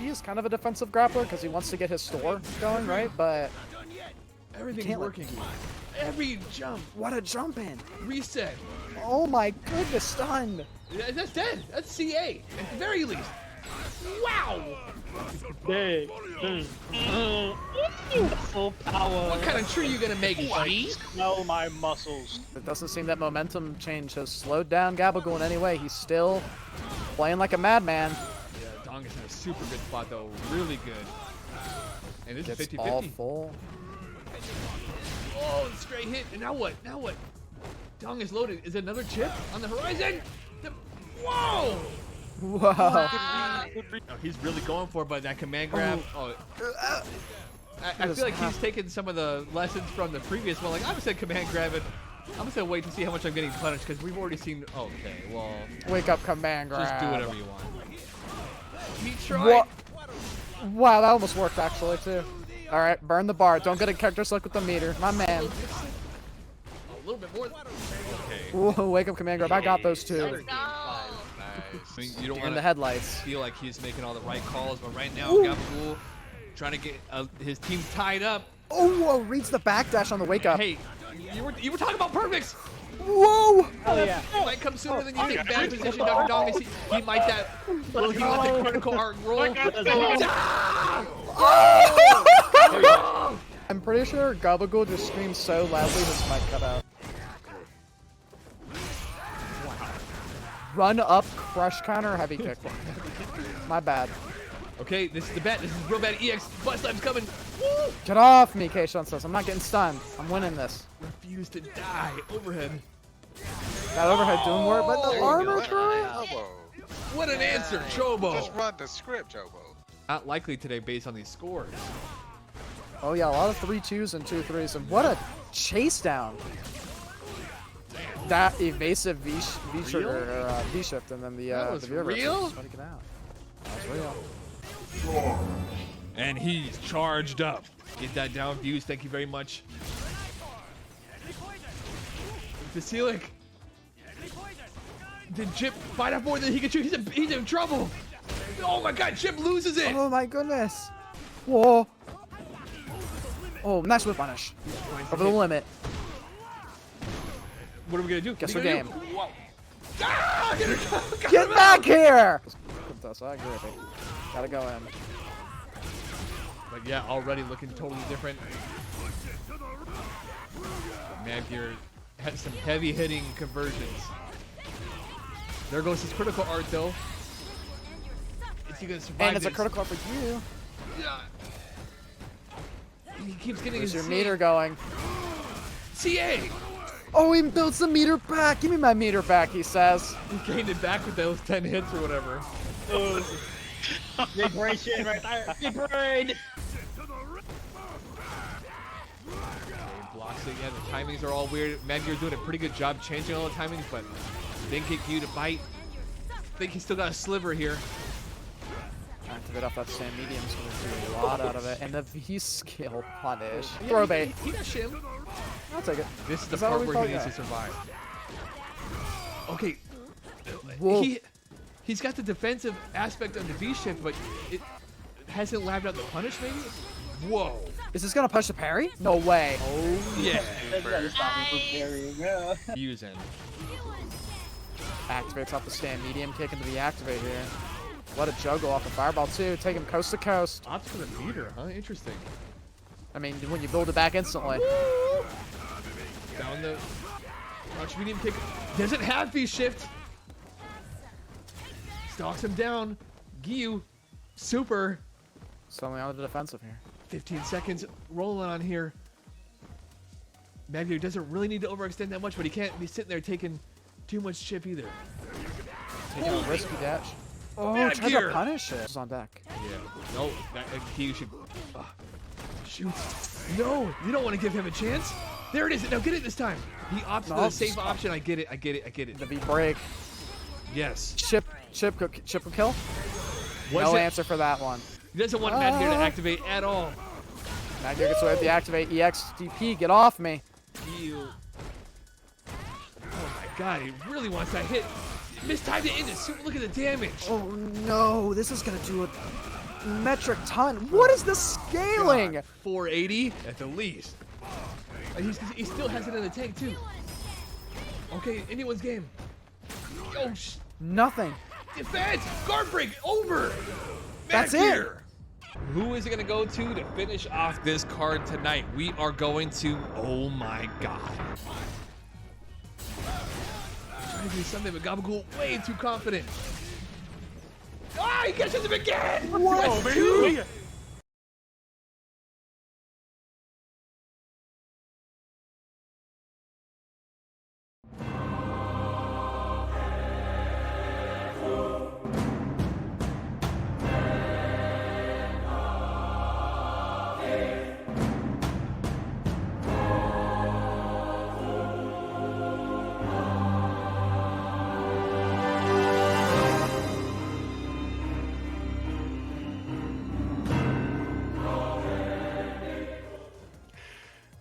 he is kind of a defensive grappler because he wants to get his store going, right? But everything's working. Every jump. What a jump in. Reset. Oh my goodness, stunned. That's dead. That's CA at the very least. Wow. Full power. What kind of tree you gonna make, G? Smell my muscles. It doesn't seem that momentum change has slowed down Gabagool in any way. He's still playing like a madman. Yeah, Dong is in a super good spot though. Really good. And this Gets is 50-50. all full. Oh, straight hit. And now what? Now what? Dong is loaded. Is it another chip on the horizon? Whoa! Whoa. Oh, he's really going for it, but that command grab. Oh. I feel like he's taking some of the lessons from the previous one. Like, I'm just gonna command grab it. I'm just gonna wait to see how much I'm getting punished because we've already seen. Okay, well. Wake up, command grab. Just do whatever you want. He tried. Wow, that almost worked actually too. All right, burn the bar. Don't get a character select with the meter, my man. A little bit more. Okay. Whoa, wake up, command grab. I got those two. I mean, you don't In want the headlights. feel like he's making all the right calls, but right now, Gabagool trying to get his team tied up. Oh, whoa, reads the backdash on the wake up. Hey, you were talking about perfects. Whoa! Oh yeah. He might come sooner than you think. Bad position, Dr. Dong. He might that. Will he let the critical art roll? I'm pretty sure Gabagool just screamed so loudly his mic cut out. Run up, crush counter, heavy kick. My bad. Okay, this is the bet. This is real bad. EX bus lab's coming. Woo! Get off me, K-Shun says. I'm not getting stunned. I'm winning this. Refuse to die. Overhead. That overhead doing work, but the armor try. What an answer, Chobo. Just run the script, Chobo. Not likely today based on these scores. Oh yeah, a lot of 3-2s and 2-3s, and what a chase down. That evasive V-shift or V-shift, and then the was the real? Just get out. That was real. And he's charged up. Get that down, Views. Thank you very much. Vasilic. Did Chip find out more than he could shoot? He's in trouble. Oh my God, Chip loses it. Oh my goodness. Whoa. Oh, nice whip punish. Over the limit. What are we gonna do? Guess we're game. Ah, Get back here! So I agree with it. Gotta go in. But yeah, already looking totally different. Magir had some heavy hitting conversions. There goes his critical art though. Is he gonna survive? And it's this? a critical for you. Yeah. He keeps getting There's his your meter going. CA. Oh, he builds the meter back. Give me my meter back, he says. He gained it back with those 10 hits or whatever. Big brain shit right there. Big brain. Blocks again. The timings are all weird. Magir's doing a pretty good job changing all the timings, but didn't get Q to bite. I think he's still got a sliver here. Activate off that sand medium, so we'll do a lot out of it. And the V-skill punish. Throw bait. He got shim. I'll take it. This is the Is that what part we where he thought? needs to survive. Okay. Whoa. He's got the defensive aspect of the V-shift, but it hasn't labbed out the punish maybe? Whoa. Is this gonna push the parry? No way. Oh, yeah. Yeah. Using. Activates off the stand medium kick into the activate here. What a juggle off the fireball too. Take him coast to coast. Opts for the meter, huh? Interesting. I mean, when you build it back instantly. Down the crouch medium kick. Doesn't have V-shift. Stalks him down. Gyu. Super. Suddenly on the defensive here. 15 seconds rolling on here. Magir doesn't really need to overextend that much, but he can't be sitting there taking too much chip either. Taking a risky dash. Oh, Magir. try to punish it. It's on deck. Yeah. No, he should. Shoot. No, you don't want to give him a chance. There it is. Now get it this time. He opts for the safe option. I get it. I get it. I get it. The V break. Yes. Chip will kill. No answer for that one. He doesn't want Magir to activate at all. Magir gets away with the activate. EXDP, get off me. Oh my God, he really wants that hit. Mistimed it in. Look at the damage. Oh no, this is gonna do it. metric ton. What is the scaling? God, 480 at the least. He still has it in the tank too. Okay, anyone's game. Oh, Nothing. defense! Guard break over! That's Back it. Who is it going to go to finish off this card tonight? We are going to, oh my god. Trying to do something, but Gabagool way too confident. Ah, he catches him again! Whoa, That's two.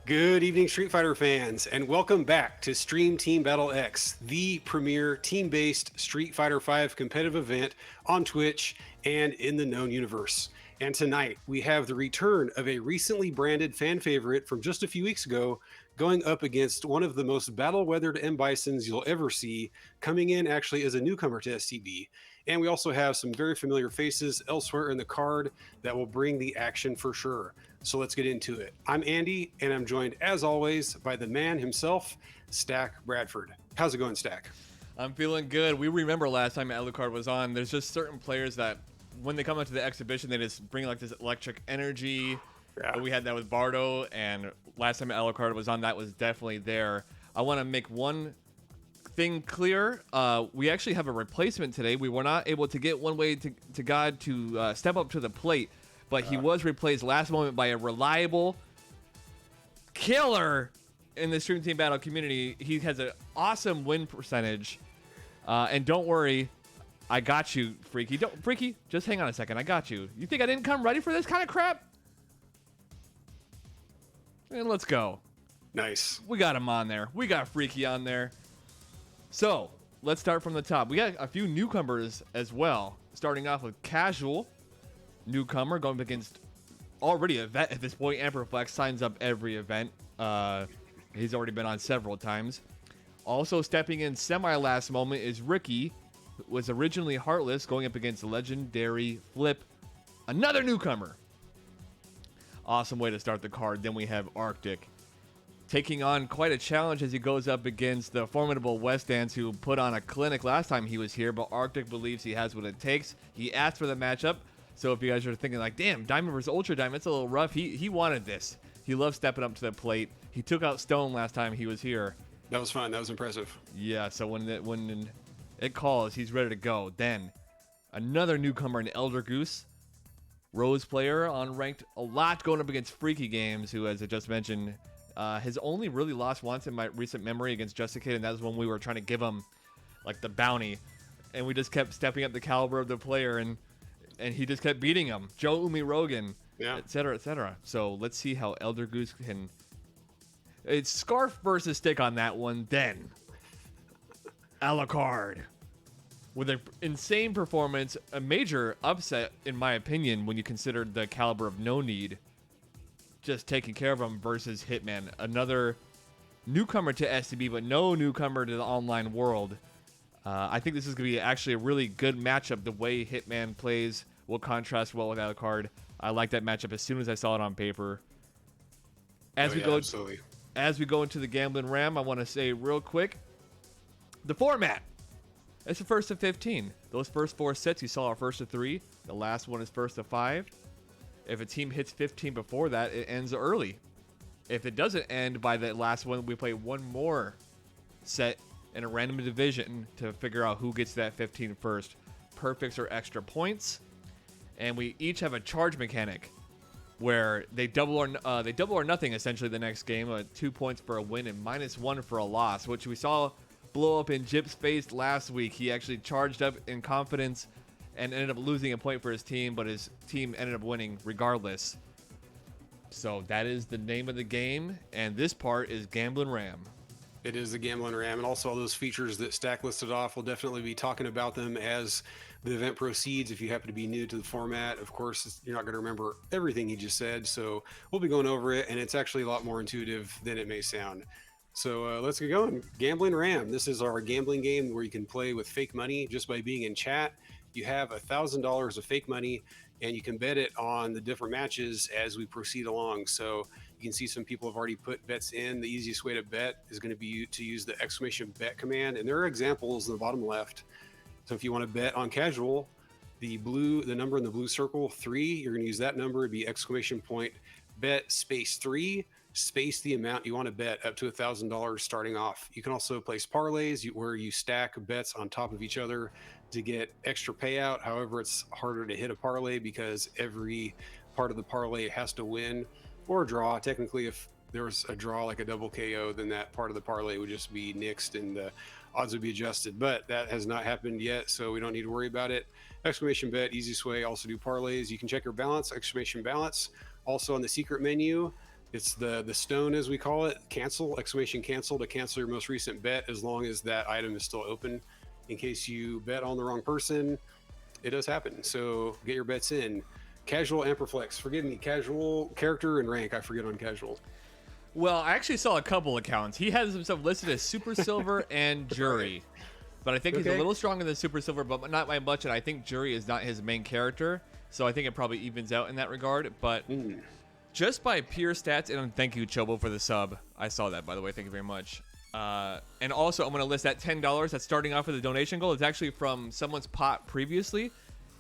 Good evening, Street Fighter fans, and welcome back to Stream Team Battle X, the premier team-based Street Fighter V competitive event on Twitch and in the known universe. And tonight, we have the return of a recently branded fan favorite from just a few weeks ago, going up against one of the most battle-weathered M. Bisons you'll ever see, coming in actually as a newcomer to STB. And we also have some very familiar faces elsewhere in the card that will bring the action for sure. So let's get into it. I'm Andy, and I'm joined, as always, by the man himself, Stack Bradford. How's it going, Stack? I'm feeling good. We remember last time alucarD was on, there's just certain players that when they come out to the exhibition, they just bring like this electric energy. Yeah. We had that with Bardo, and last time alucarD was on, that was definitely there. I want to make one thing clear. We actually have a replacement today. We were not able to get One Way to God to step up to the plate, but he was replaced last moment by a reliable killer in the Stream Team Battle community. He has an awesome win percentage. And don't worry, I got you, Freaky. Freaky, just hang on a second. I got you. You think I didn't come ready for this kind of crap? And let's go. Nice. We got him on there. We got Freaky on there. So, let's start from the top. We got a few newcomers as well. Starting off with Casual. Newcomer going up against already a vet at this point. Amperflex signs up every event. He's already been on several times. Also stepping in semi-last moment is Riqui, who was originally Heartless, going up against LegendaryFlip, another newcomer. Awesome way to start the card. Then we have Arctic, taking on quite a challenge as he goes up against the formidable Wessdance, who put on a clinic last time he was here, but Arctic believes he has what it takes. He asked for the matchup. So if you guys are thinking like, damn, Diamond versus Ultra Diamond, it's a little rough. He wanted this. He loves stepping up to the plate. He took out Stone last time he was here. That was fun. That was impressive. Yeah, so when it calls, he's ready to go. Then another newcomer in Eldergoose. Rose player on ranked a lot, going up against Freaky Games, who, as I just mentioned, has only really lost once in my recent memory against Justicate, and that was when we were trying to give him like the bounty. And we just kept stepping up the caliber of the player, and he just kept beating him. Joe Umi Rogan, etc., etc. So let's see how Eldergoose can. It's Scarf versus Stick on that one. Then alucarD with an insane performance, a major upset in my opinion when you consider the caliber of No Need just taking care of him versus Hitman, another newcomer to STB, but no newcomer to the online world. I think this is going to be actually a really good matchup. The way Hitman plays will contrast well with alucarD. I like that matchup as soon as I saw it on paper. As we go into the Gambling Ram, I want to say real quick, the format. It's the first of 15. Those first 4 sets you saw are first of 3. The last one is first of 5. If a team hits 15 before that, it ends early. If it doesn't end by the last one, we play one more set in a random division to figure out who gets that 15 first. Perfects or extra points, and we each have a charge mechanic where they double or nothing essentially the next game. 2 points for a win and -1 for a loss, which we saw blow up in Jip's face last week. He actually charged up in confidence and ended up losing a point for his team, but his team ended up winning regardless. So that is the name of the game, and this part is Gambling Ram. It is the Gambling RAM, and also all those features that Stack listed off. We'll definitely be talking about them as the event proceeds. If you happen to be new to the format, of course, you're not going to remember everything he just said, so we'll be going over it, and it's actually a lot more intuitive than it may sound. So let's get going. Gambling RAM. This is our gambling game where you can play with fake money just by being in chat. You have $1,000 of fake money, and you can bet it on the different matches as we proceed along. So you can see some people have already put bets in. The easiest way to bet is going to be to use the exclamation bet command, and there are examples in the bottom left. So if you want to bet on casual, the number in the blue circle, 3, you're going to use that number. It'd be exclamation point bet space 3 space the amount you want to bet up to $1,000 starting off. You can also place parlays where you stack bets on top of each other to get extra payout. However, it's harder to hit a parlay because every part of the parlay has to win or draw. Technically, if there was a draw like a double KO, then that part of the parlay would just be nixed and the odds would be adjusted. But that has not happened yet, so we don't need to worry about it. Exclamation bet, easiest way. Also do parlays. You can check your balance, exclamation balance. Also on the secret menu, it's the stone, as we call it, cancel, exclamation cancel, to cancel your most recent bet as long as that item is still open. In case you bet on the wrong person, it does happen. So get your bets in. Casual Amperflex. Forgive me, casual character and rank. I forget on casual. Well, I actually saw a couple accounts. He has himself listed as Super Silver and Jury. But I think he's a little stronger than Super Silver, but not by much. And I think Jury is not his main character. So I think it probably evens out in that regard. But just by pure stats, and thank you, Chobo, for the sub. I saw that, by the way. Thank you very much. And also, I'm going to list that $10 that's starting off with a donation goal. It's actually from someone's pot previously,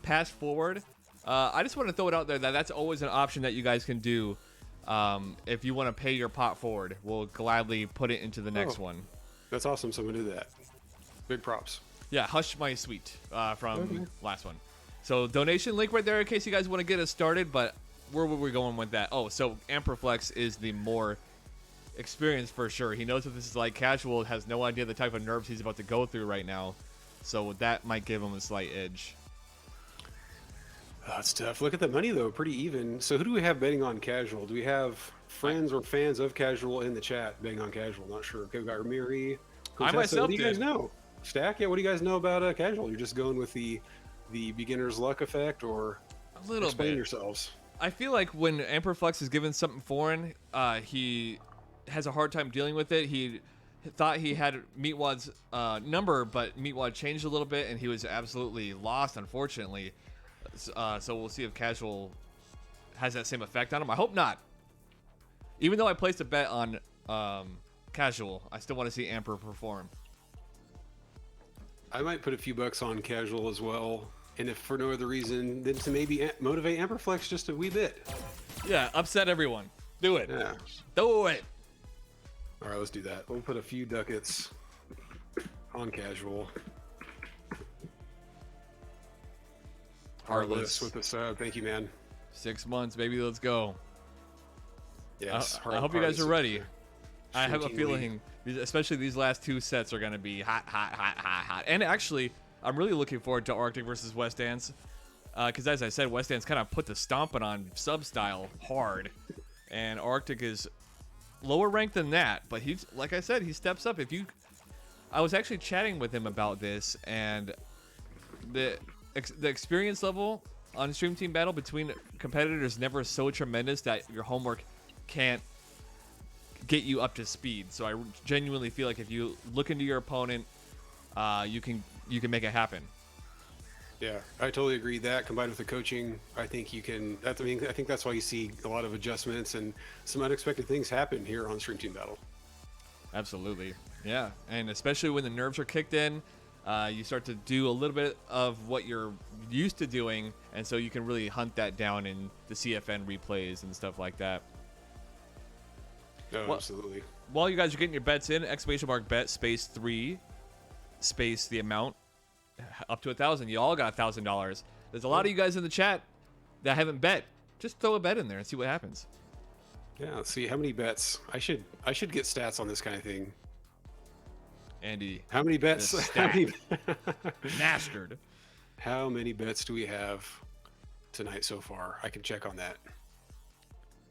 passed forward. I just want to throw it out there that that's always an option that you guys can do. If you want to pay your pot forward, we'll gladly put it into the next one. That's awesome. Someone do that. Big props. Yeah, Hush My Sweet from last one. So donation link right there in case you guys want to get us started. But where were we going with that? Oh, so Amperflex is the more experienced for sure. He knows what this is like. Casual has no idea the type of nerves he's about to go through right now. So that might give him a slight edge. That's tough. Look at the money, though. Pretty even. So who do we have betting on casual? Do we have friends or fans of casual in the chat betting on casual? Not sure. Okay, we got Miri. I myself What do you guys know? Stack? Yeah, what do you guys know about casual? You're just going with the beginner's luck effect, or a little explain bit yourselves? I feel like when Amperflex is given something foreign, he has a hard time dealing with it. He thought he had Meatwad's number, but Meatwad changed a little bit, and he was absolutely lost, unfortunately. So we'll see if casual has that same effect on him. I hope not. Even though I placed a bet on casual, I still want to see Amper perform. I might put a few bucks on casual as well, and if for no other reason than to maybe motivate Amperflex just a wee bit. Yeah, upset everyone. Do it. Yeah. Do it. All right, let's do that. We'll put a few ducats on casual. Heartless with the sub. Thank you, man. 6 months, baby. Let's go. Yes. I hope you guys are ready. I have a Shrinking feeling, especially these last 2 sets are going to be hot, hot, hot, hot, hot. And actually, I'm really looking forward to Arctic versus Wessdance. Because as I said, Wessdance kind of put the stomping on sub-style hard. And Arctic is lower ranked than that. But he's, like I said, he steps up. I was actually chatting with him about this. And the experience level on Stream Team Battle between competitors is never so tremendous that your homework can't get you up to speed. So I genuinely feel like if you look into your opponent, you can make it happen. Yeah, I totally agree. That combined with the coaching, I think you can. I think that's why you see a lot of adjustments and some unexpected things happen here on Stream Team Battle. Absolutely, yeah, and especially when the nerves are kicked in, you start to do a little bit of what you're used to doing, and so you can really hunt that down in the CFN replays and stuff like that. No, absolutely. While you guys are getting your bets in, !bet space 3 space the amount up to 1,000. You all got $1,000. There's a lot of you guys in the chat that haven't bet. Just throw a bet in there and see what happens. Yeah, let's see how many bets. I should get stats on this kind of thing. Andy, how many bets? mastered. How many bets do we have tonight so far? I can check on that.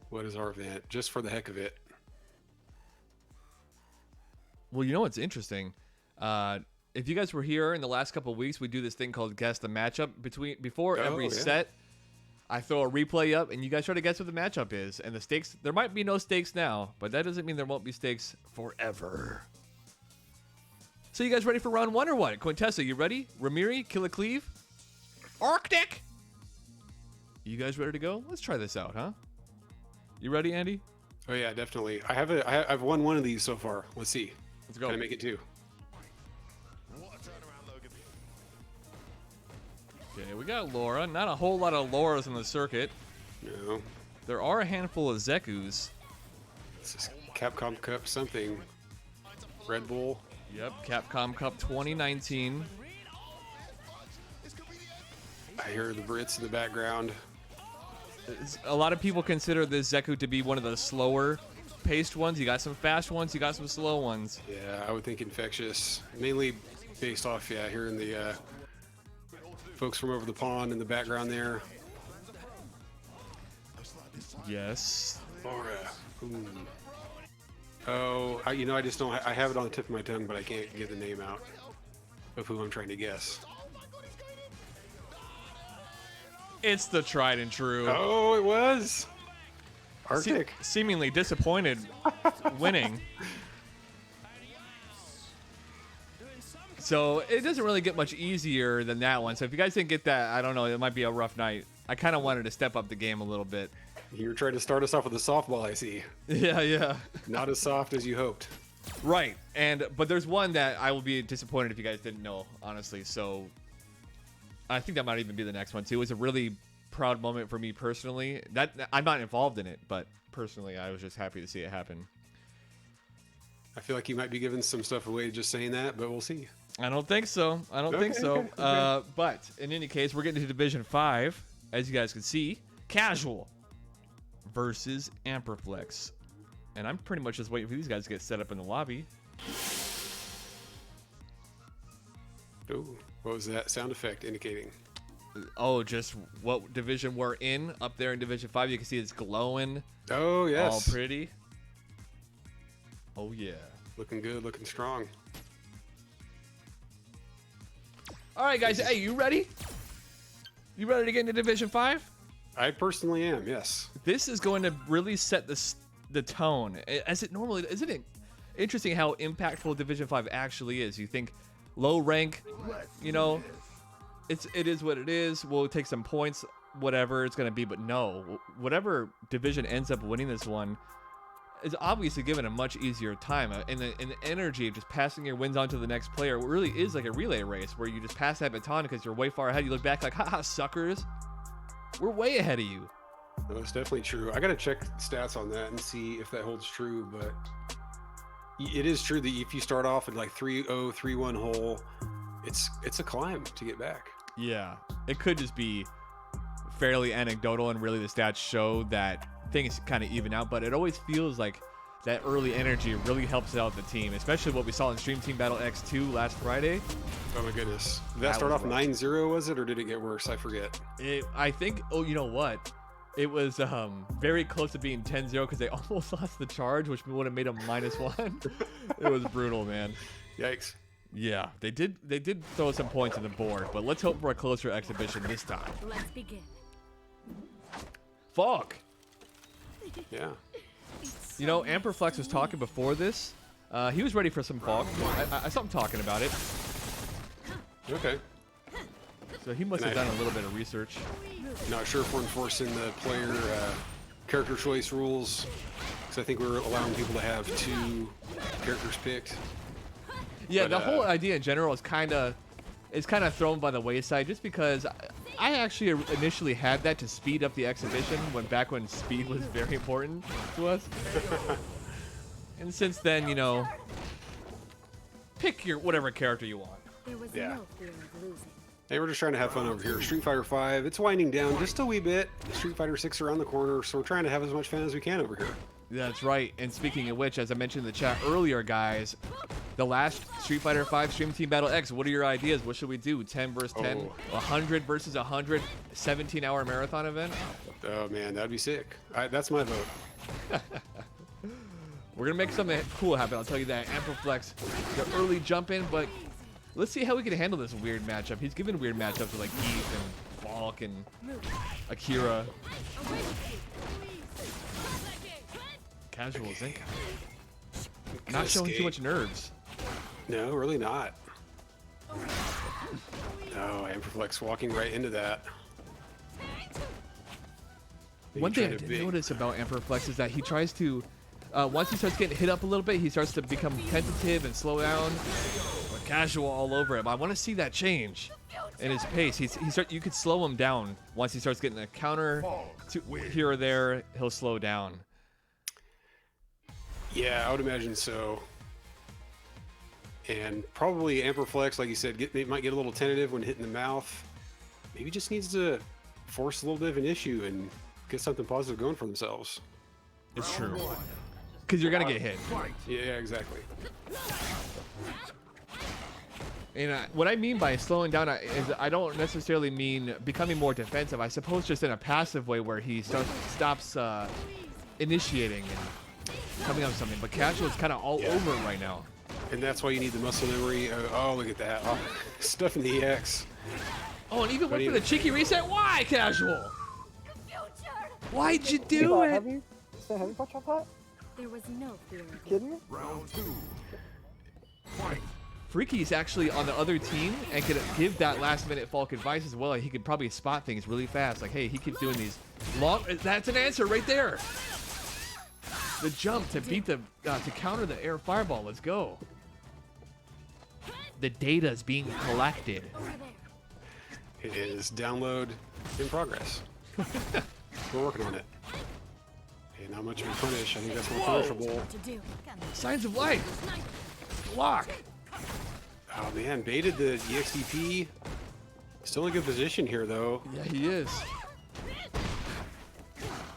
What is our event? Just for the heck of it. Well, you know what's interesting? If you guys were here in the last couple of weeks, we do this thing called Guess the Matchup. Before every set, I throw a replay up, and you guys try to guess what the matchup is. And the stakes, there might be no stakes now, but that doesn't mean there won't be stakes forever. So you guys ready for round 1 or what? Quintessa, you ready? Ramiri, Killicleave, Arctic. You guys ready to go? Let's try this out, huh? You ready, Andy? Oh yeah, definitely. I've won one of these so far. Let's see. Let's go. Can I make it 2? Okay, we got Laura. Not a whole lot of Lauras in the circuit. No. There are a handful of Zekus. This is Capcom Cup something. Red Bull. Yep, Capcom Cup 2019. I hear the Brits in the background. A lot of people consider this Zeku to be one of the slower paced ones. You got some fast ones, you got some slow ones. Yeah, I would think infectious. Mainly based off, hearing the folks from over the pond in the background there. Yes. Laura. Ooh. Oh, I just don't. I have it on the tip of my tongue, but I can't get the name out of who I'm trying to guess. It's the tried and true. Oh, it was Arctic. Seemingly disappointed winning. So it doesn't really get much easier than that one. So if you guys didn't get that, I don't know, it might be a rough night. I kind of wanted to step up the game a little bit. You're trying to start us off with a softball, I see. Yeah. Not as soft as you hoped. Right. But there's one that I will be disappointed if you guys didn't know, honestly. So I think that might even be the next one too. It was a really proud moment for me personally. That I'm not involved in it, but personally I was just happy to see it happen. I feel like you might be giving some stuff away just saying that, but we'll see. I don't think so. Okay. But in any case, we're getting to Division 5, as you guys can see. Casual versus Amperflex. And I'm pretty much just waiting for these guys to get set up in the lobby. Oh, what was that sound effect indicating? Oh, just what division we're in up there in Division 5. You can see it's glowing. Oh, yes. All pretty. Oh, yeah. Looking good, looking strong. All right, guys. Hey, you ready? You ready to get into Division 5? I personally am, yes. This is going to really set the tone. As it normally, isn't it interesting how impactful Division 5 actually is? You think low rank, it is what it is. We'll take some points, whatever it's going to be. But no, whatever division ends up winning this one is obviously given a much easier time. And the energy of just passing your wins on to the next player really is like a relay race where you just pass that baton because you're way far ahead. You look back like, haha, suckers. We're way ahead of you. No, it's definitely true. I got to check stats on that and see if that holds true. But it is true that if you start off at like 3-0, 3-1 hole, it's a climb to get back. Yeah, it could just be fairly anecdotal, and really the stats show that things kind of even out, but it always feels like that early energy really helps out the team, especially what we saw in Stream Team Battle X2 last Friday. Oh my goodness. Did that start off 9-0, was it, or did it get worse? I forget. I think, you know what? It was very close to being 10-0 because they almost lost the charge, which would have made them -1. It was brutal, man. Yikes. Yeah, they did throw some points on the board, but let's hope for a closer exhibition this time. Let's begin. Fuck. Yeah. You know, Amperflex was talking before this. He was ready for some fog. I saw him talking about it. Okay. So he must have done a little bit of research. Not sure if we're enforcing the player character choice rules, because I think we're allowing people to have 2 characters picked. Yeah, But, the whole idea in general is kind of thrown by the wayside, just because I actually initially had that to speed up the exhibition back when speed was very important to us. And since then, pick your whatever character you want. There was Yeah. no fear of losing. Hey, we're just trying to have fun over here. Street Fighter 5, it's winding down just a wee bit. Street Fighter 6 around the corner, so we're trying to have as much fun as we can over here. That's right. And speaking of which, as I mentioned in the chat earlier, guys, the last Street Fighter 5 Stream Team Battle X, what are your ideas? What should we do? 10 versus 10? 100 versus 100? 17-hour marathon event? Oh man, that'd be sick. That's my vote. We're gonna make something cool happen. I'll tell you that. Amperflex, the early jump in, but let's see how we can handle this weird matchup. He's given weird matchups with like Eve and Falk and Akira. KasualZenkai. Not showing too much nerves. No, really not. Oh, Amperflex walking right into that. One thing I did notice about Amperflex is that he tries to, once he starts getting hit up a little bit, he starts to become tentative and slow down. But Casual all over him. I want to see that change in his pace. You could slow him down once he starts getting a counter to here or there. He'll slow down. Yeah, I would imagine so. And probably Amperflex, like you said, might get a little tentative when hitting the mouth. Maybe just needs to force a little bit of an issue and get something positive going for themselves. It's true. Because you're going to get hit. Yeah, exactly. And what I mean by slowing down is I don't necessarily mean becoming more defensive. I suppose just in a passive way where he stops initiating and coming up with something. But Casual is kind of all over it right now. And that's why you need the muscle memory. Oh, look at that. Oh, stuff in the EX. Oh, and even went for the cheeky reset. Why, Casual? Why'd you do it? Heavy punch off that? There was no fear. Kidding me? Riqui's actually on the other team and could give that last-minute Falk advice as well. He could probably spot things really fast. Like, hey, he keeps doing these long. That's an answer right there. The jump to beat the to counter the air fireball. Let's go. The data is being collected. It is download in progress. We're working on it. Hey, not much of a punish. I think that's more punishable. Signs of life. Block. Oh man, baited the EXDP. Still in a good position here though. Yeah, he is.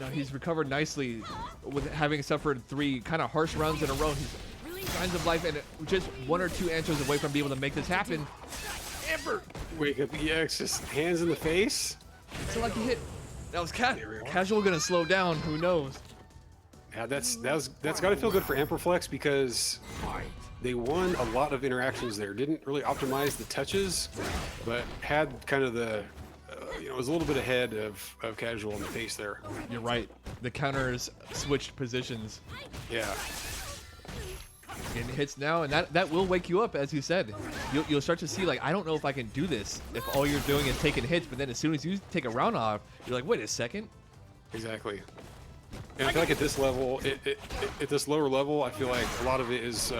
Now he's recovered nicely with having suffered 3 kind of harsh rounds in a row. He's signs of life and just 1 or 2 answers away from being able to make this happen. Amber! Wake up EX, just hands in the face. It's a lucky hit. That was Casual gonna slow down. Who knows? Yeah, that's got to feel good for Amperflex because they won a lot of interactions there. Didn't really optimize the touches, but had kind of the it was a little bit ahead of Casual in the pace there. You're right. The counters switched positions. Yeah. Getting hits now, and that will wake you up, as you said. You'll start to see, like, I don't know if I can do this if all you're doing is taking hits, but then as soon as you take a round off, you're like, wait a second. Exactly. And I feel like at this level, at this lower level, I feel like a lot of it is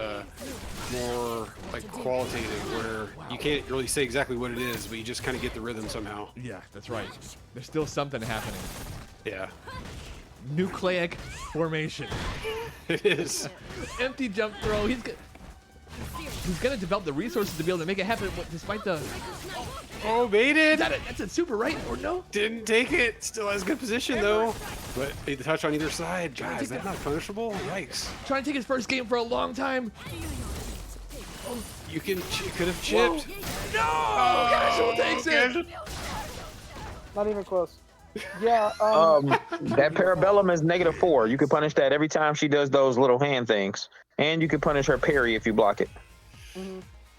more like qualitative, where you can't really say exactly what it is, but you just kind of get the rhythm somehow. Yeah, that's right. There's still something happening. Yeah. Nucleic formation. It is. Empty jump throw. He's gonna develop the resources to be able to make it happen, despite the. Oh, baited. That's a super right or no? Didn't take it. Still has good position though. But the touch on either side. Guys, that's not punishable. Yikes. Trying to take his first game for a long time. You could have chipped. Whoa. No! Casual takes it. Not even close. Yeah. That Parabellum is -4. You can punish that every time she does those little hand things, and you can punish her parry if you block it.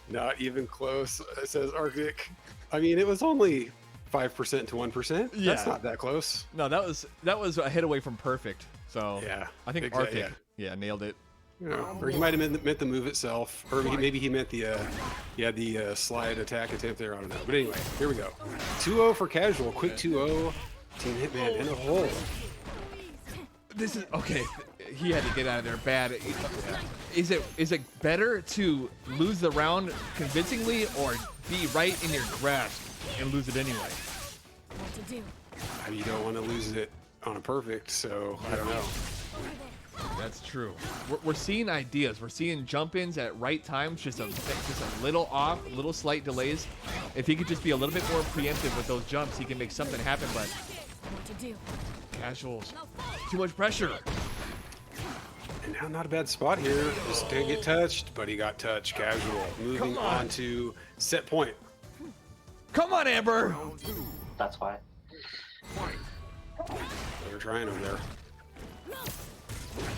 Not even close, says Arctic. I mean, it was only 5% to 1%. Yeah. That's not that close. No, that was a hit away from perfect. So Yeah. I think exactly, Arctic, yeah, nailed it. Yeah. Or he might have meant the move itself, or maybe he meant the slide attack attempt there. I don't know. But anyway, here we go. 2-0 for Casual. Quick 2-0. Team Hitman in a hole. This is okay. He had to get out of there bad. Is it better to lose the round convincingly or be right in your grasp and lose it anyway? What to do? You don't want to lose it on a perfect, so I don't know. That's true. We're seeing ideas. We're seeing jump-ins at right times, just a little off, little slight delays. If he could just be a little bit more preemptive with those jumps, he can make something happen. But What to do? Casuals, too much pressure. And now not a bad spot here. Just didn't get touched, but he got touched. Casual. Moving on to set point. Come on, Amber. That's why. They're trying over there.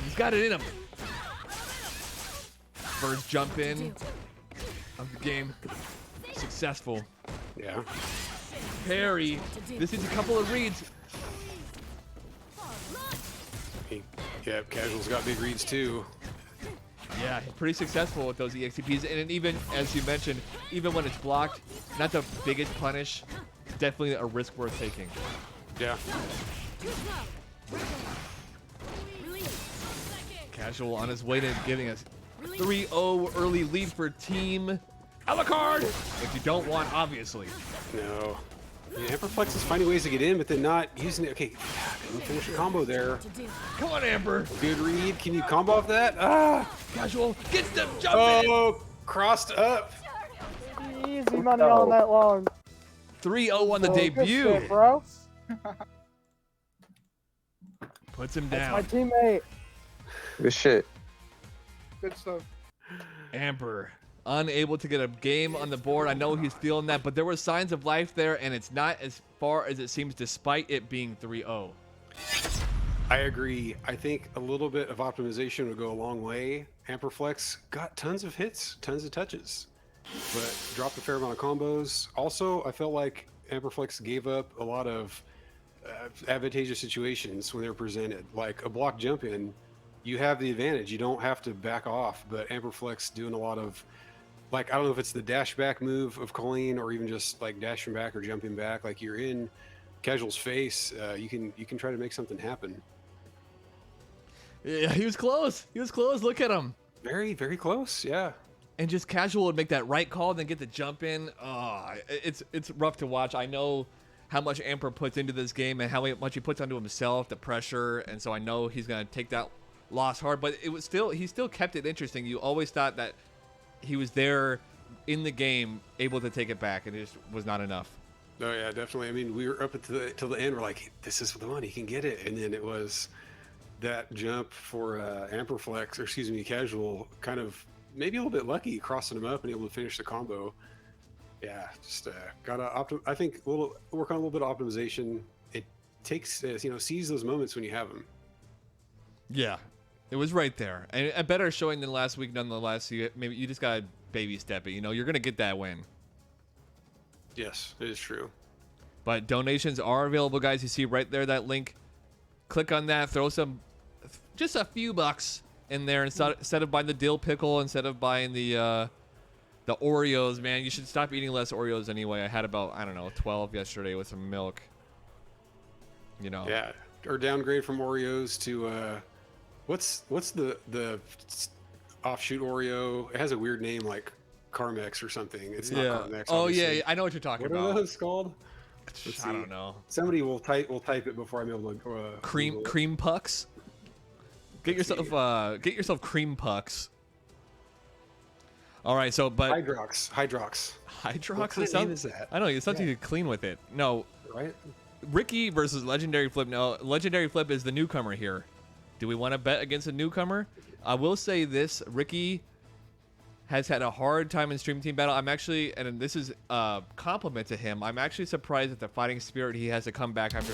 He's got it in him. first jump in of the game. Successful. Yeah. Parry. This is a couple of reads. Yeah, Casual's got big reads too. Yeah, he's pretty successful with those EXTPs. And even, as you mentioned, even when it's blocked, not the biggest punish, definitely a risk worth taking. Yeah. Casual on his way to giving us 3-0 early lead for Team alucarD, which you don't want, obviously. No. Yeah, Amperflex is finding ways to get in, but then not using it. Okay, didn't finish the combo there. Come on, Amber. Good read. Can you combo off that? Ah! Casual gets them jumping. Oh, crossed up. Easy money all night long. 3-0 on the Oh, good debut. shit, bro. Puts him That's my down. teammate. Good shit. Good stuff. Amber, unable to get a game on the board. I know he's feeling that, but there were signs of life there, and it's not as far as it seems despite it being 3-0. I agree. I think a little bit of optimization would go a long way. Amperflex got tons of hits, tons of touches, but dropped a fair amount of combos. Also, I felt like Amperflex gave up a lot of advantageous situations when they were presented. Like a block jump in, you have the advantage. You don't have to back off, but Amperflex doing a lot of, like, I don't know if it's the dash back move of Colleen or even just like dashing back or jumping back. Like you're in Casual's face, you can try to make something happen. Yeah, he was close. He was close. Look at him. Very, very close. Yeah. And just Casual would make that right call, then get the jump in. Oh, it's rough to watch. I know how much Amper puts into this game and how much he puts onto himself, the pressure, and so I know he's gonna take that loss hard. But it was still, he still kept it interesting. You always thought that he was there in the game, able to take it back, and it just was not enough. Oh yeah, definitely. I mean, we were up till the end. We're like, this is the one, he can get it, and then it was that jump for Amperflex, or excuse me, Casual, kind of maybe a little bit lucky crossing him up and able to finish the combo. Yeah, just gotta I think work on a little bit of optimization. It takes seize those moments when you have them. Yeah, it was right there, and a better showing than last week, nonetheless. Maybe you just gotta baby step it. You're gonna get that win. Yes, it is true. But donations are available, guys. You see right there that link. Click on that. Throw just a few bucks in there instead of buying the dill pickle, instead of buying the Oreos. Man, you should stop eating less Oreos anyway. I had about, I don't know, 12 yesterday with some milk. Yeah, or downgrade from Oreos to what's the offshoot Oreo? It has a weird name like Carmex or something. It's not Carmex. Oh obviously. yeah, I know what you're talking What about. are those called? I don't know. Somebody will type it before I'm able to. Cream pucks. Get yourself cream pucks. All right, so but Hydrox. What kind of name is that? I know it's something to clean with it. No, Right? Riqui versus LegendaryFlip. No, LegendaryFlip is the newcomer here. Do we want to bet against a newcomer? I will say this: Riqui has had a hard time in Stream Team Battle. I'm actually, and this is a compliment to him, I'm actually surprised at the fighting spirit he has to come back after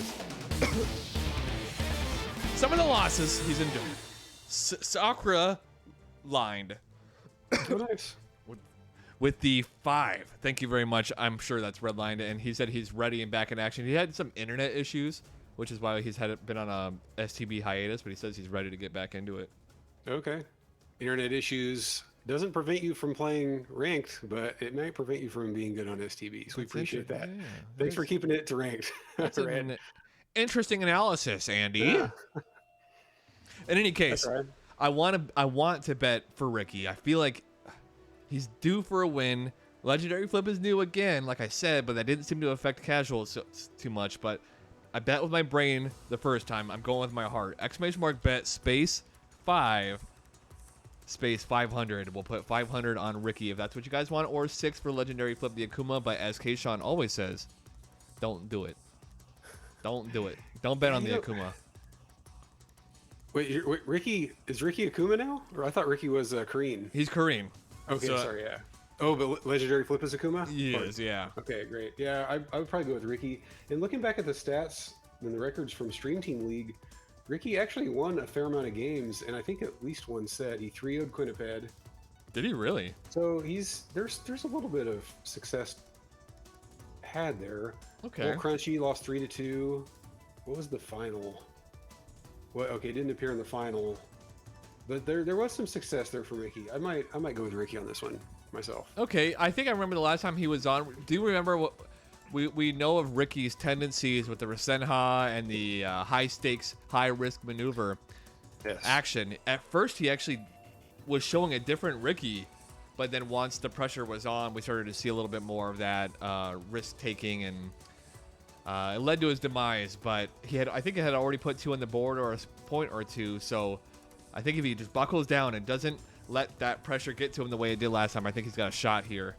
some of the losses he's endured. Sakura lined. Oh, nice. With the 5. Thank you very much. I'm sure that's redlined, and he said he's ready and back in action. He had some internet issues, which is why he's been on a STB hiatus, but he says he's ready to get back into it. Okay. Internet issues doesn't prevent you from playing ranked, but it might prevent you from being good on STB. So we appreciate that. Yeah, Thanks for keeping it to ranked. That's Right. an interesting analysis, Andy. Yeah. In any case, That's right. I want to bet for Riqui. I feel like he's due for a win. LegendaryFlip is new again, like I said, but that didn't seem to affect Casual too much. But I bet with my brain the first time. I'm going with my heart. !bet space 5 space 500. We'll put 500 on Riqui if that's what you guys want, or 6 for LegendaryFlip the Akuma. But as K-Sean always says, don't do it. Don't do it. Don't bet on the Akuma. Wait, Riqui, is Riqui Akuma now? Or I thought Riqui was Kareem. He's Kareem. Okay, So- sorry, yeah. Oh, but LegendaryFlip is Akuma? Yes, yeah. Okay, great. Yeah, I would probably go with Riqui. And looking back at the stats and the records from Stream Team League, Riqui actually won a fair amount of games, and I think at least one set. He 3-0'd Quinnipied, Did he really? So there's a little bit of success had there. Okay. Little Crunchy lost 3-2. What was the final? Well, okay, didn't appear in the final, but there was some success there for Riqui. I might go with Riqui on this one myself. Okay, I think I remember the last time he was on. Do you remember what we know of Ricky's tendencies with the Rasenha and the high stakes, high risk maneuver action? At first, he actually was showing a different Riqui, but then once the pressure was on, we started to see a little bit more of that risk taking, and it led to his demise. But I think he had already put 2 on the board or a point or 2. So I think if he just buckles down and doesn't let that pressure get to him the way it did last time, I think he's got a shot here.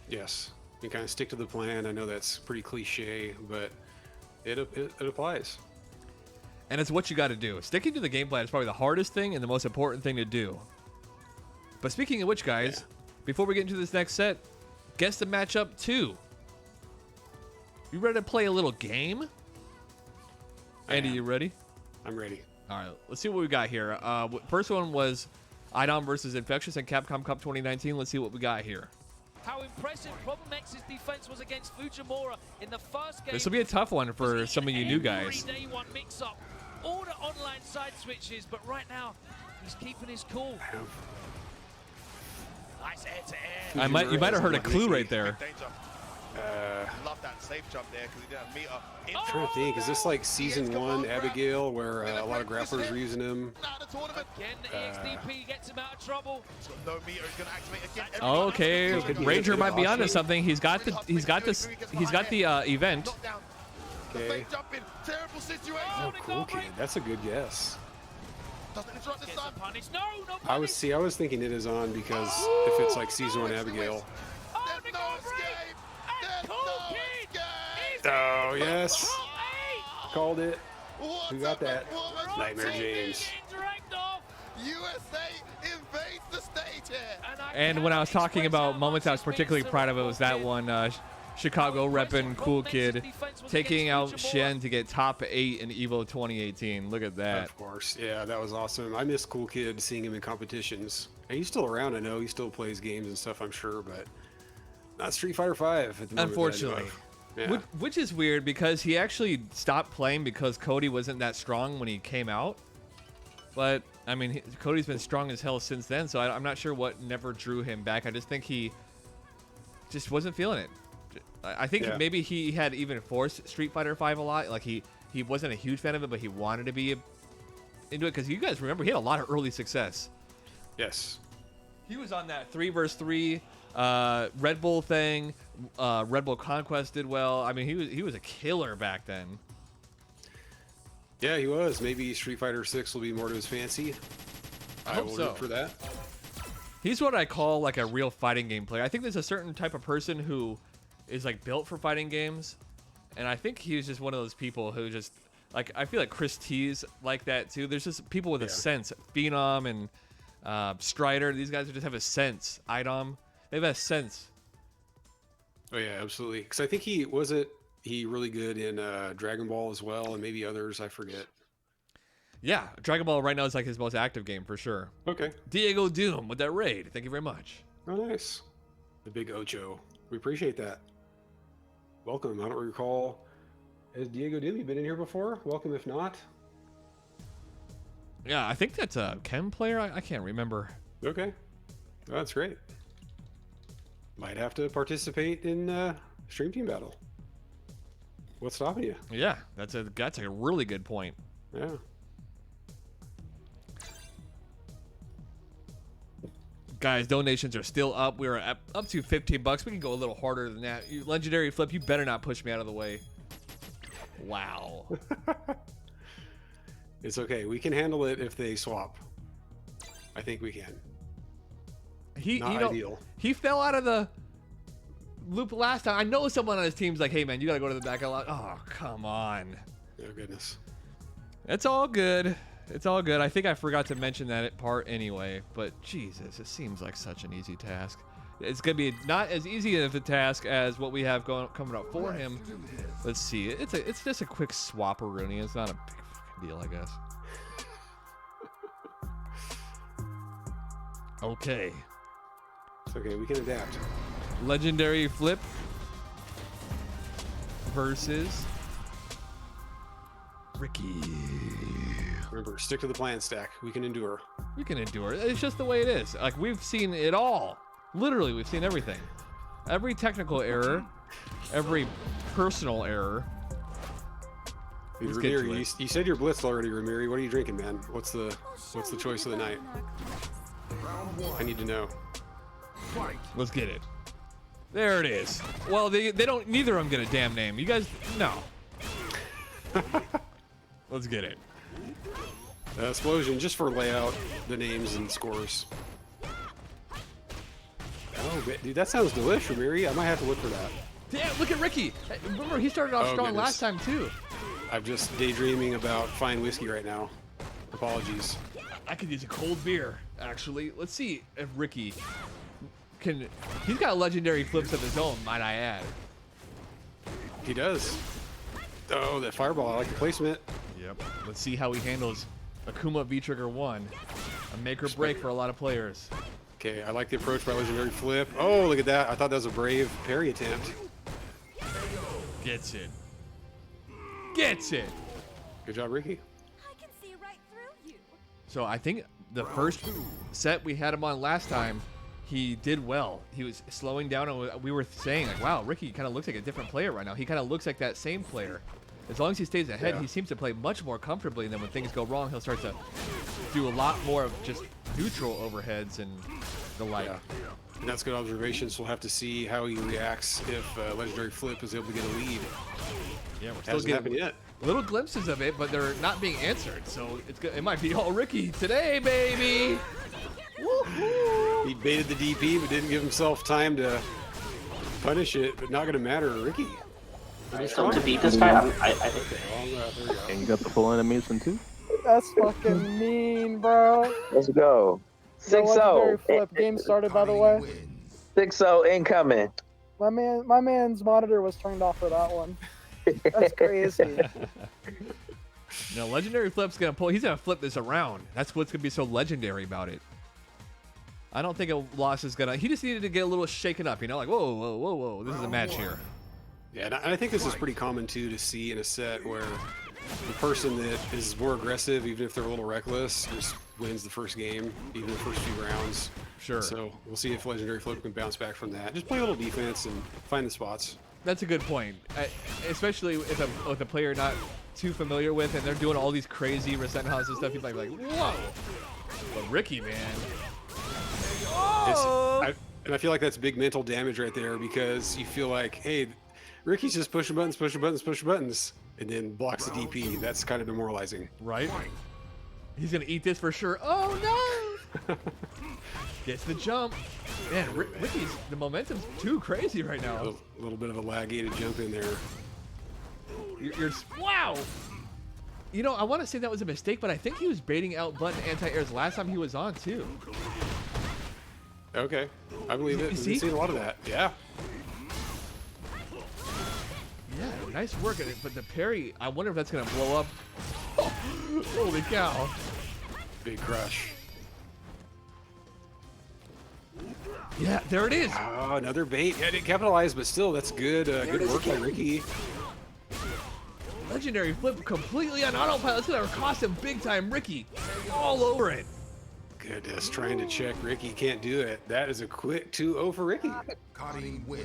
Yes, you kind of stick to the plan. I know that's pretty cliche, but it applies. And it's what you got to do. Sticking to the game plan is probably the hardest thing and the most important thing to do. But speaking of which, guys, before we get into this next set, guess the matchup 2. You ready to play a little game? Andy, you ready? I'm ready. All right, let's see what we got here. First one was IDOM versus Infectious and Capcom Cup 2019. Let's see what we got here. How impressive Problem X's defense was against Fujimura in the first game. This will be a tough one for some of you new guys. Day one mix-up, all the online side switches, but right now he's keeping his cool. Nice air-to-air. You might have heard a clue right there. Love that safe jump there because he didn't meet up. I'm trying to think, is this like season 1 Abigail where a lot of grapplers were using him? Again, the EXDP gets him out of trouble. He's got no meter. He's going to activate again. Okay, Ranger might be onto something. He's got the event. Okay. Terrible situation. Oh, cool kid. That's a good guess. Doesn't interrupt the sun. No, no I was thinking it is on because if it's like season 1 Abigail. There's no escape. There's no escape. Oh yes. Called it. Who got that? Nightmare James. USA invades the stage here. And when I was talking about moments I was particularly proud of, it was that one. Chicago reppin' Cool Kid taking out Shen to get top 8 in EVO 2018. Look at that. Of course. Yeah, that was awesome. I miss Cool Kid, seeing him in competitions. And he's still around, I know. He still plays games and stuff, I'm sure, but not Street Fighter 5 at the moment. Unfortunately. Yeah. Which is weird because he actually stopped playing because Cody wasn't that strong when he came out. But, I mean, Cody's been strong as hell since then, so I'm not sure what never drew him back. I just think he just wasn't feeling it. I think maybe he had even forced Street Fighter 5 a lot. Like he wasn't a huge fan of it, but he wanted to be into it because you guys remember he had a lot of early success. Yes. He was on that 3 vs 3 Red Bull thing. Red Bull Conquest did well. I mean, he was a killer back then. Yeah, he was. Maybe Street Fighter 6 will be more to his fancy. I hope will so. root for that. He's what I call like a real fighting game player. I think there's a certain type of person who is like built for fighting games, and I think he was just one of those people who just like, I feel like Chris T's like that too. There's just people with a sense. Phenom and Strider, these guys just have a sense. IDOM, they have a sense. Oh yeah, absolutely. Because I think he really good in Dragon Ball as well, and maybe others, I forget. Yeah, Dragon Ball right now is like his most active game for sure. Okay. Diego Doom with that raid. Thank you very much. Oh, nice. The big Ocho. We appreciate that. Welcome. I don't recall. Has Diego Doom, you been in here before? Welcome if not. Yeah, I think that's a Chem player. I can't remember. Okay. Oh, that's great. Might have to participate in Stream Team Battle. What's stopping you? Yeah, that's a really good point. Yeah. Guys, donations are still up. We are up to 15 bucks. We can go a little harder than that. Legendary Flip, you better not push me out of the way. Wow. It's okay. We can handle it if they swap. I think we can. Not ideal. He fell out of the loop last time. I know someone on his team's like, hey, man, you got to go to the back a lot. Oh, come on. Oh, goodness. It's all good. It's all good. I think I forgot to mention that part anyway, but Jesus, it seems like such an easy task. It's going to be not as easy of a task as what we have coming up for him. Let's see. It's just a quick swap-a-rooney. It's not a big deal, I guess. Okay. It's okay, we can adapt. Legendary Flip versus Riqui. Remember, stick to the plan stack. We can endure. We can endure it. It's just the way it is. Like, we've seen it all. Literally, we've seen everything. Every technical error, every personal error. Hey, Let's get to Ramiri, it. you said you're blitzed already, Ramiri. What are you drinking, man? What's the choice of the night? I need to know. Let's get it. There it is. Well, they don't. Neither of them get a damn name. You guys, no. Let's get it. Explosion, just for layout, the names and scores. Oh, dude, that sounds delicious, Ramiri. I might have to look for that. Yeah, look at Riqui. Hey, remember, he started off Oh, strong goodness. last time too. I'm just daydreaming about fine whiskey right now. Apologies. I could use a cold beer, actually. Let's see if Riqui can. He's got legendary flips of his own, might I add. He does. Oh, that fireball. I like the placement. Yep. Let's see how he handles Akuma V-Trigger 1. A make or break for a lot of players. Okay, I like the approach by Legendary Flip. Oh, look at that. I thought that was a brave parry attempt. Gets it. Gets it. Good job, Riqui. I can see right through you. So I think the first set we had him on last time, he did well. He was slowing down, and we were saying, like, wow, Riqui kind of looks like a different player right now. He kind of looks like that same player. As long as he stays ahead, Yeah. he seems to play much more comfortably, and then when things go wrong, he'll start to do a lot more of just neutral overheads and the like. Yeah. And that's good observation, so we'll have to see how he reacts if Legendary Flip is able to get a lead. Yeah, we're still Hasn't happened getting yet. little glimpses of it, but they're not being answered. So it might be all Riqui today, baby. He baited the DP, but didn't give himself time to punish it, but not going to matter. Riqui. So to beat this guy, I think There you go. And you got the full animation too? That's fucking mean, bro. Let's go. The 6-0. legendary flip. Game started, by the way. 6-0 incoming. My man's monitor was turned off for that one. That's crazy. Now, Legendary Flip's gonna pull. He's gonna flip this around. That's what's gonna be so legendary about it. I don't think a loss is gonna. He just needed to get a little shaken up, you know, like whoa, whoa, whoa, whoa. This is a match here. Yeah, and I think this is pretty common too to see in a set where the person that is more aggressive, even if they're a little reckless, just wins the first game, even the first few rounds. Sure. So we'll see if Legendary Flip can bounce back from that. Just play a little defense and find the spots. That's a good point, especially if with a player not too familiar with, and they're doing all these crazy Resentance and stuff. You might be like, whoa. But Riqui, man. And I feel like that's big mental damage right there because you feel like, hey, Ricky's just pushing buttons, and then blocks the DP. That's kind of demoralizing. Right? He's gonna eat this for sure. Oh no! Gets the jump. Man, Ricky's the momentum's too crazy right now. A little bit of a lag-gated jump in there. Wow! You know, I want to say that was a mistake, but I think he was baiting out button anti-airs last time he was on too. Okay, I believe it. You see? We've seen a lot of that. Yeah. Yeah, nice work at it, but the parry, I wonder if that's gonna blow up. Holy cow. Big crush. Yeah, there it is. Oh, another bait. Yeah, didn't capitalize, but still, that's good. Good work by Riqui. Legendary Flip completely on autopilot. It's gonna cost him big time. Riqui all over it. Goodness, trying to check Riqui, can't do it. That is a quick 2-0 for Riqui.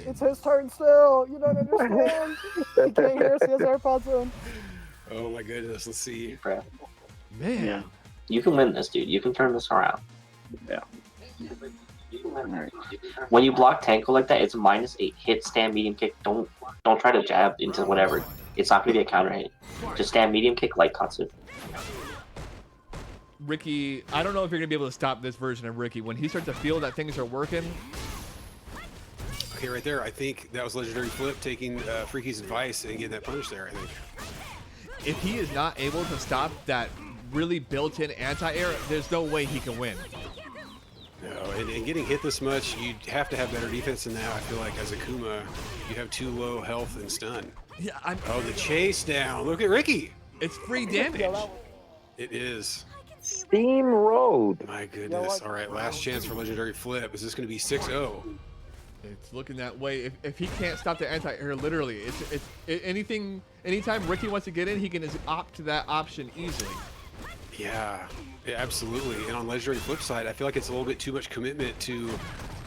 It's his turn still. You don't understand. He can't hear us. He has AirPods in. Oh my goodness, let's see. Man. Yeah. You can win this, dude. You can turn this around. Yeah. When you block Tanko like that, it's -8. Hit, stand, medium kick. Don't try to jab into whatever. It's not gonna be a counter hit. Just stand, medium kick, like Katsu. Riqui, I don't know if you're gonna be able to stop this version of Riqui. When he starts to feel that things are working. Okay, right there, I think that was Legendary Flip taking Freaky's advice and getting that punish there, I think. If he is not able to stop that really built-in anti-air, there's no way he can win. No, and getting hit this much, you have to have better defense than that. I feel like as Akuma, you have too low health and stun. Yeah, Oh, the chase down. Look at Riqui. It's free damage. It is. Steamrolled. My goodness. All right, last chance for Legendary Flip. Is this going to be 6-0? It's looking that way. If he can't stop the anti-air, literally, anytime Riqui wants to get in, he can just opt to that option easily. Yeah, absolutely. And on Legendary Flip side, I feel like it's a little bit too much commitment to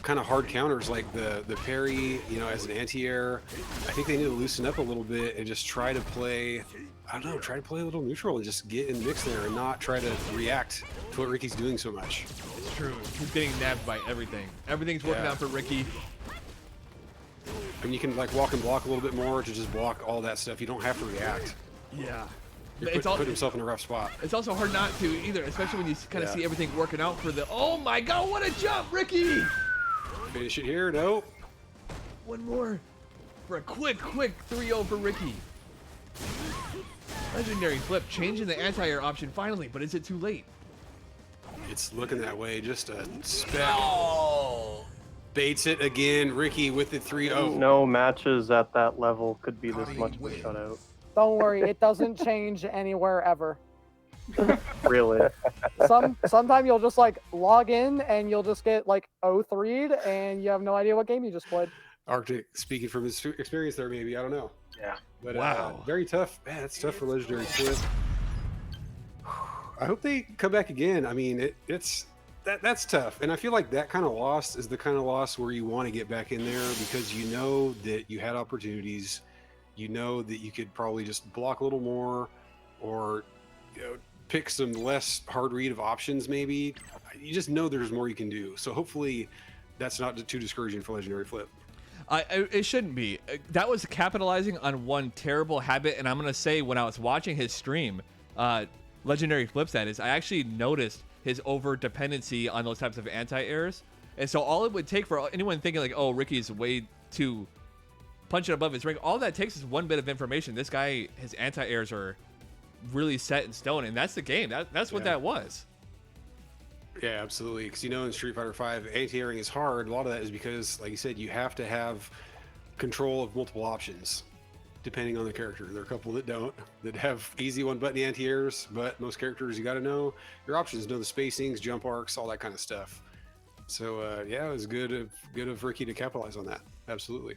kind of hard counters like the parry, you know, as an anti-air. I think they need to loosen up a little bit and just try to play, I don't know, try to play a little neutral and just get in the mix there and not try to react to what Ricky's doing so much. It's true. He's getting nabbed by everything. Everything's working out for Riqui. And you can like walk and block a little bit more to just block all that stuff. You don't have to react. Yeah. Put himself in a rough spot. It's also hard not to either, especially when you kind of see everything working out for the. Oh my God! What a jump, Riqui! Finish it here. No. One more for a quick 3-0 for Riqui. Legendary Flip changing the anti-air option finally, but is it too late? It's looking that way. Just a spell. Baits it again. Riqui with the 3-0. No matches at that level could be this much of a shutout. Don't worry, it doesn't change anywhere ever. Really? Sometime you'll just like log in and you'll just get like 0-3'd and you have no idea what game you just played. Arctic speaking from his experience there, maybe. I don't know. Yeah. But wow. Very tough. Man, it's tough for Legendary Flip. I hope they come back again. I mean, that's tough. And I feel like that kind of loss is the kind of loss where you want to get back in there because you know that you had opportunities. You know that you could probably just block a little more or, you know, pick some less hard read of options maybe. You just know there's more you can do. So hopefully that's not too discouraging for Legendary Flip. It shouldn't be. That was capitalizing on one terrible habit, and I'm going to say when I was watching his stream, Legendary Flips that is, I actually noticed his over-dependency on those types of anti-airs. And so all it would take for anyone thinking like, oh, Ricky's way too punching above his rank, all that takes is one bit of information. This guy, his anti-airs are really set in stone, and that's the game. That's what that was. Yeah, absolutely. Because, you know, in Street Fighter V, anti-airing is hard. A lot of that is because, like you said, you have to have control of multiple options, depending on the character. There are a couple that don't, that have easy one-button anti-airs, but most characters, you got to know your options, know the spacings, jump arcs, all that kind of stuff. So, yeah, it was good of Ricky to capitalize on that. Absolutely.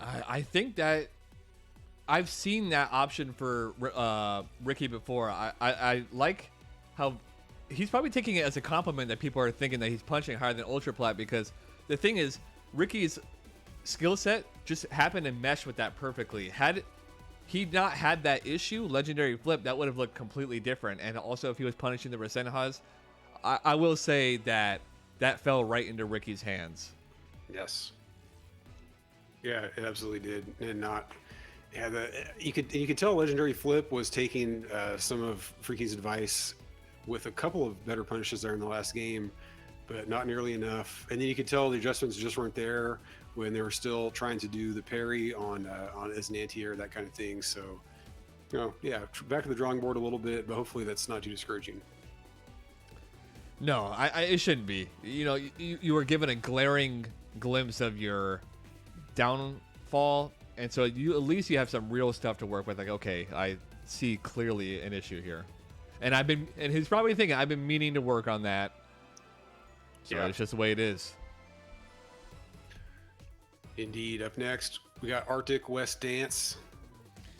I think that I've seen that option for Riqui before. I like how he's probably taking it as a compliment that people are thinking that he's punching higher than Ultra Plat, because the thing is, Ricky's skill set just happened to mesh with that perfectly. Had he not had that issue, Legendary Flip, that would have looked completely different. And also, if he was punishing the Rasenhas, I will say that fell right into Ricky's hands. Yes. Yeah, it absolutely did, and not. Yeah, you could tell Legendary Flip was taking some of Freaky's advice with a couple of better punishes there in the last game, but not nearly enough. And then you could tell the adjustments just weren't there when they were still trying to do the parry on as an anti-air, that kind of thing. So, you know, yeah, back to the drawing board a little bit, but hopefully that's not too discouraging. No, it shouldn't be. You know, you were given a glaring glimpse of your downfall, and so at least you have some real stuff to work with. Like, okay, I see clearly an issue here, and he's probably thinking, I've been meaning to work on that. So yeah, it's just the way it is. Indeed. Up next, we got Arctic Wessdance.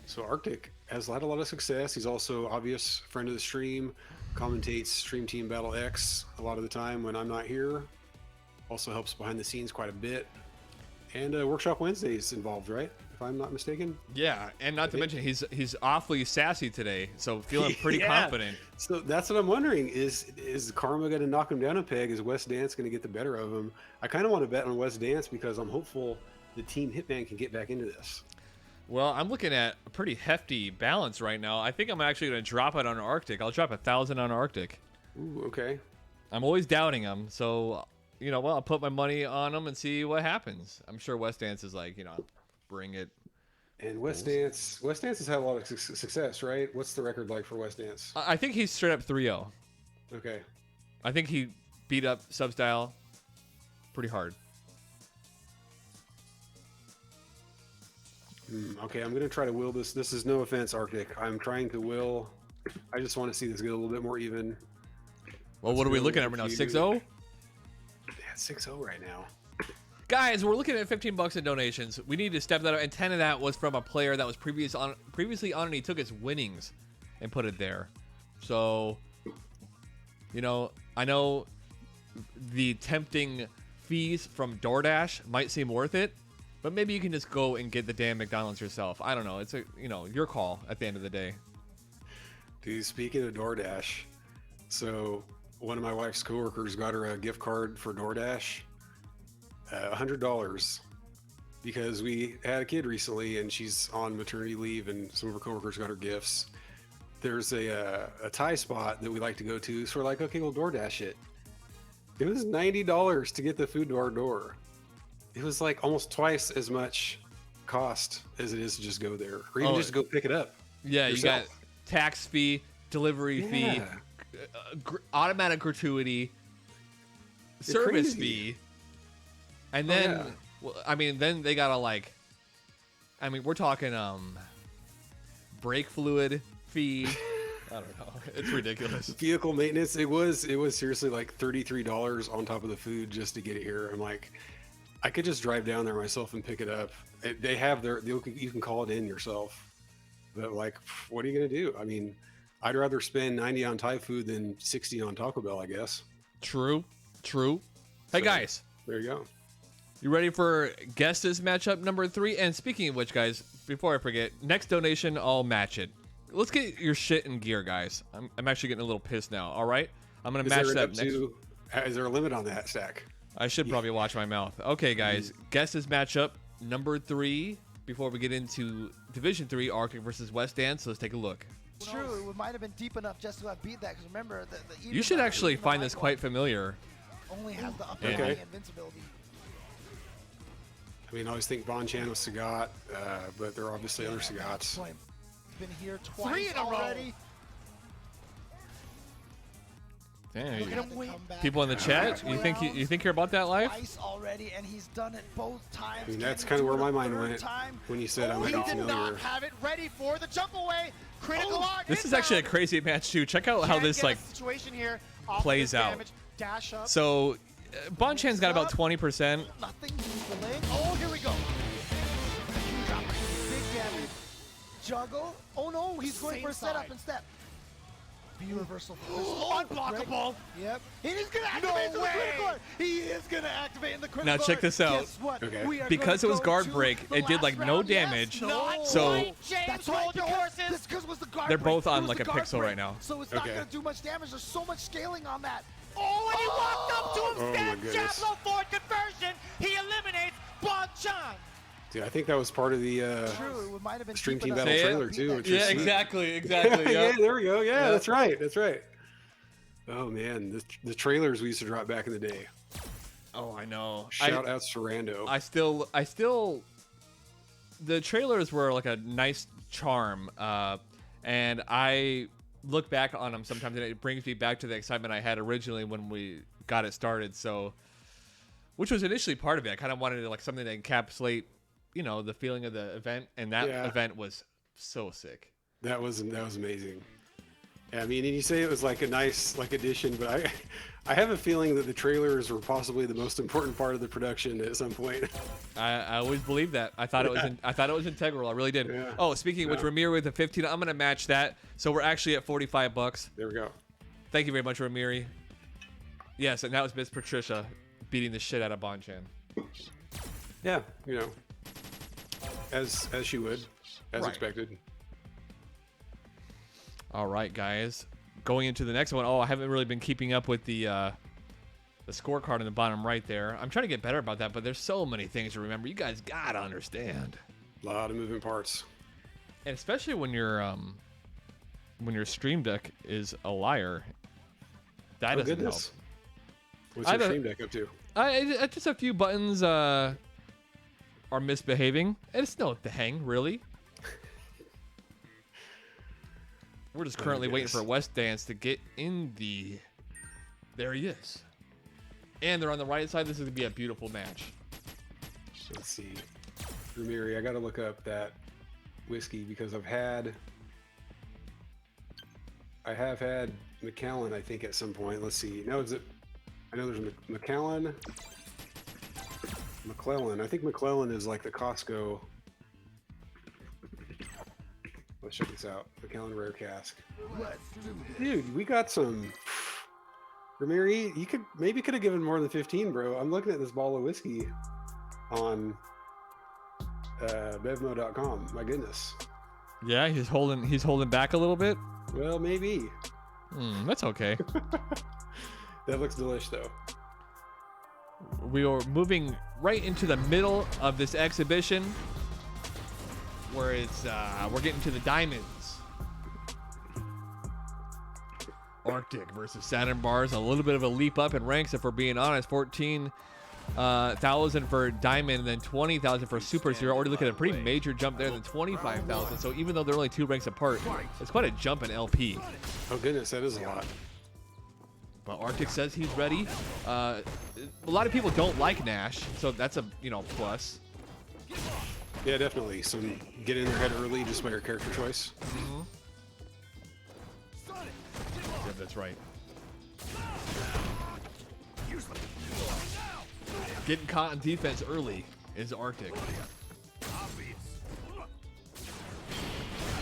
So Arctic has had a lot of success. He's also obvious friend of the stream, commentates Stream Team Battle X a lot of the time when I'm not here. Also helps behind the scenes quite a bit. And Workshop Wednesdays involved, right? If I'm not mistaken. Yeah, and not to mention he's awfully sassy today, so feeling pretty confident. So that's what I'm wondering: is Karma going to knock him down a peg? Is Wessdance going to get the better of him? I kind of want to bet on Wessdance because I'm hopeful the Team Hitman can get back into this. Well, I'm looking at a pretty hefty balance right now. I think I'm actually going to drop it on Arctic. I'll drop 1,000 on Arctic. Ooh, okay. I'm always doubting him, so. You know, well, I'll put my money on him and see what happens. I'm sure Wessdance is like, you know, bring it. And Wessdance has had a lot of success, right? What's the record like for Wessdance? I think he's straight up 3-0. Okay. I think he beat up Substyle pretty hard. Okay, I'm going to try to will this. This is no offense, Arctic. I'm trying to will I just want to see this get a little bit more even. Well, what are we looking at right now? 6-0? Yeah, 6-0 right now. Guys, we're looking at 15 bucks in donations. We need to step that up, and 10 of that was from a player that was previously on, and he took his winnings and put it there. So, you know, I know the tempting fees from DoorDash might seem worth it, but maybe you can just go and get the damn McDonald's yourself. I don't know. It's your call at the end of the day. Dude, speaking of DoorDash, so one of my wife's coworkers got her a gift card for DoorDash, $100, because we had a kid recently and she's on maternity leave, and some of her coworkers got her gifts. There's a Thai spot that we like to go to, so we're like, okay, we'll DoorDash it. It was $90 to get the food to our door. It was like almost twice as much cost as it is to just go there, or even just go pick it up. Yeah, yourself. You got tax fee, delivery fee, automatic gratuity, service fee, and then well, I mean, then they gotta we're talking brake fluid fee. I don't know. It's ridiculous. Vehicle maintenance. It was seriously like $33 on top of the food just to get it here. I'm like, I could just drive down there myself and pick it up. They have you can call it in yourself. But like, what are you gonna do? I mean, I'd rather spend 90 on Thai food than 60 on Taco Bell, I guess. True. Hey guys, there you go. You ready for guess this matchup number 3? And speaking of which, guys, before I forget, next donation, I'll match it. Let's get your shit in gear, guys. I'm actually getting a little pissed now. All right, I'm gonna match that next. Is there a limit on that stack? I should probably watch my mouth. Okay, guys, guess this matchup number 3 before we get into Division 3, Arctic versus Wessdance. So let's take a look. True, it might have been deep enough just to have beat that. Because remember, You should actually find this quite familiar. Only has the upper body invincibility. I mean, I always think Bonchan was Sagat, but there are obviously other Sagats. Been here twice 3 in a row. Damn, people in the chat, you think you're about that life? Twice already, and he's done it both times. I mean, that's kind of where my mind went when you said I might be familiar. He did not have it ready for the jump away. Critical lock. This is actually a crazy match too. Check out how this situation here plays out. Dash up. So, Bonchan's got about 20%. Nothing. Oh, here we go. Big damage. Juggle. Oh no, he's going for a setup and step. B reversal. Unblockable. Yep. And he's gonna activate the critical. He is gonna activate in the critical. Now check this out. Okay. Because it was guard break, it did like no damage. So that's right. they're both on like a pixel right now. So it's not gonna do much damage. There's so much scaling on that. Oh, and he walked up to him. Oh, Step jab low forward conversion. He eliminates Bonchan. Dude, I think that was part of the Stream Team Battle trailer too. Yeah, exactly. Yeah, there we go. Yeah, that's right. Oh man, the trailers we used to drop back in the day. Oh, I know. Shout out to Rando. I still, the trailers were like a nice charm, and I look back on them sometimes, and it brings me back to the excitement I had originally when we got it started. So, which was initially part of it. I kind of wanted like something to encapsulate, the feeling of the event, and that event was so sick. That was amazing. Yeah, I mean, and you say it was like a nice addition, but I have a feeling that the trailers were possibly the most important part of the production at some point. I always believed that. I thought it was integral. I really did. Yeah. Oh, speaking of which, Ramir with a 15. I'm gonna match that. So we're actually at $45. There we go. Thank you very much, Ramiri. Yes, and that was Miss Patricia beating the shit out of Bonchan. Yeah, as she would, as expected. All right, guys. Going into the next one. Oh, I haven't really been keeping up with the scorecard in the bottom right there. I'm trying to get better about that, but there's so many things to remember. You guys gotta understand. A lot of moving parts. And especially when your Stream Deck is a liar. That doesn't help. What's your Stream Deck up to? Just a few buttons are misbehaving. And it's no thing, really. We're just currently waiting for Wessdance to get in the... There he is. And they're on the right side. This is going to be a beautiful match. Let's see. Ramiri, I got to look up that whiskey because I've had I have had McAllen, I think, at some point. Let's see. No, is it? I know there's McAllen. McClellan. I think McClellan is like the Costco. Let's check this out. McAllen Rare Cask. Dude, we got some. Ramiri, you could have given more than 15, bro. I'm looking at this ball of whiskey on bevmo.com. My goodness. Yeah, he's holding back a little bit. Well, maybe. That's okay. That looks delish, though. We are moving right into the middle of this exhibition, where it's we're getting to the diamonds. Arctic versus Saturn Bars, a little bit of a leap up in ranks, if we're being honest. 14,000 for diamond, and then 20,000 for super. So you're already looking at a pretty major jump there, than 25,000. So even though they're only 2 ranks apart, it's quite a jump in LP. Oh goodness, that is a lot. But Arctic says he's ready. A lot of people don't like Nash, so that's a plus. Yeah, definitely. Some get in their head early just by your character choice. Yeah, that's right. Getting caught in defense early is Arctic.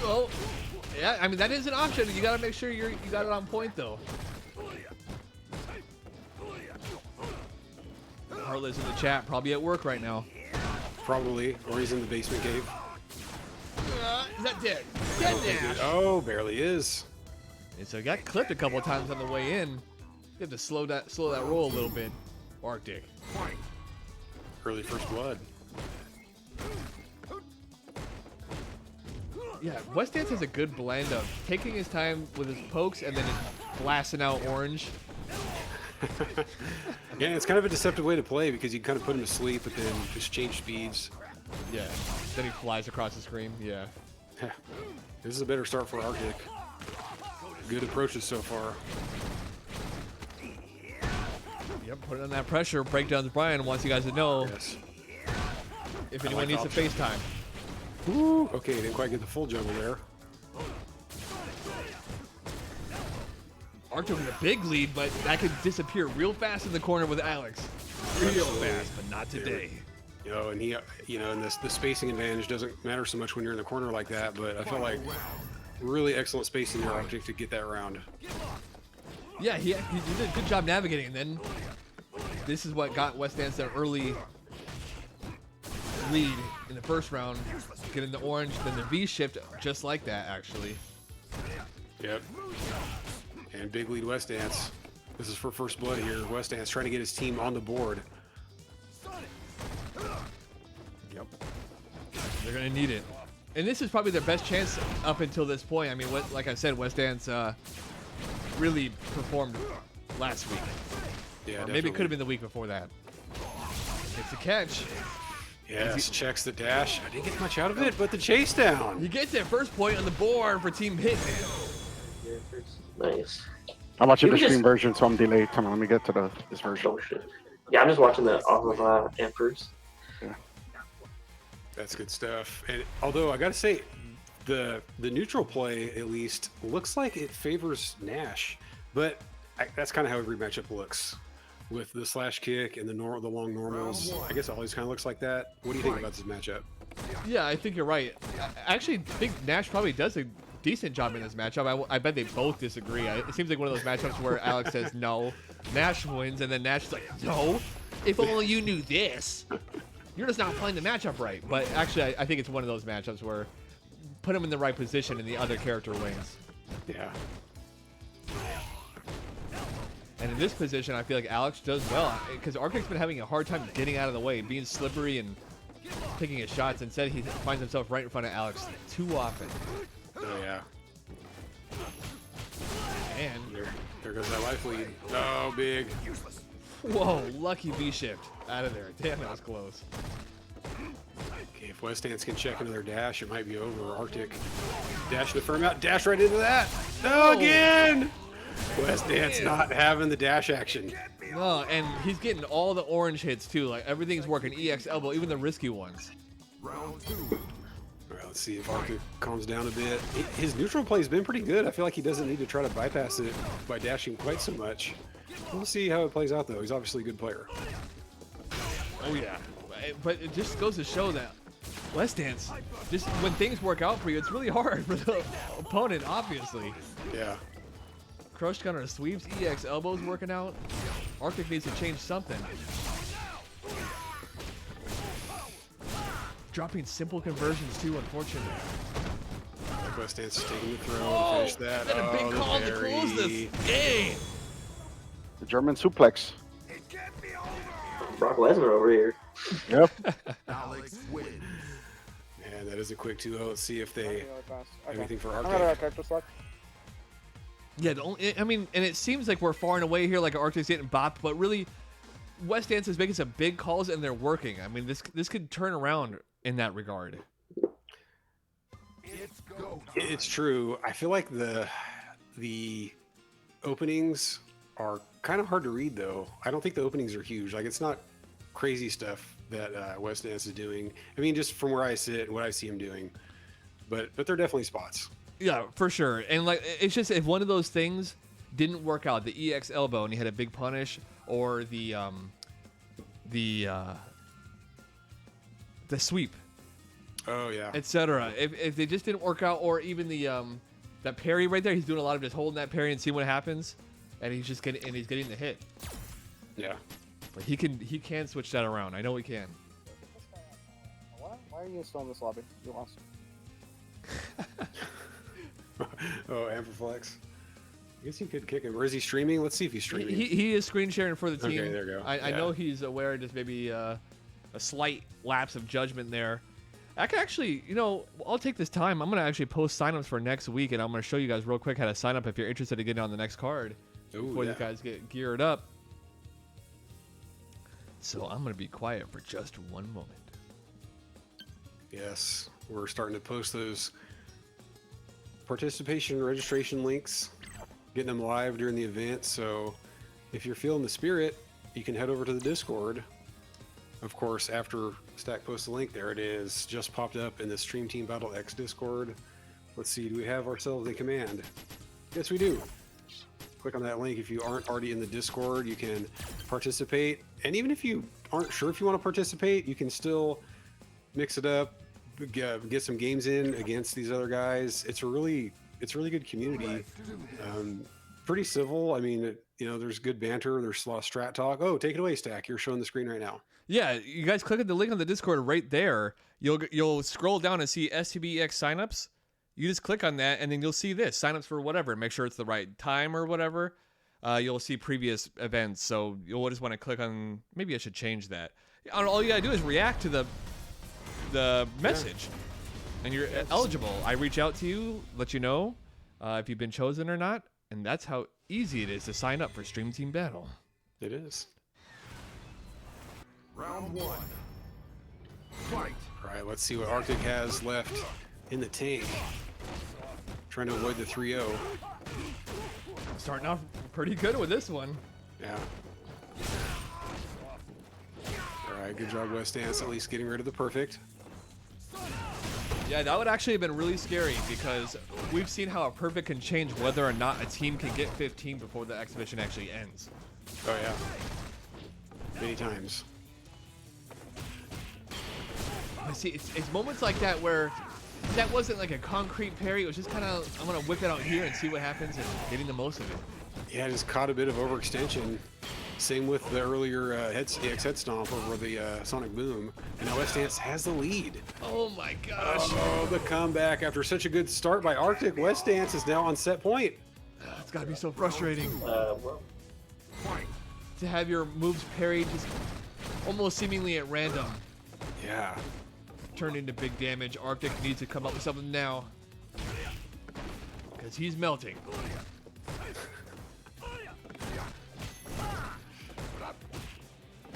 Oh, yeah. I mean, that is an option. You got to make sure you got it on point, though. Harlow's in the chat, probably at work right now. Probably, or he's in the basement cave. Is that dead? Dead Nash. Oh, barely is. And so he got clipped a couple of times on the way in. You have to slow that roll a little bit. Arctic. Early first blood. Yeah, Wessdance has a good blend of taking his time with his pokes and then blasting out orange. Yeah, it's kind of a deceptive way to play because you kind of put him to sleep, but then just change speeds. Yeah, then he flies across the screen. Yeah. This is a better start for Arctic. Good approaches so far. Yep, putting on that pressure. Breakdowns Brian wants you guys to know if anyone needs to FaceTime. Ooh, okay, didn't quite get the full juggle there. Arctic with a big lead, but that could disappear real fast in the corner with Alex. Real fast, but not today. And he, and the spacing advantage doesn't matter so much when you're in the corner like that, but I felt like really excellent spacing there, Arctic, to get that round. Yeah, he did a good job navigating, and then this is what got Wessdance that early lead in the first round, getting the orange, then the V shift just like that, actually. Yep. And big lead Wessdance. This is for first blood here. Wessdance trying to get his team on the board. Yep. They're going to need it. And this is probably their best chance up until this point. I mean, like I said, Wessdance really performed last week. Yeah, or maybe it could have been the week before that. It's a catch. Yes, checks the dash. I didn't get much out of it, but the chase down. He gets their first point on the board for Team Hitman. Nice. I'm watching the stream version, so I'm delayed. Come on, let me get to this version. Oh, shit. Yeah, I'm just watching the off of Emperors. Yeah. That's good stuff. And although I gotta say, the neutral play at least looks like it favors Nash, but that's kind of how every matchup looks, with the slash kick and the long normals. I guess it always kind of looks like that. What do you think about this matchup? Yeah, I think you're right. I actually think Nash probably does a decent job in this matchup. I bet they both disagree. It seems like one of those matchups where Alex says no, Nash wins, and then Nash is like, no, if only you knew this. You're just not playing the matchup right. But actually, I think it's one of those matchups where put him in the right position and the other character wins. Yeah. And in this position, I feel like Alex does well, because Arctic's been having a hard time getting out of the way, being slippery and taking his shots. Instead, he finds himself right in front of Alex too often. Oh, yeah. And there goes that life lead. Oh, big. Whoa, lucky V-shift out of there. Damn, that was close. Okay, if Wessdance can check another dash, it might be over. Arctic dash the firm out, dash right into that. No, again! Wessdance not having the dash action. No, and he's getting all the orange hits too. Like everything's working. EX elbow, even the risky ones. Well, Let's see if Arctic calms down a bit. His neutral play has been pretty good. I feel like he doesn't need to try to bypass it by dashing quite so much. We'll see how it plays out, though. He's obviously a good player. Oh, yeah. But it just goes to show that Wessdance, just when things work out for you, it's really hard for the opponent, obviously. Yeah. Crush counter sweeps, EX elbows working out. Arctic needs to change something. Dropping simple conversions too, unfortunately. Wessdance is taking the throw to finish that. And a big call to close this game. The German suplex. Brock Lesnar over here. Yep. And that is a quick 2-0. Let's see if they have anything for I'm Arctic. gonna character select. Yeah, I mean, and it seems like we're far and away here, like Arctic's getting bopped, but really, Wessdance is making some big calls and they're working. I mean, this could turn around in that regard. It's true. I feel like the openings are kind of hard to read, though. I don't think the openings are huge. Like, it's not crazy stuff that Wessdance is doing. I mean, just from where I sit and what I see him doing. But they're definitely spots. Yeah, for sure. And like, it's just if one of those things didn't work out, the EX elbow and he had a big punish, or the sweep, oh yeah, etc. If they just didn't work out, or even the that parry right there, he's doing a lot of just holding that parry and seeing what happens, and he's getting the hit. Yeah, but he can switch that around. I know he can. Why are you still in this lobby? You lost. Oh, Amperflex. I guess he could kick him. Or is he streaming? Let's see if he's streaming. He is screen sharing for the team. Okay, there you go. I know he's aware of just maybe a slight lapse of judgment there. I can actually, I'll take this time. I'm going to actually post signups for next week, and I'm going to show you guys real quick how to sign up if you're interested in getting on the next card before you guys get geared up. So I'm going to be quiet for just one moment. Yes, we're starting to post those participation registration links, getting them live during the event. So if you're feeling the spirit, you can head over to the Discord. Of course, after Stack posts the link, there it is, just popped up in the Stream Team Battle X Discord. Let's see, do we have ourselves a command? Yes, we do. Click on that link. If you aren't already in the Discord, you can participate. And even if you aren't sure if you want to participate, you can still mix it up, get some games in against these other guys. It's a really good community. Pretty civil. I mean, there's good banter. There's a lot of strat talk. Oh, take it away, Stack. You're showing the screen right now. Yeah, you guys click on the link on the Discord right there. You'll scroll down and see STBX signups. You just click on that, and then you'll see this signups for whatever. Make sure it's the right time or whatever. You'll see previous events, so you'll just want to click on. Maybe I should change that. All you gotta do is react to the message, and you're eligible. I reach out to you, let you know if you've been chosen or not, and that's how easy it is to sign up for Stream Team Battle. It is. Round one. Fight. All right, let's see what Arctic has left in the tank. Trying to avoid the 3-0. Starting off pretty good with this one. Yeah. All right, good job, Wessdance, at least getting rid of the perfect. Yeah, that would actually have been really scary because we've seen how a perfect can change whether or not a team can get 15 before the exhibition actually ends. Oh, yeah. Many times. See, it's moments like that where that wasn't like a concrete parry. It was just kind of, I'm going to whip it out here and see what happens and getting the most of it. Yeah, just caught a bit of overextension. Same with the earlier EX head stomp over the Sonic Boom. And now Wessdance has the lead. Oh my gosh. Oh, the comeback after such a good start by Arctic. Wessdance is now on set point. It's got to be so frustrating. To have your moves parried just almost seemingly at random. Yeah. Turned into big damage. Arctic needs to come up with something now. Because he's melting.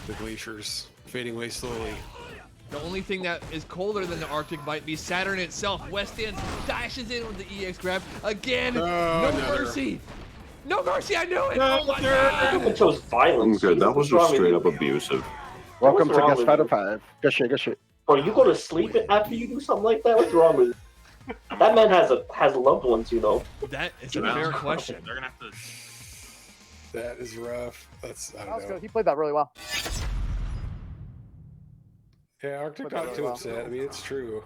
The glaciers fading away slowly. The only thing that is colder than the Arctic might be Saturn itself. Wessdance dashes in with the EX grab. Again, no mercy. No mercy, I knew it! Oh my god! It chose violence. Good, that was just straight up abusive. Welcome to Guest Fighter 5. Good shit, good shit. Bro, you go to sleep after you do something like that? What's wrong with you? That man has loved ones, you know. That is a fair question. They're gonna have to. That is rough. I That don't was know. good. He played that really well. Yeah, Arctic Put got that too well. upset. I mean, it's true.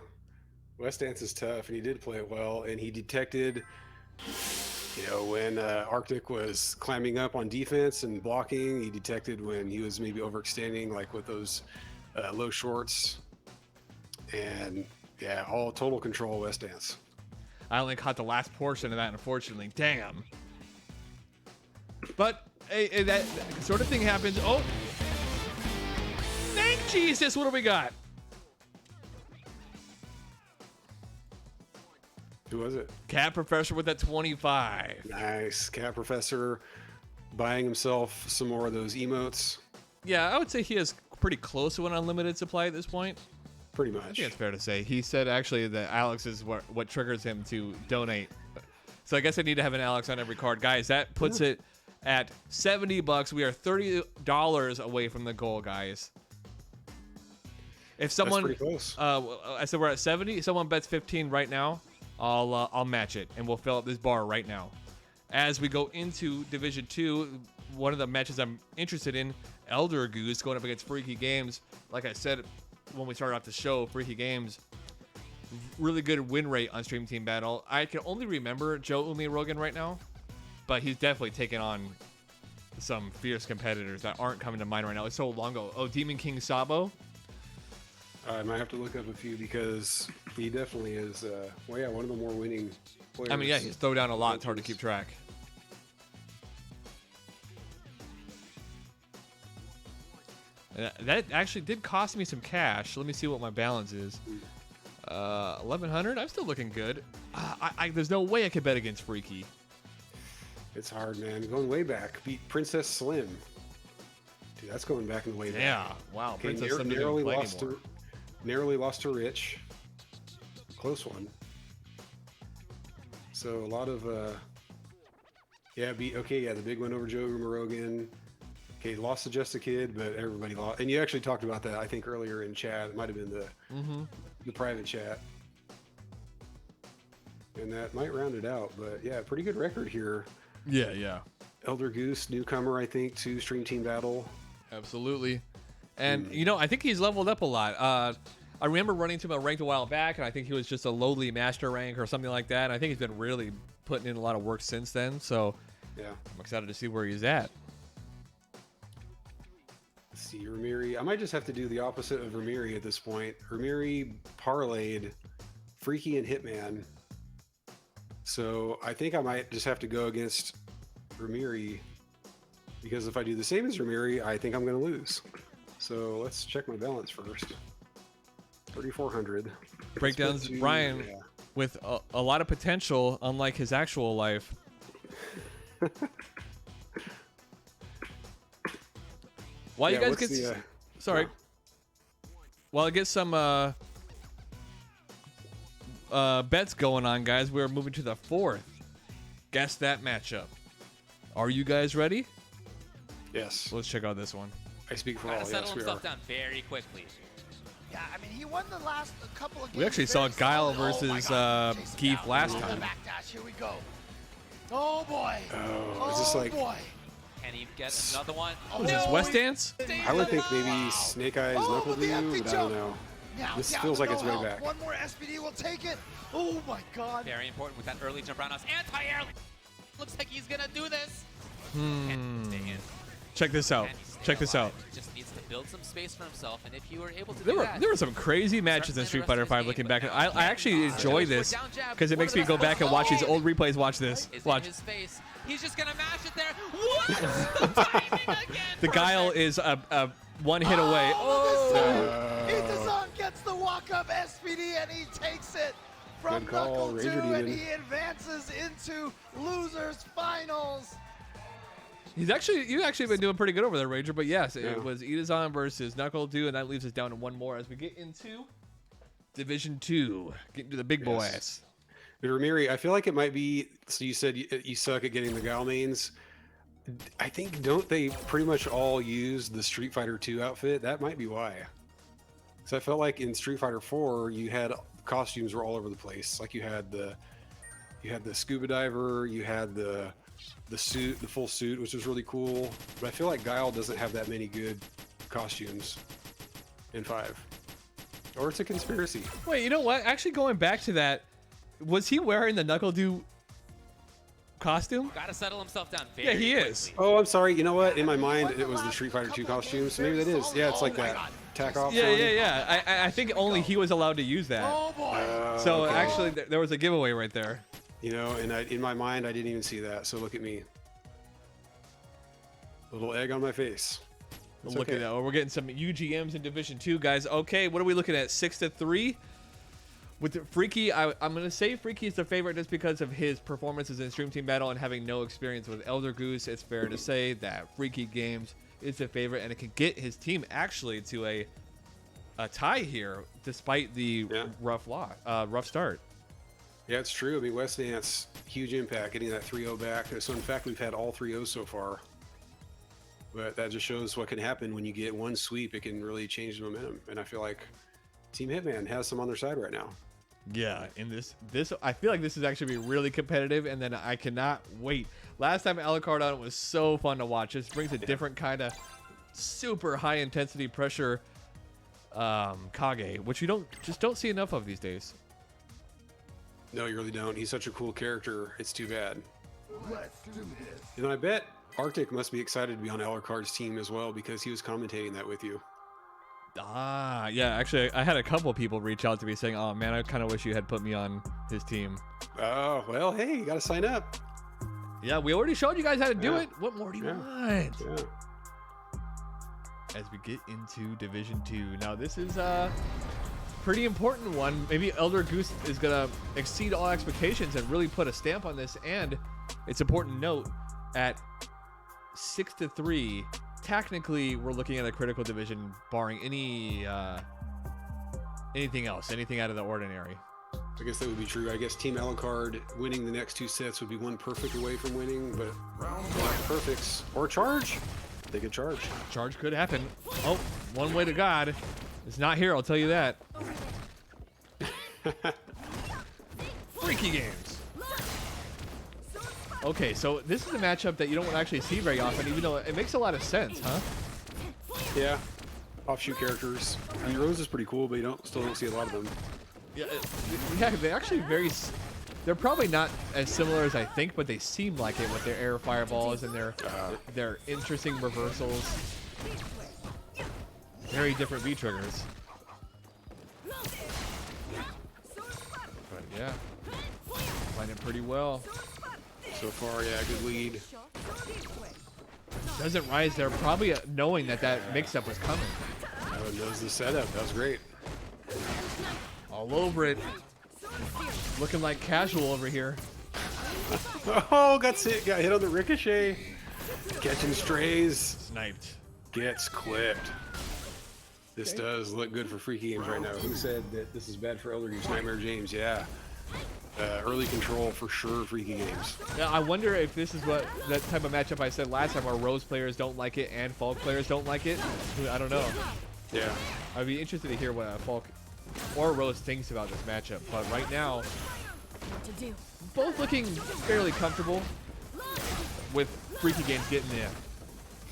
Wessdance is tough, and he did play it well, and he detected, you know, when Arctic was climbing up on defense and blocking, he detected when he was maybe overextending, like with those low shorts. And yeah, all total control Wessdance. I only caught the last portion of that, unfortunately. Damn. But hey, that sort of thing happens. Oh, thank Jesus! What do we got? Who was it? Cat Professor with that 25. Nice. Cat Professor buying himself some more of those emotes. Yeah, I would say he has pretty close to an unlimited supply at this point. Pretty I think much. it's fair to say. He said actually that Alex is what triggers him to donate. So I guess I need to have an Alex on every card. Guys, that puts it at $70. We are $30 away from the goal, guys. If someone, That's pretty close. I said we're at 70. If someone bets 15 right now, I'll match it, and we'll fill up this bar right now. As we go into Division 2, one of the matches I'm interested in, Eldergoose going up against Freaky Games. Like I said when we started off the show, Freaky Games, really good win rate on Stream Team Battle. I can only remember Joe Umi Rogan right now, but he's definitely taken on some fierce competitors that aren't coming to mind right now. It's so long ago. Oh, Demon King Sabo. I might have to look up a few because he definitely is, well, yeah, one of the more winning players. I mean, yeah, he's throw down a lot. It's hard to keep track. That actually did cost me some cash. Let me see what my balance is. 1,100. I'm still looking good. There's no way I could bet against Freaky. It's hard, man. Going way back. Beat Princess Slim. Dude, that's going back in the way back. Yeah. Wow. Okay, Princess Slim doesn't even play anymore. Narrowly lost to Rich. Close one. So a lot of yeah, the big one over Joe Rogan. Okay, lost to Just a Kid, but everybody lost. And you actually talked about that, I think, earlier in chat. It might have been the private chat. And that might round it out, but yeah, pretty good record here. Yeah, yeah. Eldergoose, newcomer, I think, to Stream Team Battle. Absolutely. And, you know, I think he's leveled up a lot. I remember running into him a ranked a while back, and I think he was just a lowly master rank or something like that. And I think he's been really putting in a lot of work since then. So yeah, I'm excited to see where he's at. Let's see, Ramiri. I might just have to do the opposite of Ramiri at this point. Ramiri parlayed Freaky and Hitman. So I think I might just have to go against Ramiri, because if I do the same as Ramiri, I think I'm going to lose. So let's check my balance first. 3,400. Breakdowns, Brian, with a lot of potential, unlike his actual life. While you guys get, while I get some bets going on, guys, we're moving to the fourth. Guess that matchup. Are you guys ready? Yes. Let's check out this one. I speak for all. Settle Yes, we himself are. down very quickly. Yeah, I mean, he won the last couple of games. We actually saw very Guile solid. Oh my versus God. Chase him Keith down. last Oh, time. backdash. Here we go. Oh boy. Oh, is this like? Boy. Can he get another one? What is this, Wessdance? I would think maybe Snake Eyes Knuckle with the Dew, empty but I don't jump. know. Now, This down feels to like no it's way help. back. One more SPD will take it. Oh my God. Very important with that early jump roundhouse. Anti-air. Looks like he's gonna do this. Check this out. Check this out. Just needs to build some space for himself, and if you were able to There do were that, some crazy matches in Street Fighter V. Looking back, I actually enjoy this because it makes me go back and watch these old replays. Watch this. is Watch. in his face. He's just gonna mash it there. What? Timing again. The Guile is a one hit away. Itazan gets the walk-up SPD and he takes it from Good call, Knuckle Ranger 2 and Demon. he advances into losers finals. You actually been doing pretty good over there, Ranger. But yes, Yeah. it was Itazan versus Knuckle 2, and that leaves us down to one more as we get into Division 2, getting to the big boys. But Ramiri, I feel like it might be. So you said you suck at getting the Guile mains. I think don't they pretty much all use the Street Fighter 2 outfit? That might be why. So I felt like in Street Fighter 4, you had costumes were all over the place. Like you had the scuba diver, you had the suit, the full suit, which was really cool. But I feel like Guile doesn't have that many good costumes in 5. Or it's a conspiracy. Wait, you know what? Actually, going back to that, was he wearing the Knuckle Dew costume? Gotta settle himself down. Yeah, he is. Oh, I'm sorry. You know what? In my mind, it was the Street Fighter 2 costume, so maybe that is. Yeah, it's like that tack off. Yeah. I think only he was allowed to use that. Oh boy. So okay. actually, there was a giveaway right there. You know, and in my mind, I didn't even see that. So look at me. Little egg on my face. It's Look at that. Oh, we're getting some UGMs in Division 2, guys. Okay, what are we looking at? 6-3? With Riqui, I'm going to say Riqui is the favorite just because of his performances in Stream Team Battle and having no experience with Eldergoose. It's fair to say that Riqui Games is the favorite, and it can get his team actually to a tie here, despite the rough start. Yeah, it's true. I mean, Wessdance, huge impact, getting that 3-0 back. So, in fact, we've had all 3-0s so far. But that just shows what can happen when you get one sweep. It can really change the momentum. And I feel like Team Hitman has some on their side right now. Yeah, in this I feel like this is actually be really competitive, and then I cannot wait. Last time alucarD on it was so fun to watch. This brings a different kind of super high intensity pressure Kage, which you don't see enough of these days. No, you really don't. He's such a cool character. It's too bad. Let's do this. And I bet Arctic must be excited to be on alucarD's team as well because he was commentating that with you. Ah, yeah. Actually, I had a couple people reach out to me saying, "Oh man, I kind of wish you had put me on his team." Oh well, hey, you got to sign up. Yeah, we already showed you guys how to do it. What more do you want? Yeah. As we get into Division 2, now this is pretty important one. Maybe Eldergoose is gonna exceed all expectations and really put a stamp on this. And it's important to note at 6-3, technically we're looking at a critical division, barring anything else, anything out of the ordinary. I guess that would be true. I guess Team alucarD winning the next 2 sets would be one perfect away from winning, but perfects or charge. They could charge. Charge could happen. Oh, one way to God. It's not here, I'll tell you that. Riqui Games. Okay, so this is a matchup that you don't actually see very often, even though it makes a lot of sense, huh? Yeah. Offshoot characters. I mean, Rose is pretty cool, but you still don't see a lot of them. Yeah, they're actually they're probably not as similar as I think, but they seem like it with their air fireballs and their interesting reversals. Very different V-triggers. But yeah, playing it pretty well. So far, yeah, good lead. Doesn't rise there, probably knowing that mix-up was coming. That was the setup. That was great. All over it. Looking like casual over here. Oh, got hit on the ricochet. Catching strays. Sniped. Gets clipped. This does look good for Riqui Games right now. Who said that this is bad for Eldergoose? Nightmare James, yeah. Early control for sure for Riqui Games. Yeah, I wonder if this is what that type of matchup I said last time where Rose players don't like it and Falk players don't like it. I don't know. Yeah. I'd be interested to hear what Falk or Rose thinks about this matchup. But right now, both looking fairly comfortable with Riqui Games getting the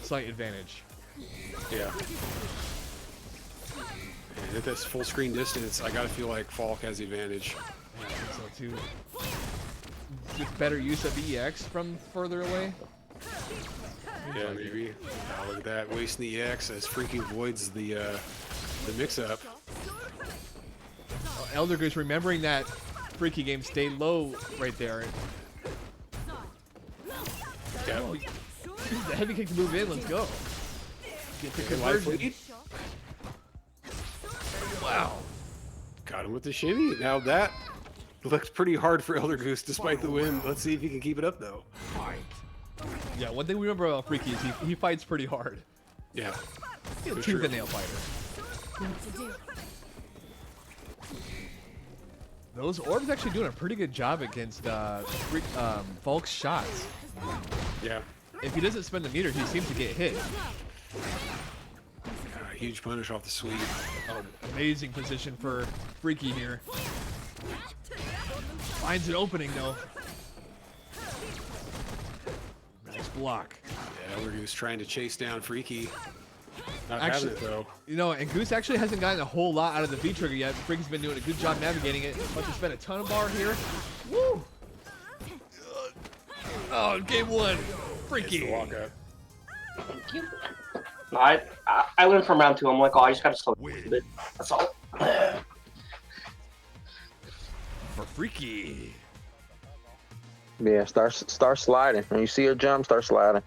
slight advantage. Yeah. And at this full screen distance, I gotta feel like Falk has the advantage. I think so too. With better use of EX from further away. Yeah, maybe. Oh, look at that, wasting the EX as Riqui avoids the mix-up. Eldergoose remembering that Riqui Game stayed low right there. Yeah. Oh, the heavy kick to move in. Let's go. Get the conversion. Wow. Got him with the shimmy. Now that looked pretty hard for Eldergoose despite the win. Let's see if he can keep it up though. Yeah, one thing we remember about Riqui is he fights pretty hard. Yeah. He's a tooth and nail fighter. Those orbs actually doing a pretty good job against Falk's shots. Yeah. If he doesn't spend the meter, he seems to get hit. huge punish off the sweep. Oh, amazing position for Riqui here. Finds an opening though. Nice block. Yeah, Eldergoose trying to chase down Freaky. Not Actually, having it though. You know, and Goose actually hasn't gotten a whole lot out of the V trigger yet. Freaky's been doing a good job navigating it. About to spend a ton of bar here. Woo! Oh, game one. Freaky. Thank you. No, I learned from round two. I'm like, oh, I just gotta slow a bit. That's all. For Freaky. Yeah, start sliding. When you see a jump, start sliding.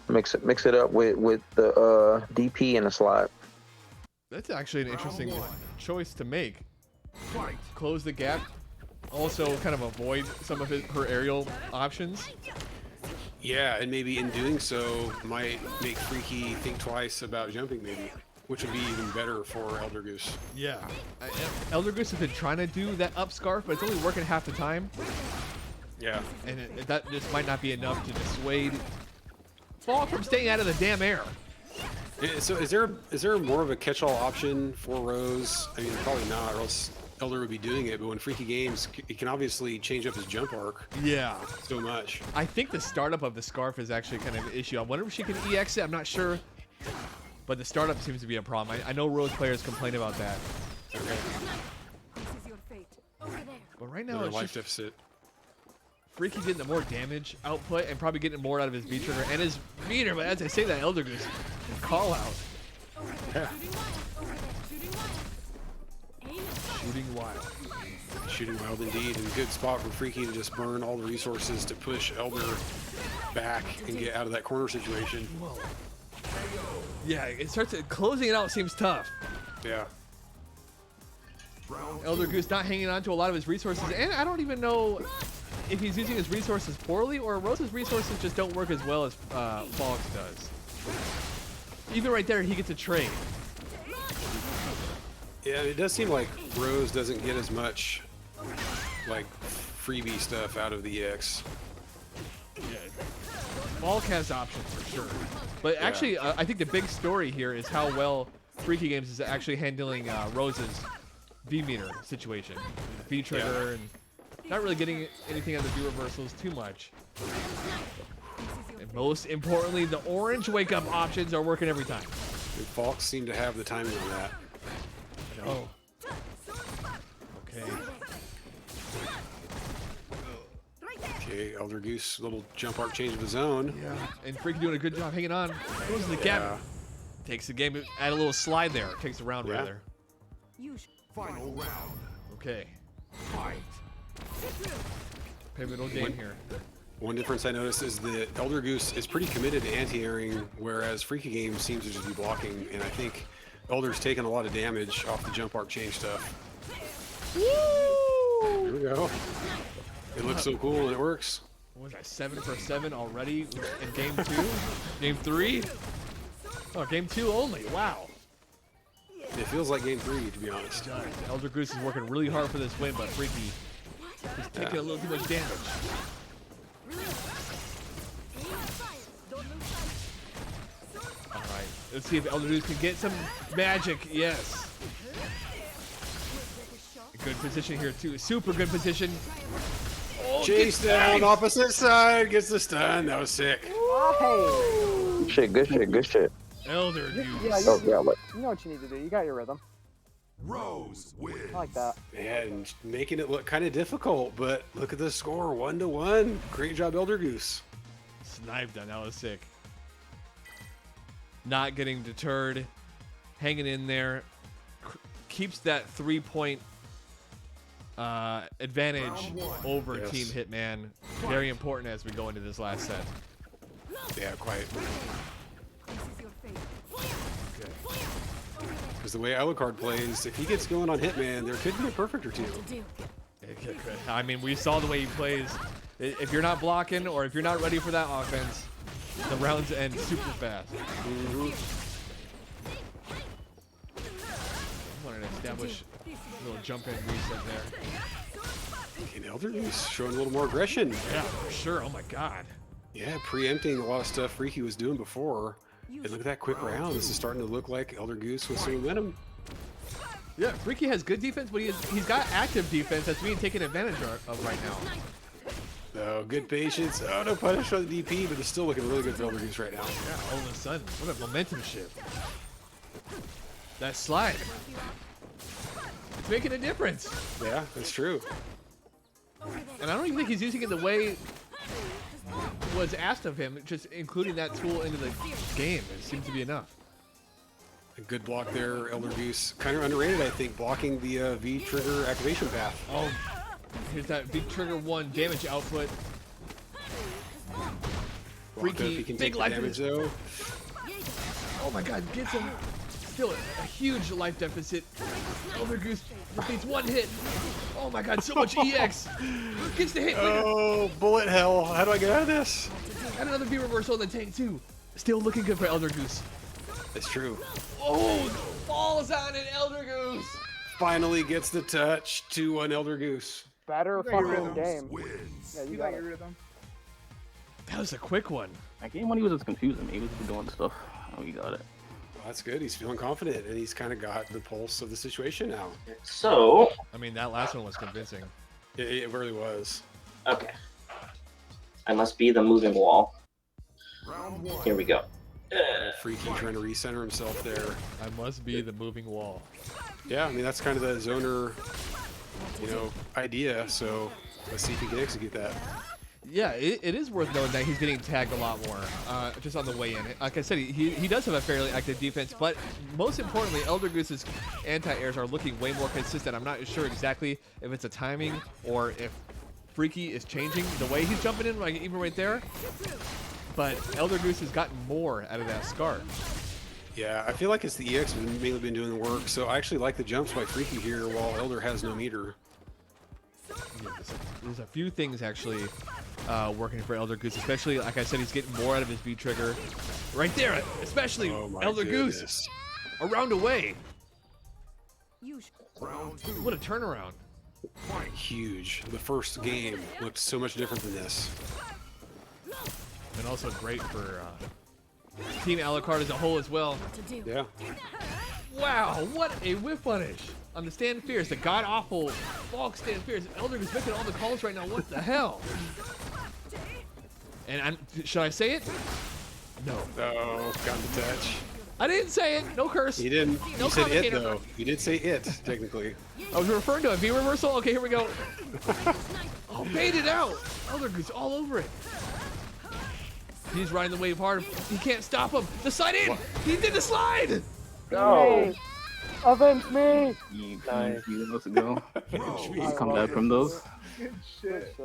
Mix it up with the DP and the slide. That's actually an interesting choice to make. Close the gap. Also, kind of avoid some of her aerial options. Yeah, and maybe in doing so, might make Freaky think twice about jumping, maybe, which would be even better for Eldergoose. Yeah, Eldergoose has been trying to do that up scarf, but it's only working half the time. Yeah, and that just might not be enough to dissuade Fall from staying out of the damn air. So is there more of a catch-all option for Rose? I mean, probably not, or else Elder would be doing it. But when Freaky games, he can obviously change up his jump arc. Yeah, so much. I think the startup of the scarf is actually kind of an issue. I wonder if she can EX it. I'm not sure, but the startup seems to be a problem. I know Rose players complain about that. Okay. But right now, Another it's life just deficit. Freaky getting the more damage output and probably getting more out of his V trigger and his meter. But as I say that, Eldergoose call out. Yeah. Shooting wild. Shooting wild indeed, and good spot for Freaky to just burn all the resources to push Elder back and get out of that corner situation. Whoa. Yeah, it starts closing it out seems tough. Yeah. Eldergoose not hanging on to a lot of his resources, and I don't even know if he's using his resources poorly or Rose's resources just don't work as well as Fox does. Even right there, he gets a trade. Yeah, it does seem like Rose doesn't get as much like freebie stuff out of the EX. Yeah. Falk has options for sure. But actually, I think the big story here is how well Freaky Games is actually handling Rose's V-meter situation. V-trigger and not really getting anything on the V-reversals too much. And most importantly, the orange wake-up options are working every time. And Falks seem to have the timing on that. I know. Okay. Okay, Eldergoose, little jump arc change of his own. Yeah, and Freaky doing a good job hanging on. Closes the gap. Takes the game, add a little slide there. Takes the round rather. Final round. Okay. Fight. Pivotal game here. One difference I noticed is that Eldergoose is pretty committed to anti-airing, whereas Freaky Games seems to just be blocking, and I think Elder's taken a lot of damage off the jump arc change stuff. Woo! Here we go. It looks so cool and it works. What was that, 7 for 7 already in game 2? Game 3? Oh, game 2 only. Wow. It feels like game 3, to be honest. Eldergoose is working really hard for this win, but Freaky is taking a little too much damage. Alright, let's see if Eldergoose can get some magic. Yes. Good position here, too. Super good position. Oh, Chase down, opposite side, gets the stun. That was sick. Oh, Good shit, good shit, good shit. Eldergoose. Yeah, you know what you need to do. You got your rhythm. Rose wins. I like that. And making it look kind of difficult, but look at the score, 1-1. Great job, Eldergoose. Sniped on, that was sick. Not getting deterred, hanging in there, keeps that 3-point advantage over Team Hitman. Very important as we go into this last set. Yeah, quite. Because the way alucarD plays, if he gets going on Hitman, there could be a perfect or two. I mean, we saw the way he plays. If you're not blocking or if you're not ready for that offense, the rounds end super fast. I wanted to establish a little jump in reset there. And Eldergoose showing a little more aggression. Yeah, for sure. Oh my god. Yeah, preempting a lot of stuff Riqui was doing before. And look at that quick round. This is starting to look like Eldergoose with some momentum. Yeah, Riqui has good defense, but he's got active defense that's being taken advantage of right now. Oh, good patience. Oh, no punish on the DP, but it's still looking really good for Eldergoose right now. Yeah, all of a sudden, what a momentum shift. That slide. It's making a difference. Yeah, that's true. And I don't even think he's using it the way was asked of him. Just including that tool into the game, it seems to be enough. A good block there, Eldergoose. Kind of underrated, I think, blocking the V trigger activation path. Oh, here's that V trigger 1 damage output. Riqui, big life damage though. Oh my God, gets him. Still a huge life deficit. Eldergoose defeats 1 hit. Oh my God, so much EX. Gets the hit. Oh, bullet hell. How do I get out of this? And another V reversal in the tank too. Still looking good for Eldergoose. It's true. Oh, falls on an Eldergoose. Finally gets the touch to an Eldergoose. Better fucking game. Yeah, you got it. That was a quick one. That game when he was just confusing me. He was just doing stuff. Oh, you got it. Well, that's good. He's feeling confident, and he's kind of got the pulse of the situation now. So, I mean, that last one was convincing. It really was. Okay. I must be the moving wall. Here we go. Freaky trying to recenter himself there. I must be the moving wall. Yeah, I mean, that's kind of the zoner, idea. So let's see if he can execute that. Yeah, it is worth noting that he's getting tagged a lot more, just on the way in. Like I said, he does have a fairly active defense, but most importantly, Eldergoose's anti-airs are looking way more consistent. I'm not sure exactly if it's a timing or if Freaky is changing the way he's jumping in, like even right there. But Eldergoose has gotten more out of that scar. Yeah, I feel like it's the EX that's mainly been doing the work, so I actually like the jumps by Freaky here while Elder has no meter. Yeah, there's a few things actually working for Eldergoose, especially, like I said, he's getting more out of his V-trigger. Right there, especially Eldergoose. A round away. What a turnaround. Huge. The first game looked so much different than this. And also great for Team alucarD as a whole as well. Yeah. Wow, what a whiff punish on the Stand Fierce, the god-awful Falk Stand Fierce. Eldergoose making all the calls right now. What the hell? And should I say it? No. Oh, got the touch. I didn't say it. No curse. You didn't. No you said it, commentator. though. You did say it, technically. I was referring to a V reversal. Okay, here we go. Oh, baited out. Eldergoose all over it. He's riding the wave hard. He can't stop him. The slide in. He did the slide. Go. Avenge me. Nice. Let's go. Come back from those. Good shit.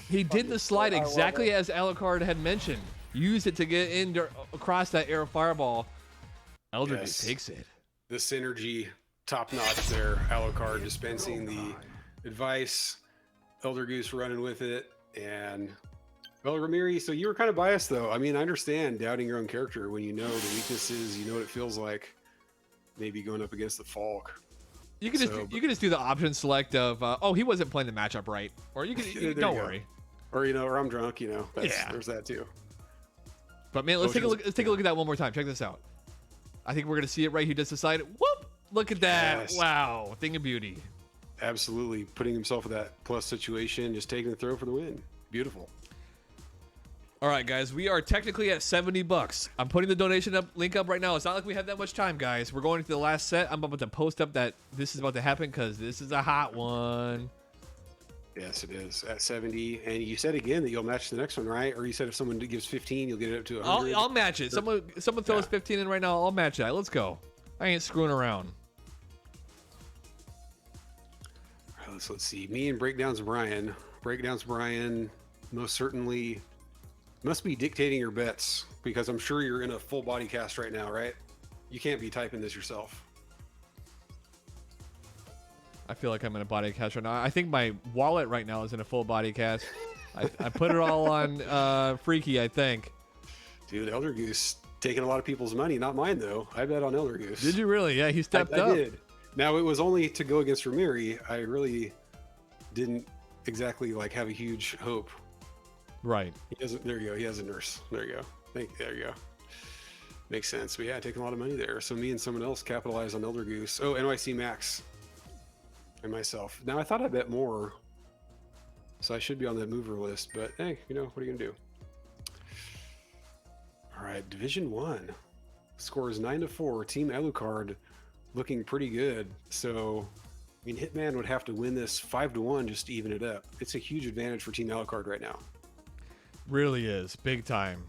He did the slide exactly as alucarD had mentioned. Used it to get in across that air fireball. Eldergoose takes it. The synergy, top notch there. alucarD dispensing the advice. Eldergoose running with it. And, well, Ramiri, so you were kind of biased, though. I mean, I understand doubting your own character when you know the weaknesses, you know what it feels like. Maybe going up against the Falk. You can just do the option select of oh, he wasn't playing the matchup right, or you can don't worry, or or I'm drunk, there's that too. But man, let's take a look. Let's take a look at that one more time. Check this out. I think we're gonna see it right. He just decided. Whoop! Look at that! Yes. Wow, thing of beauty. Absolutely, putting himself in that plus situation, just taking the throw for the win. Beautiful. All right, guys, we are technically at $70. I'm putting the donation link up right now. It's not like we have that much time, guys. We're going to the last set. I'm about to post up that this is about to happen because this is a hot one. Yes, it is at 70. And you said again that you'll match the next one, right? Or you said if someone gives 15, you'll get it up to 100. I'll match it. Someone throws 15 in right now. I'll match that. Let's go. I ain't screwing around. All right, let's see. Me and Breakdowns Brian. Breakdowns Brian most certainly must be dictating your bets because I'm sure you're in a full body cast right now, right? You can't be typing this yourself. I feel like I'm in a body cast right now. I think my wallet right now is in a full body cast. I put it all on Freaky, I think. Dude, Eldergoose taking a lot of people's money, not mine though. I bet on Eldergoose. Did you really? Yeah, he stepped up. I did. Now it was only to go against Ramiri. I really didn't exactly have a huge hope. Right. He doesn't. There you go. He has a nurse. There you go. There you go. Makes sense. But yeah, taking a lot of money there. So me and someone else capitalized on Eldergoose. Oh, NYC Max. And myself. Now I thought I bet more. So I should be on that mover list. But hey, you know, what are you going to do? All right, Division 1. Score is 9-4. Team alucarD looking pretty good. So, I mean, Hitman would have to win this 5-1 just to even it up. It's a huge advantage for Team alucarD right now. Really is. Big time.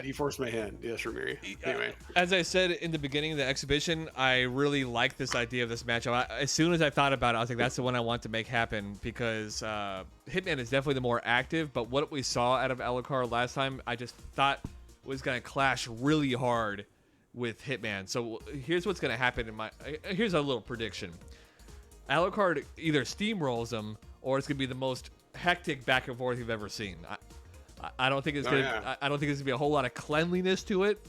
He forced my hand. Yes, Ramiri. Anyway. As I said in the beginning of the exhibition, I really like this idea of this matchup. As soon as I thought about it, I was like, that's the one I want to make happen because Hitman is definitely the more active, but what we saw out of alucarD last time, I just thought was going to clash really hard with Hitman. So here's what's going to happen here's a little prediction. alucarD either steamrolls him or it's going to be the most hectic back and forth you've ever seen. I don't think it's gonna. I don't think there's gonna be a whole lot of cleanliness to it.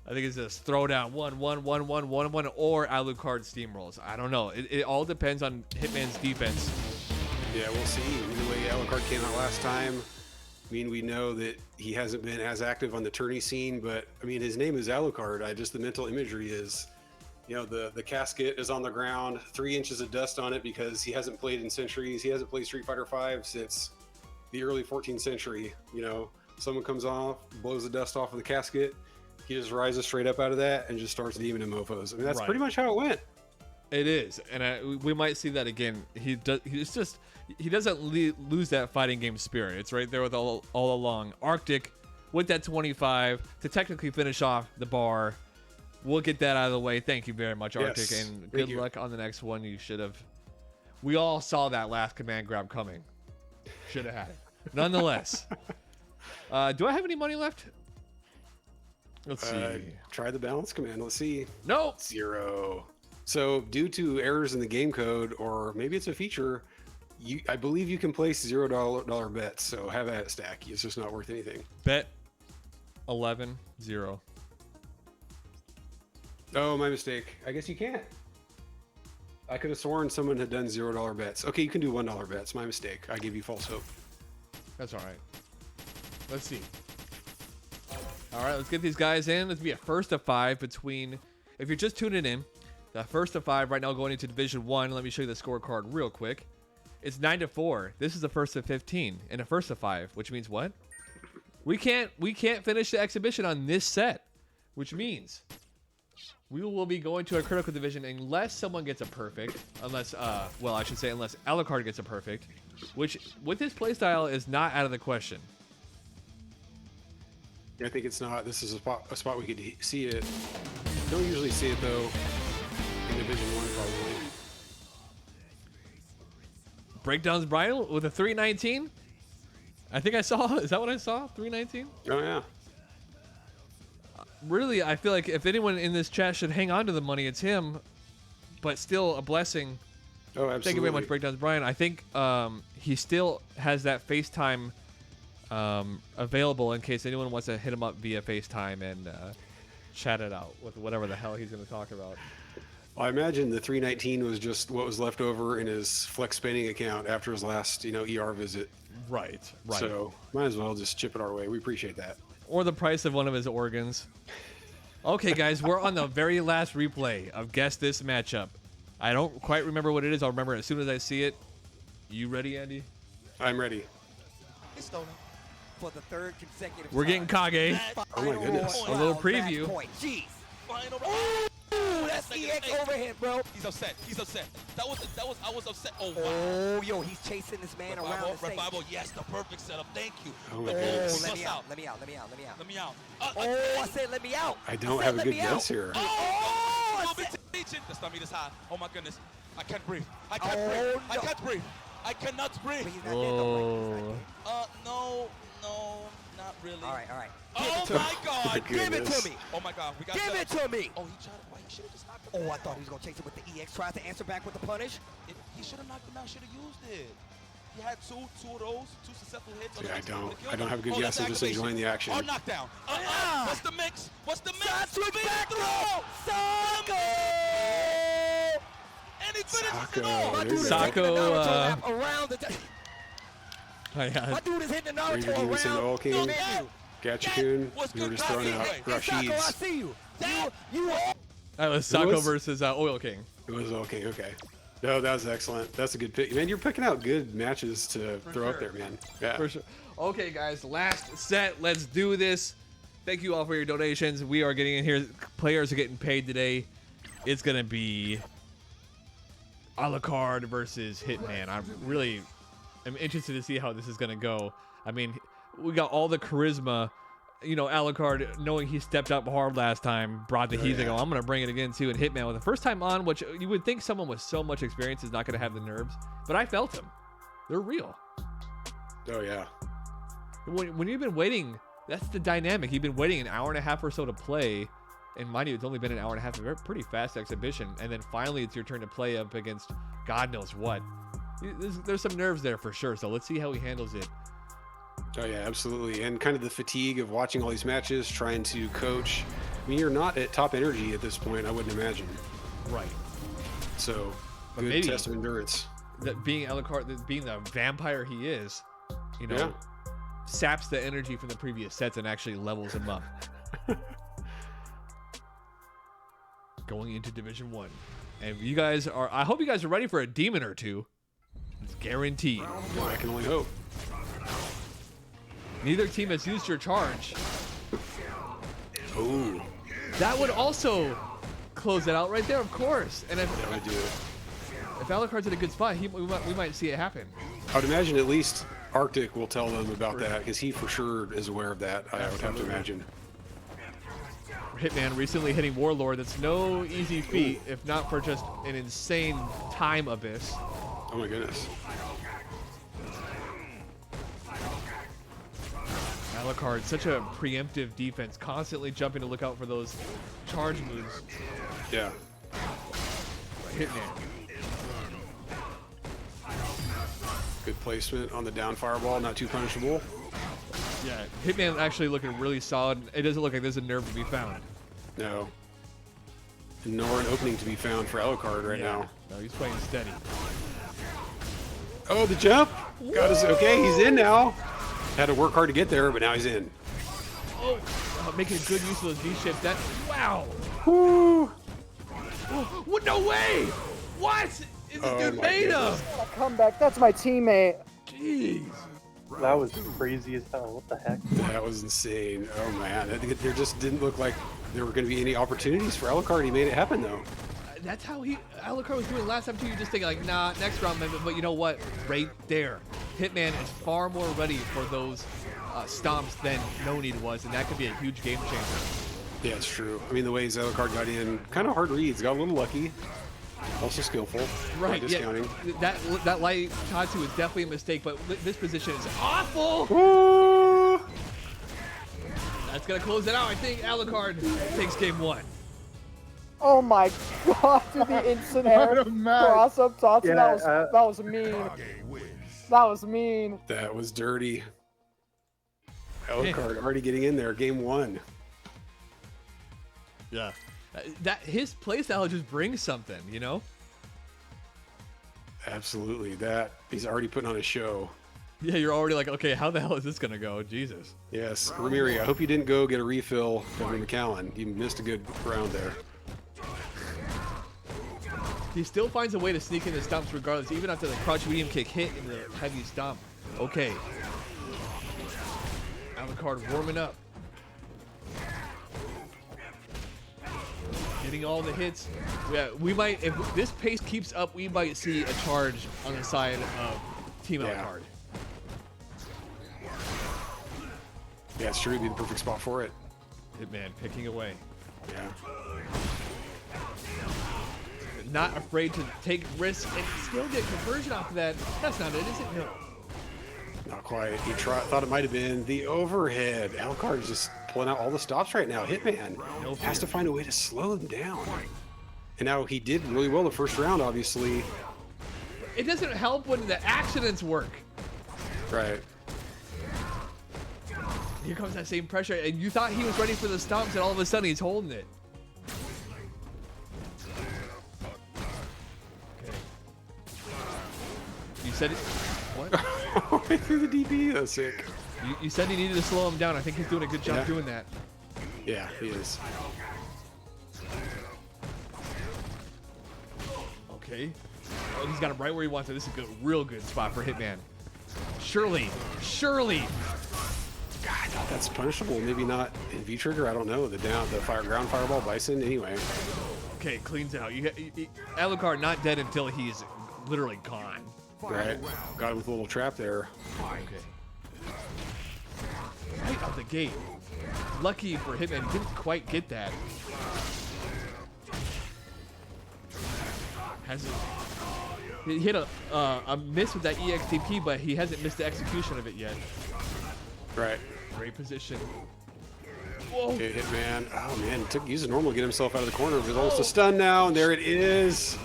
I think it's just throw down 1-1, 1-1, 1-1, or alucarD steamrolls. I don't know. It all depends on Hitman's defense. Yeah, we'll see. The way alucarD came out last time, I mean, we know that he hasn't been as active on the tourney scene, but I mean, his name is alucarD. Just the mental imagery is, you know, the casket is on the ground, 3 inches of dust on it because he hasn't played in centuries. He hasn't played Street Fighter V since the early 14th century. You know, someone comes off, blows the dust off of the casket, he just rises straight up out of that and just starts demoning mofos. I mean, that's pretty much how it went. It is, and we might see that again. He doesn't lose that fighting game spirit. It's right there with all along. Arctic with that 25 to technically finish off the bar. We'll get that out of the way. Thank you very much, Arctic, and good luck on the next one. You should have. We all saw that last command grab coming. Should have had it. Nonetheless, do I have any money left? Let's see. Try the balance command. Let's see. Nope. 0. So due to errors in the game code, or maybe it's a feature, I believe you can place $0 bets. So have at it, Stack. It's just not worth anything. Bet 11-0. Oh, my mistake. I guess you can't. I could have sworn someone had done $0 bets. Okay, you can do $1 bets. My mistake. I gave you false hope. That's all right. Let's see. All right, let's get these guys in. Let's be a first of 5 between. If you're just tuning in, the first of 5 right now going into Division 1. Let me show you the scorecard real quick. It's 9-4. This is the first of 15 and a first of 5, which means what? We can't finish the exhibition on this set, which means we will be going to a critical division unless someone gets a perfect. Unless, well, I should say unless alucarD gets a perfect, which with his playstyle is not out of the question. I think it's not. This is a spot we could see it. Don't usually see it though in Division 1 probably. Breakdowns Brian with a 319. I think I saw. Is that what I saw? 319. Oh yeah. Really, I feel like if anyone in this chat should hang on to the money, it's him. But still a blessing. Oh, absolutely. Thank you very much, Breakdowns Brian. I think he still has that FaceTime available in case anyone wants to hit him up via FaceTime and chat it out with whatever the hell he's going to talk about. Well, I imagine the 319 was just what was left over in his flex spending account after his last, ER visit. Right. So might as well just chip it our way. We appreciate that. Or the price of one of his organs. Okay, guys, we're on the very last replay of Guess This matchup. I don't quite remember what it is. I'll remember as soon as I see it. You ready, Andy? I'm ready. For the 3rd consecutive We're getting Kage. Oh my goodness. A little preview. Jeez. Ooh, that's EX overhead, bro. He's upset. I was upset. Oh, wow. Oh, yo, he's chasing this man around the stage. Yes, the perfect setup. Thank you. Oh my goodness. Let me out. Let me out. Oh, I said let me out. I don't have a good guess here. The stomach is high. Oh my goodness. I can't breathe. I can't breathe. I cannot breathe. But he's not dead though, right? No, not really. All right. Oh my God! Give it to me. Oh my God, we got Give it to me. Oh, he tried to. Why he should have just knocked him Oh, out. I thought he was gonna chase it with the EX. Tried to answer back with the punish. He should have knocked him out. Should have used it. He had two of those, 2 successful hits. Yeah, I don't have a good guess. I'm just enjoying the action. Oh, knockdown. What's the mix? Side switch back throw. Sako. And he finishes it Sako. off. There you go. Sako, Around the My dude is hitting the Are you doing some oil king? Gatchakun? You were just throwing out Rashids. That was Sako versus Oil King. It was Oil King, okay. No, that was excellent. That's a good pick. Man, you're picking out good matches to throw up there, man. Yeah. For sure. Okay, guys, last set. Let's do this. Thank you all for your donations. We are getting in here. Players are getting paid today. It's going to be alucarD versus Hitman. I'm interested to see how this is going to go. I mean, we got all the charisma. You know, alucarD, knowing he stepped up hard last time, brought the heat. I'm going to bring it again, too. And Hitman, with the first time on, which you would think someone with so much experience is not going to have the nerves. But I felt them. They're real. Oh, yeah. When you've been waiting, that's the dynamic. You've been waiting an hour and a half or so to play. And mind you, it's only been an hour and a half. A pretty fast exhibition. And then finally, it's your turn to play up against God knows what. There's some nerves there for sure. So let's see how he handles it. Oh, yeah, absolutely. And kind of the fatigue of watching all these matches, trying to coach. I mean, you're not at top energy at this point, I wouldn't imagine. Right. So, but good maybe test of endurance. That being alucarD, being the vampire he is, you know, saps the energy from the previous sets and actually levels him up. Going into Division 1. And you guys are, I hope you guys are ready for a demon or two. It's guaranteed. Well, I can only hope. Neither team has used your charge. Ooh. That would also close it out right there, of course. And if alucarD's in a good spot, we might see it happen. I would imagine at least Arctic will tell them about that, because he for sure is aware of that, I would have to imagine. Hitman recently hitting Warlord. That's no easy feat, if not for just an insane time abyss. Oh my goodness. alucarD, such a preemptive defense, constantly jumping to look out for those charge moves. Yeah. Hitman. Good placement on the down fireball, not too punishable. Yeah, Hitman actually looking really solid. It doesn't look like there's a nerve to be found. No. Nor an opening to be found for alucarD right now. No, he's playing steady. Oh, the jump! Got us. Okay, he's in now. Had to work hard to get there, but now he's in. Oh, making good use of those V-shapes. That, wow. Woo! What? No way! What is this dude made of? Come back. That's my teammate. Jeez. That was crazy as hell. What the heck? That was insane. Oh man, there just didn't look like there were going to be any opportunities for alucarD. He made it happen though. That's how alucarD was doing last time too. You're just thinking like, nah, next round, but you know what? Right there, Hitman is far more ready for those stomps than No Need was, and that could be a huge game changer. Yeah, it's true. I mean, the way alucarD got in, kind of hard reads, got a little lucky. Also skillful. Right, not discounting. Yeah, that light Tatsu is definitely a mistake, but this position is awful. Woo! That's gonna close it out. I think alucarD takes game 1. Oh my god, dude, the instant air cross up Tatsu, Yeah, that was mean. That was mean. That was dirty. alucarD already getting in there, game 1. Yeah. That his playstyle just brings something, you know? Absolutely. That he's already putting on a show. Yeah, you're already like, okay, how the hell is this gonna go? Jesus. Yes, Ramiri, I hope you didn't go get a refill over McAllen. You missed a good round there. He still finds a way to sneak in the stomps regardless, even after the crouch medium kick hit in the heavy stomp. Okay. alucarD warming up. Getting all the hits. Yeah, we might, if this pace keeps up, we might see a charge on the side of Team alucarD. Yeah, it's true. It'd be the perfect spot for it. Hitman picking away. Yeah. Not afraid to take risks and still get conversion off of that. That's not it, is it? No. Not quite. He thought it might have been the overhead. alucarD is just pulling out all the stops right now. Hitman has to find a way to slow them down. And now he did really well the first round, obviously. It doesn't help when the accidents work. Right. Here comes that same pressure, and you thought he was ready for the stomps, and all of a sudden he's holding it. Okay. You said it. What? Right through the DP. That's sick. You said he needed to slow him down. I think he's doing a good job doing that. Yeah, he is. Okay. Oh, he's got him right where he wants it. This is a real good spot for Hitman. Surely. God, that's punishable. Maybe not in V trigger. I don't know. The ground fireball bison. Anyway. Okay, cleans out. alucarD not dead until he's literally gone. Right. Got him with a little trap there. Okay. Right out the gate. Lucky for Hitman, he didn't quite get that. He hit a miss with that EXTP, but he hasn't missed the execution of it yet. Right. Great position. Whoa. Okay, Hitman. Oh man, used a normal to get himself out of the corner. He's almost a stun now, and there it is.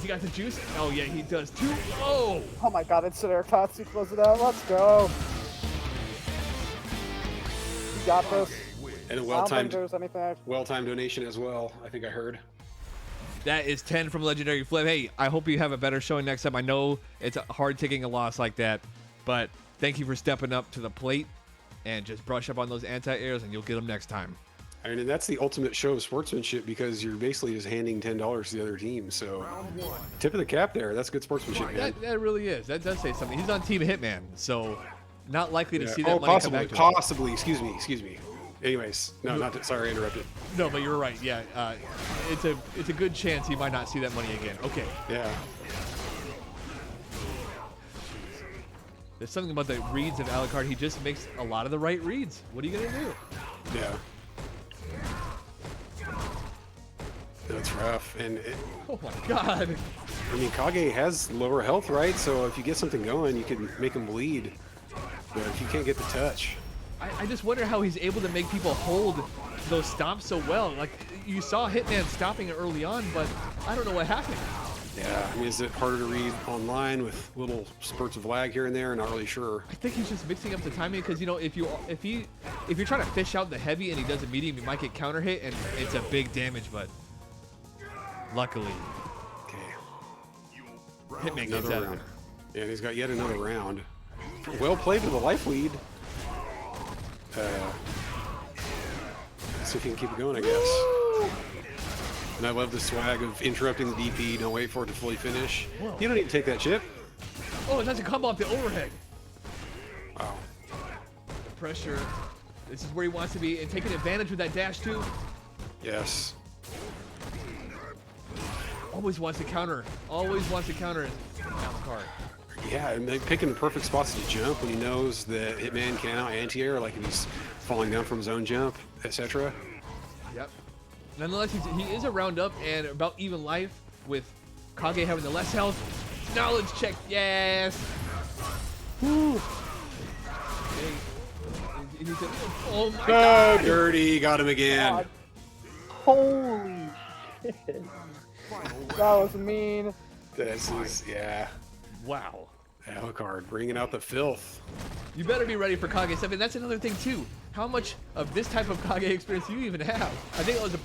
He got the juice? Oh yeah, he does too. Oh! Oh my god, it's there. Katsu close it out. Let's go. You got this. And a I don't think well-timed there's anything. donation as well. I think I heard. That is 10 from LegendaryFlip. Hey, I hope you have a better showing next time. I know it's hard taking a loss like that, but thank you for stepping up to the plate and just brush up on those anti-airs and you'll get them next time. I mean, that's the ultimate show of sportsmanship because you're basically just handing $10 to the other team. So, tip of the cap there. That's good sportsmanship, man. That really is. That does say something. He's on Team Hitman, so not likely to see that money possibly, come back to him. possibly. Excuse me. Anyways, no, sorry, I interrupted. No, but you're right. Yeah, it's a good chance he might not see that money again. Okay. Yeah. There's something about the reads of alucarD. He just makes a lot of the right reads. What are you gonna do? Yeah. That's rough. And oh my god. I mean, Kage has lower health, right? So if you get something going, you can make him bleed. But if you can't get the touch. I just wonder how he's able to make people hold those stomps so well. Like, you saw Hitman stopping it early on, but I don't know what happened. Yeah, I mean, is it harder to read online with little spurts of lag here and there? Not really sure. I think he's just mixing up the timing because, you know, if you're trying to fish out the heavy and he does a medium, you might get counter hit and it's a big damage, but luckily. Okay. Hitman gets out of there. Yeah, and he's got yet another round. Well played with the life lead. See if he can keep it going, I guess. And I love the swag of interrupting the DP. Don't wait for it to fully finish. Whoa. You don't need to take that chip. Oh, that's a combo off the overhead. Wow. The pressure. This is where he wants to be, and taking advantage with that dash too. Yes. Always wants to counter. Always wants to counter alucarD. Yeah, and picking the perfect spots to jump when he knows that Hitman can out anti-air, like if he's falling down from his own jump, etc. Yep. Nonetheless, he is a round up and about even life with Kage having the less health. Knowledge check, yes. Woo. Oh my god. Dirty, got him again. God. Holy shit. That was mean. This is, yeah. Wow. alucarD bringing out the filth. You better be ready for Kage 7. That's another thing too. How much of this type of Kage experience do you even have? I think it was the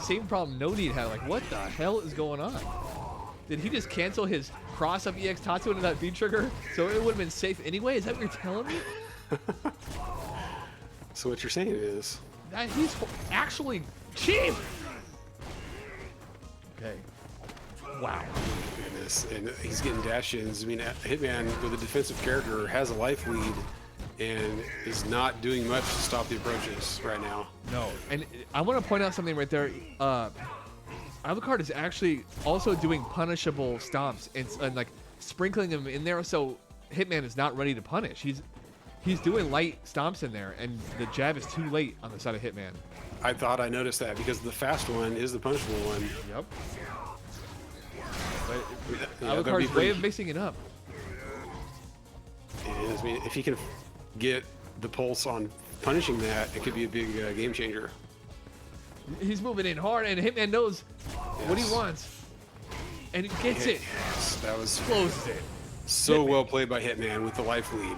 same problem No Need had. Like, what the hell is going on? Did he just cancel his cross up EX Tatsu into that V trigger so it would have been safe anyway? Is that what you're telling me? So what you're saying is that he's actually cheap. Okay. Wow. Goodness. And he's getting dash-ins. I mean, Hitman with a defensive character has a life lead and is not doing much to stop the approaches right now. No. And I want to point out something right there. alucarD is actually also doing punishable stomps and like sprinkling them in there so Hitman is not ready to punish. He's doing light stomps in there and the jab is too late on the side of Hitman. I thought I noticed that because the fast one is the punishable one. Yep. But Yeah, alucard's way of mixing it up. It is. I mean, if he can get the pulse on punishing that, it could be a big game changer. He's moving in hard, and Hitman knows what he wants, and he gets it. Yes, that was Closes it. so well played by Hitman with the life lead.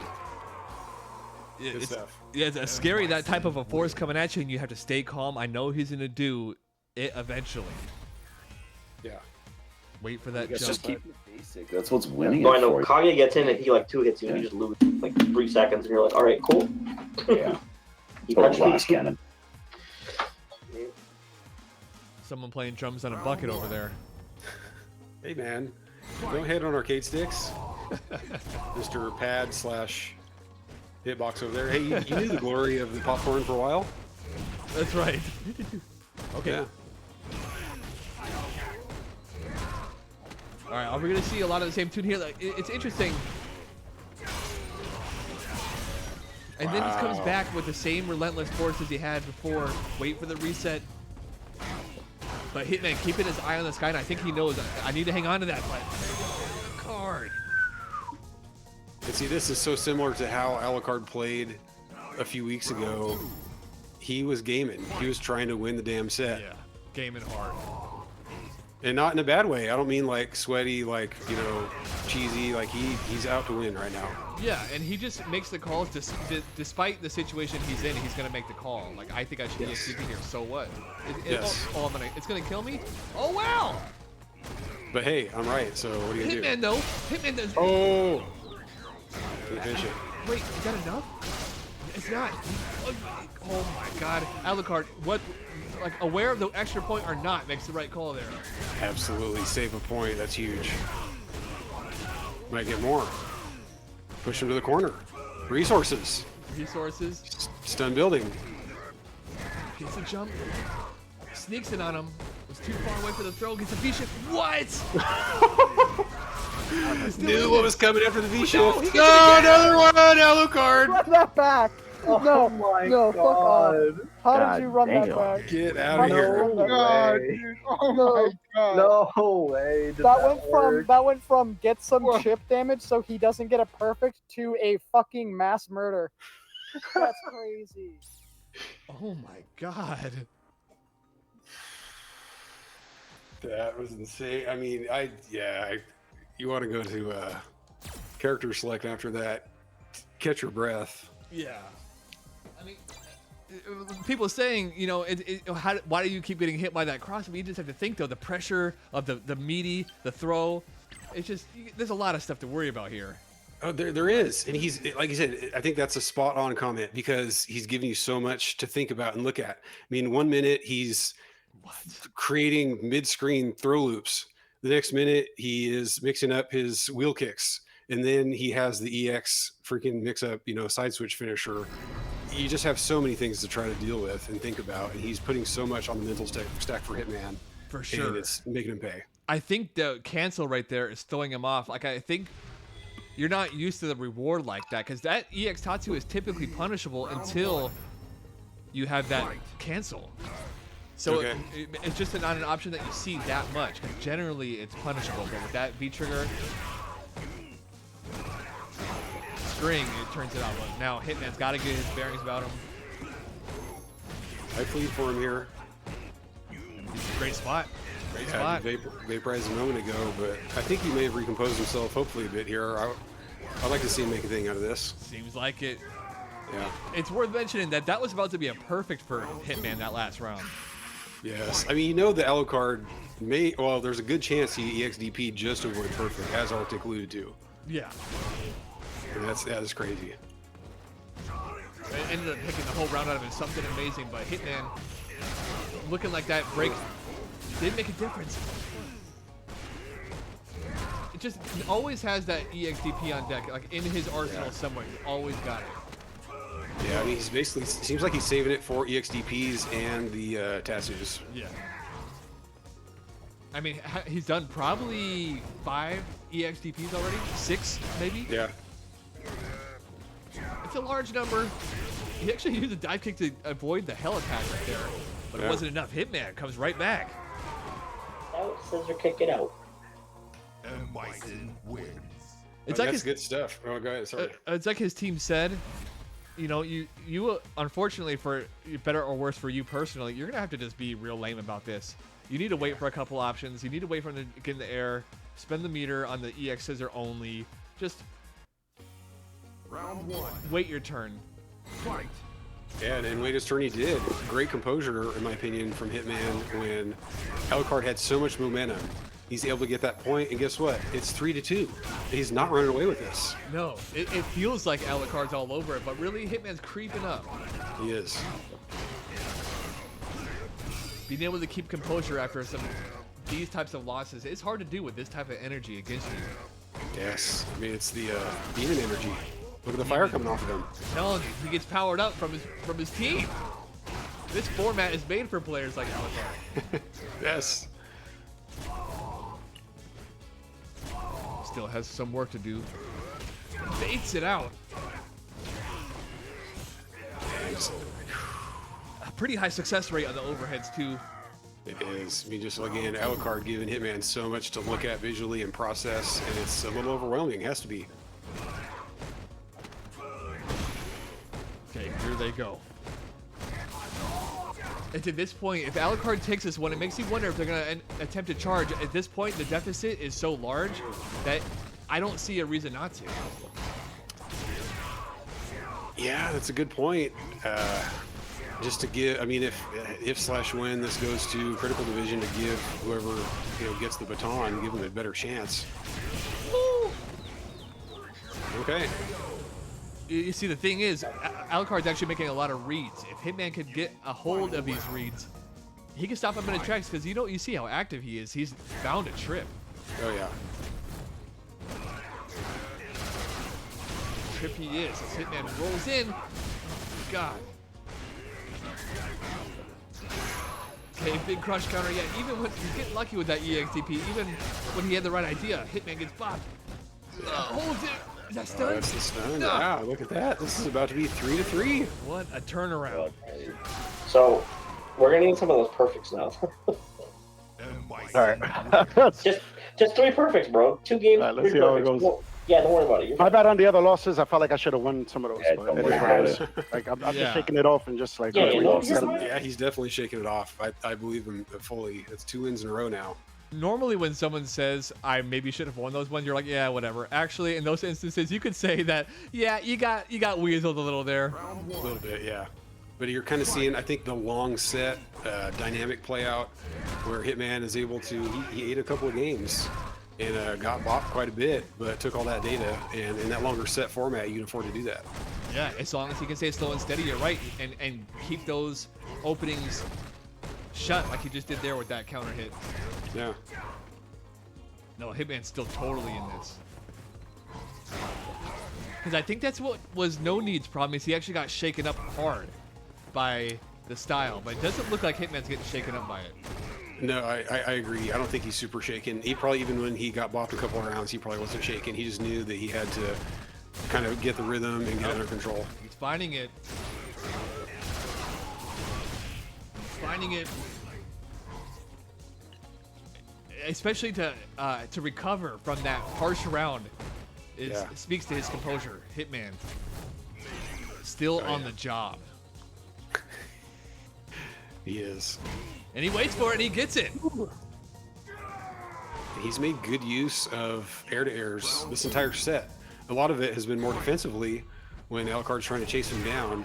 Good It's, stuff. yeah, it's scary that type of a force coming at you, and you have to stay calm. I know he's gonna do it eventually. Yeah. Wait for that It's jump. just keep it basic. That's what's winning No, I it know. for you. Kage gets in and he like 2 hits you, and you just lose like 3 seconds, and you're like, all right, cool. Yeah. He Total touched me. glass cannon. Someone playing drums on a bucket over there. Hey man, don't hit on arcade sticks. Mr. Pad / Hitbox over there. Hey, you knew the glory of the popcorn for a while? That's right. Okay. Yeah. All right, are we gonna see a lot of the same tune here? Like, it's interesting. And then he comes back with the same relentless force as he had before. Wait for the reset. But Hitman keeping his eye on the sky, and I think he knows I need to hang on to that. But card. And see, this is so similar to how alucarD played a few weeks ago. He was gaming. He was trying to win the damn set. Yeah, gaming hard. And not in a bad way. I don't mean like sweaty, like, you know, cheesy. Like he's out to win right now. Yeah, and he just makes the calls despite the situation he's in. He's gonna make the call. Like, I think I should be EXDP here. So what? Yes. It's gonna kill me. Oh wow! But hey, I'm right. So what are you gonna do? Hitman though. Hitman does. Oh. Can you finish it? Wait, is that enough? It's not. Oh my God, alucarD. What? Like, aware of the extra point or not makes the right call there. Absolutely, save a point. That's huge. Might get more. Push him to the corner. Resources. Resources. Stun building. Gets a jump. Sneaks in on him. Was too far away for the throw. Gets a V-shift. What? Knew what was coming after the V-shift. No, another one, alucarD. Run that back. Oh no, my no, fuck off. God. How God did you run damn. that back? Get out of here. No God, way. dude. Oh my God. No way. Did That went from get some chip damage so he doesn't get a perfect to a fucking mass murder. That's crazy. Oh my God. That was insane. I mean, you want to go to character select after that. Catch your breath. Yeah. I mean, people saying, you know, why do you keep getting hit by that cross? I mean, you just have to think, though, the pressure of the meaty, the throw. It's just, there's a lot of stuff to worry about here. Oh, there is. And he's, like you said, I think that's a spot on comment because he's giving you so much to think about and look at. I mean, 1 minute he's creating mid-screen throw loops. The next minute he is mixing up his wheel kicks. And then he has the EX freaking mix up, you know, side switch finisher. You just have so many things to try to deal with and think about. And he's putting so much on the mental stack for Hitman. For sure. And it's making him pay. I think the cancel right there is throwing him off. Like, I think you're not used to the reward like that because that EX Tatsu is typically punishable until you have that cancel. So it's just not an option that you see that much because generally it's punishable. But with that V trigger, string, it turns it out. But now Hitman's got to get his bearings about him. I plead for him here. Great spot. Great spot. Vaporized a moment ago, but I think he may have recomposed himself hopefully a bit here. I'd like to see him make a thing out of this. Seems like it. Yeah. It's worth mentioning that was about to be a perfect for Hitman that last round. Yes. I mean, you know the alucarD there's a good chance he EXDP just to avoid perfect, as Arctic alluded to. Yeah. And that is crazy. It ended up picking the whole round out of it, something amazing, but Hitman looking like that break did make a difference. It just always has that EXDP on deck, like in his arsenal somewhere. He's always got it. Yeah, I mean, he's basically, seems like he's saving it for EXDPs and the Tatsus. Yeah. I mean, he's done probably 5 EXDPs already? 6, maybe? Yeah. It's a large number. He actually used a dive kick to avoid the hell attack right there. But it wasn't enough. Hitman comes right back. Out, scissor kick it out. And Bison wins. It's like that's good stuff. Oh, go ahead. Sorry. It's like his team said, you know, you unfortunately, for better or worse for you personally, you're gonna have to just be real lame about this. You need to wait for a couple options. You need to wait for him to get in the air, spend the meter on the EX scissor only. Just Round 1. wait your turn. Fight. Yeah, and wait his turn he did. Great composure, in my opinion, from Hitman when alucarD had so much momentum. He's able to get that point, and guess what? It's 3-2. He's not running away with this. No, it feels like alucard's all over it, but really Hitman's creeping up. He is. Being able to keep composure after these types of losses, it's hard to do with this type of energy against you. Yes. I mean, it's the demon energy. Look at the fire coming off of him. I'm telling you, he gets powered up from his team. This format is made for players like alucard. Yes. Still has some work to do. Baits it out. A pretty high success rate on the overheads too. It is. I mean, just again, alucard giving Hitman so much to look at visually and process, and it's a little overwhelming. It has to be. Okay, here they go. And to this point, if alucard takes this one, it makes you wonder if they're going to attempt to charge. At this point, the deficit is so large that I don't see a reason not to. Yeah, that's a good point. Just to give, I mean, if/when this goes to critical division, to give whoever gets the baton, give them a better chance. Okay. You see, the thing is, alucard's actually making a lot of reads. If Hitman could get a hold of these reads, he can stop him in his tracks, because you see how active he is. He's bound to trip. Oh yeah. Trip he is as Hitman rolls in. God. Okay, big crush counter. Yeah, even when he's getting lucky with that EXTP, even when he had the right idea, Hitman gets bopped. Holds it. Is that stun? That's the stun. No. Wow, look at that. This is about to be 3-3. What a turnaround. So, we're gonna need some of those perfects now. Alright. just 3 perfects, bro. 2 games. Right, let's 3 see how it perfects. goes. Yeah, don't worry about it. My bad on the other losses. I felt like I should have won some of those. Yeah, But don't it is worry what it about is. Like, I'm just shaking it off and just like. Yeah, he's definitely shaking it off. I believe him fully. It's 2 wins in a row now. Normally when someone says, I maybe should have won those ones, you're like, yeah, whatever. Actually, in those instances, you could say that, yeah, you got weaseled a little there. A little bit, yeah. But you're kind of seeing, I think, the long set dynamic play out where Hitman is able to, he ate a couple of games and got bopped quite a bit, but took all that data, and in that longer set format, you can afford to do that. Yeah, as long as he can stay slow and steady, you're right, and keep those openings shut like he just did there with that counter hit. Yeah. No, Hitman's still totally in this. Because I think that's what was No Need's problem, is he actually got shaken up hard by the style, but it doesn't look like Hitman's getting shaken up by it. No, I agree. I don't think he's super shaken. He probably, even when he got bopped a couple of rounds, he probably wasn't shaken. He just knew that he had to kind of get the rhythm and get under control. He's finding it. Finding it. Especially to recover from that harsh round, it speaks to his composure. Hitman still on the job. He is. And he waits for it and he gets it. He's made good use of air-to-airs this entire set. A lot of it has been more defensively when alucard's trying to chase him down,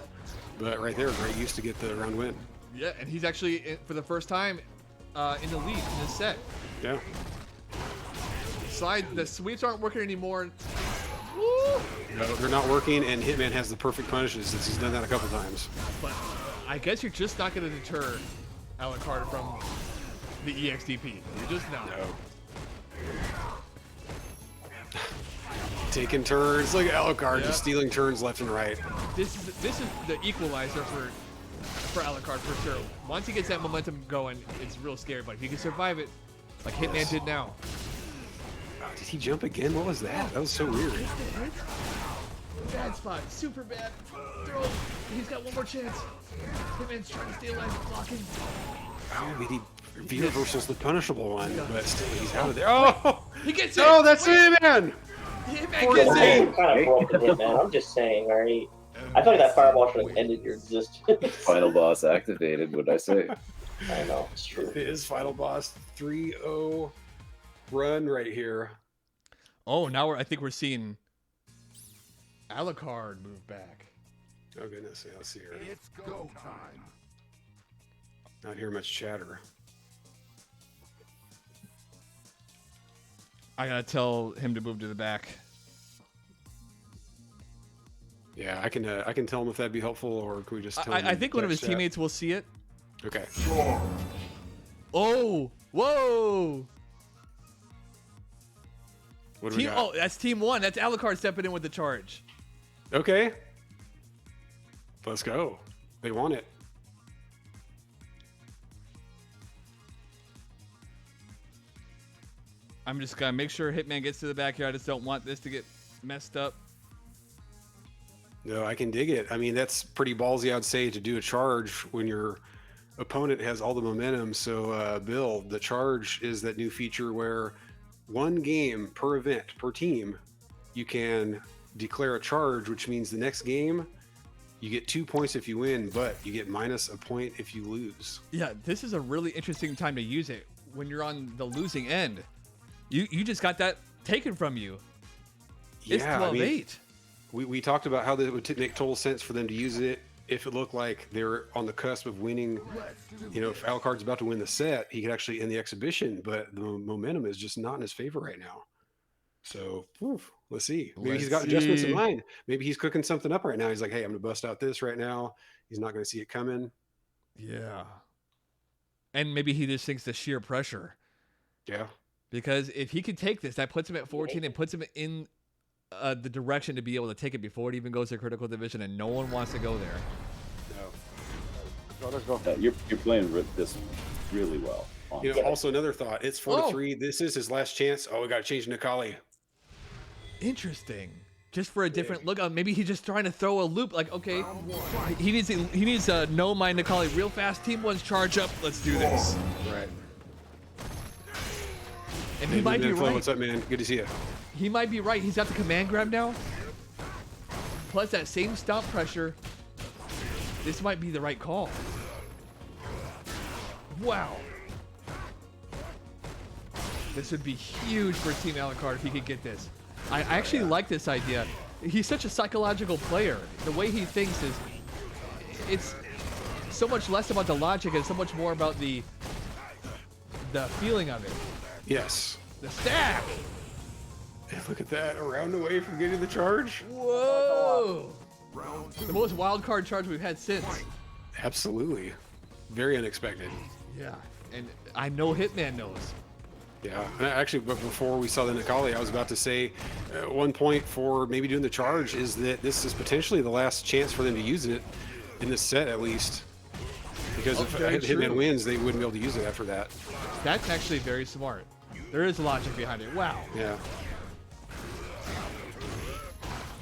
but right there, great use to get the round win. Yeah, and he's actually, for the first time, in the lead in this set. Yeah. The sweeps aren't working anymore. Woo! No, they're not working, and Hitman has the perfect punishes since he's done that a couple times. But I guess you're just not going to deter alucard from the EXDP. You're just not. No. Taking turns, look at alucard just stealing turns left and right. This is the equalizer for alucard for sure. Once he gets that momentum going, it's real scary. But if he can survive it, like Hitman did now. Did he jump again? What was that? That was so weird. Bad spot, super bad. Throw. He's got one more chance. Hitman's trying to stay alive, blocking. Oh, maybe V reversal's the punishable one, but still he's out of there. Oh! He gets it! Oh, that's Hitman! Hitman gets it! Kind of broke the Hitman. I'm just saying, alright. I thought that fireball should have ended your existence. Final boss activated, what'd I say? I know, it's true. It is final boss 3-0 run right here. Oh, now I think we're seeing alucard move back. Oh goodness, yeah, let's see here. It's go time. Not hear much chatter. I gotta tell him to move to the back. Yeah, I can tell him if that'd be helpful, or can we just tell him? I think one of his chat? teammates will see it. Okay. Oh, whoa. What do we got? Oh, that's team 1. That's alucarD stepping in with the charge. Okay. Let's go. They want it. I'm just gonna make sure Hitman gets to the back here. I just don't want this to get messed up. No, I can dig it. I mean, that's pretty ballsy, I'd say, to do a charge when your opponent has all the momentum. So, Bill, the charge is that new feature where 1 game per event, per team, you can declare a charge, which means the next game, you get 2 points if you win, but you get minus a point if you lose. Yeah, this is a really interesting time to use it when you're on the losing end. You just got that taken from you. It's 12-8. I mean, we talked about how it would make total sense for them to use it if it looked like they're on the cusp of winning. You know, if alucarD's about to win the set, he could actually end the exhibition, but the momentum is just not in his favor right now. So, let's see. Maybe he's got adjustments in mind. Maybe he's cooking something up right now. He's like, hey, I'm going to bust out this right now. He's not going to see it coming. Yeah. And maybe he just thinks the sheer pressure. Yeah. Because if he could take this, that puts him at 14 and puts him in the direction to be able to take it before it even goes to critical division, and no one wants to go there. No. Let's go. You're playing this really well. You know, also another thought. It's 4-3. This is his last chance. Oh, we got to change Nikali. Interesting. Just for a different look. Maybe he's just trying to throw a loop. Like, okay, he needs to know my Nikali real fast. Team 1's charge up. Let's do this. Right. And he might be right. What's up, man? Good to see you. He might be right. He's got the command grab now. Plus that same stomp pressure. This might be the right call. Wow. This would be huge for Team alucarD if he could get this. I actually like this idea. He's such a psychological player. The way he thinks is, it's so much less about the logic and so much more about the feeling of it. Yes. The stack. And look at that. A round away from getting the charge. Whoa. The most wild card charge we've had since. Absolutely. Very unexpected. Yeah. And I know Hitman knows. Yeah, and actually, but before we saw the Nikali, I was about to say, one point for maybe doing the charge is that this is potentially the last chance for them to use it in this set, at least. Because if Hitman wins, they wouldn't be able to use it after that. That's actually very smart. There is logic behind it. Wow. Yeah.